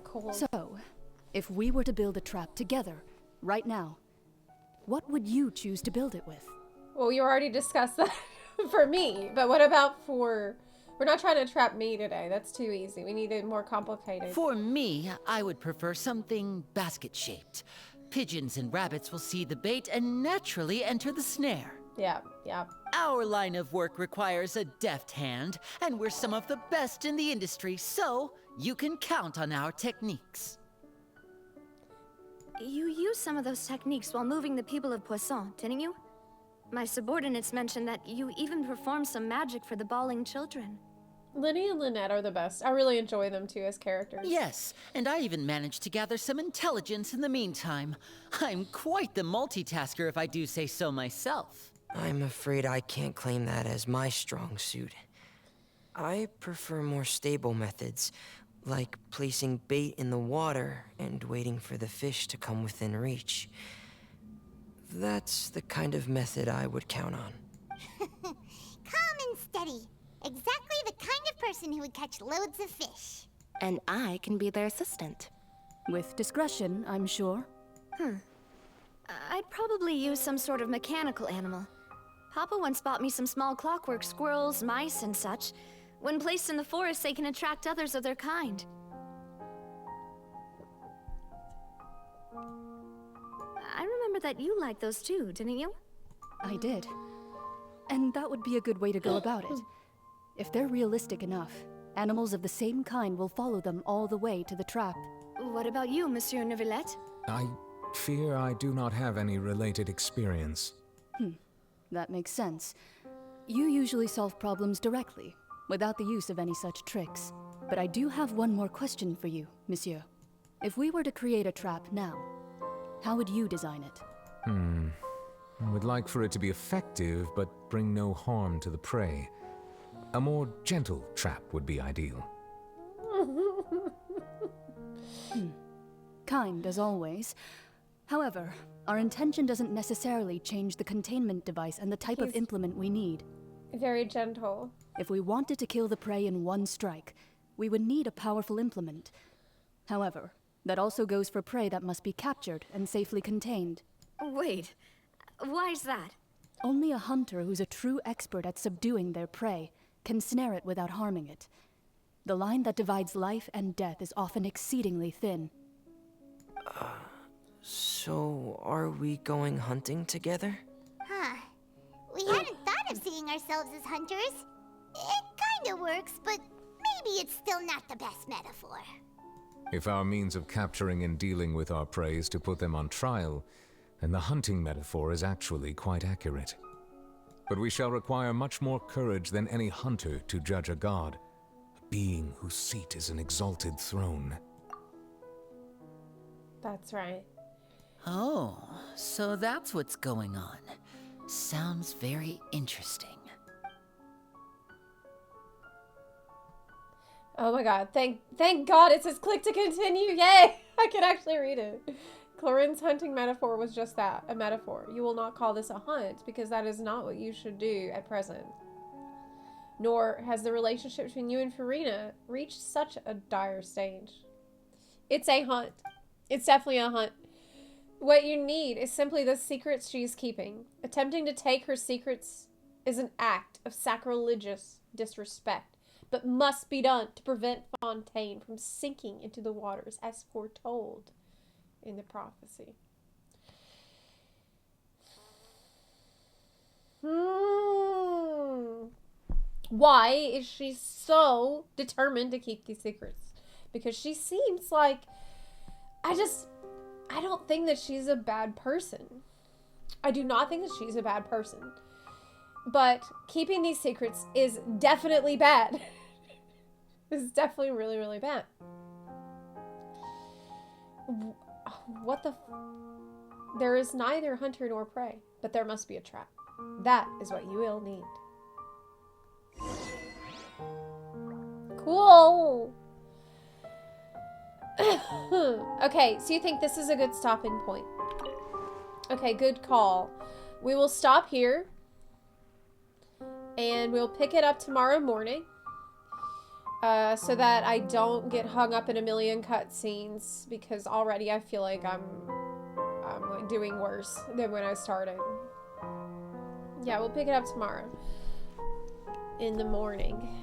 Cool. So, if we were to build a trap together, right now, what would you choose to build it with? Well, you already discussed that for me, but what about for... We're not trying to trap me today. That's too easy. We need it more complicated. For me, I would prefer something basket-shaped. Pigeons and rabbits will see the bait and naturally enter the snare. Yeah, yeah. Our line of work requires a deft hand, and we're some of the best in the industry, so you can count on our techniques. You used some of those techniques while moving the people of Poisson, didn't you? My subordinates mentioned that you even performed some magic for the bawling children. Linny and Lynette are the best. I really enjoy them too as characters. Yes, and I even managed to gather some intelligence in the meantime. I'm quite the multitasker if I do say so myself. I'm afraid I can't claim that as my strong suit. I prefer more stable methods, like placing bait in the water and waiting for the fish to come within reach. That's the kind of method I would count on. Calm and steady. Exactly the kind of person who would catch loads of fish. And I can be their assistant. With discretion, I'm sure. I'd probably use some sort of mechanical animal. Papa once bought me some small clockwork squirrels, mice, and such. When placed in the forest, they can attract others of their kind. I remember that you liked those too, didn't you? I did. And that would be a good way to go about it. If they're realistic enough, animals of the same kind will follow them all the way to the trap. What about you, Monsieur Neuvillette? I fear I do not have any related experience. That makes sense. You usually solve problems directly, without the use of any such tricks. But I do have one more question for you, Monsieur. If we were to create a trap now, how would you design it? I would like for it to be effective, but bring no harm to the prey. A more gentle trap would be ideal. Kind, as always. However, our intention doesn't necessarily change the containment device and the type of implement we need. Very gentle. If we wanted to kill the prey in one strike, we would need a powerful implement. However, that also goes for prey that must be captured and safely contained. Wait, why's that? Only a hunter who's a true expert at subduing their prey can snare it without harming it. The line that divides life and death is often exceedingly thin. So are we going hunting together? Huh. We hadn't thought of seeing ourselves as hunters. It kinda works, but maybe it's still not the best metaphor. If our means of capturing and dealing with our prey is to put them on trial, then the hunting metaphor is actually quite accurate. But we shall require much more courage than any hunter to judge a god, a being whose seat is an exalted throne. That's right. Oh, so that's what's going on. Sounds very interesting. Oh my god, thank God it says click to continue. Yay! I can actually read it. Clorin's hunting metaphor was just that, a metaphor. You will not call this a hunt because that is not what you should do at present. Nor has the relationship between you and Farina reached such a dire stage. It's a hunt. It's definitely a hunt. What you need is simply the secrets she's keeping. Attempting to take her secrets is an act of sacrilegious disrespect, but must be done to prevent Fontaine from sinking into the waters as foretold in the prophecy. Why is she so determined to keep these secrets? Because she seems like... I don't think that she's a bad person. I do not think that she's a bad person. But keeping these secrets is definitely bad. It's definitely really, really bad. What the... There is neither hunter nor prey, but there must be a trap. That is what you will need. Cool. Okay, so you think this is a good stopping point? Okay, good call. We will stop here. And we'll pick it up tomorrow morning. So that I don't get hung up in a million cutscenes. Because already I feel like I'm like doing worse than when I started. Yeah, we'll pick it up tomorrow. In the morning.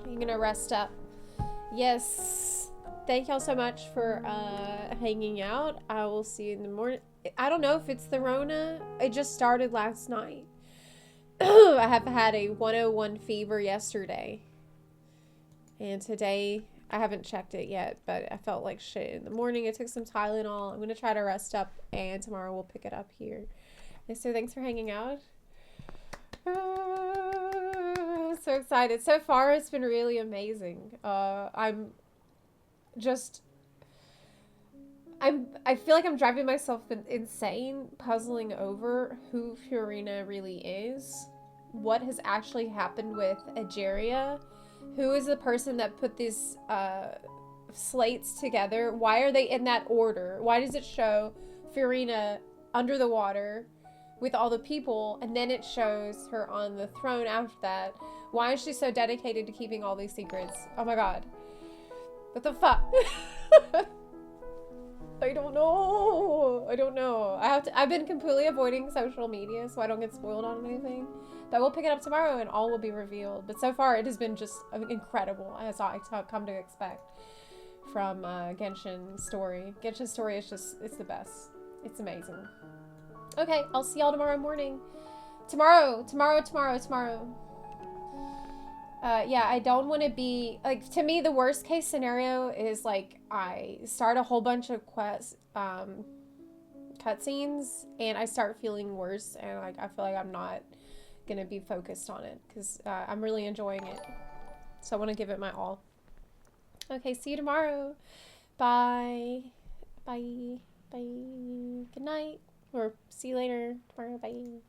You're gonna rest up. Yes. Thank y'all so much for hanging out. I will see you in the morning. I don't know if it's the Rona. It just started last night. I have had a 101 fever yesterday. And today, I haven't checked it yet, but I felt like shit in the morning. I took some Tylenol. I'm going to try to rest up, and tomorrow we'll pick it up here. And so thanks for hanging out. I'm so excited. So far, it's been really amazing. I feel like I'm driving myself insane, puzzling over who Fiorina really is. What has actually happened with Egeria? Who is the person that put these slates together? Why are they in that order? Why does it show Fiorina under the water with all the people, and then it shows her on the throne after that? Why is she so dedicated to keeping all these secrets? Oh my god. What the fuck? I don't know. I don't know. I've been completely avoiding social media so I don't get spoiled on anything. But we'll pick it up tomorrow and all will be revealed. But so far it has been just incredible, as I come to expect from Genshin's story. Genshin's story is just, it's the best. It's amazing. Okay, I'll see y'all tomorrow morning. Tomorrow. Yeah, I don't want to be, like, to me, the worst case scenario is, like, I start a whole bunch of cutscenes, and I start feeling worse, and, like, I feel like I'm not going to be focused on it, because I'm really enjoying it. So I want to give it my all. Okay, see you tomorrow. Bye. Bye. Bye. Good night. Or see you later tomorrow. Bye.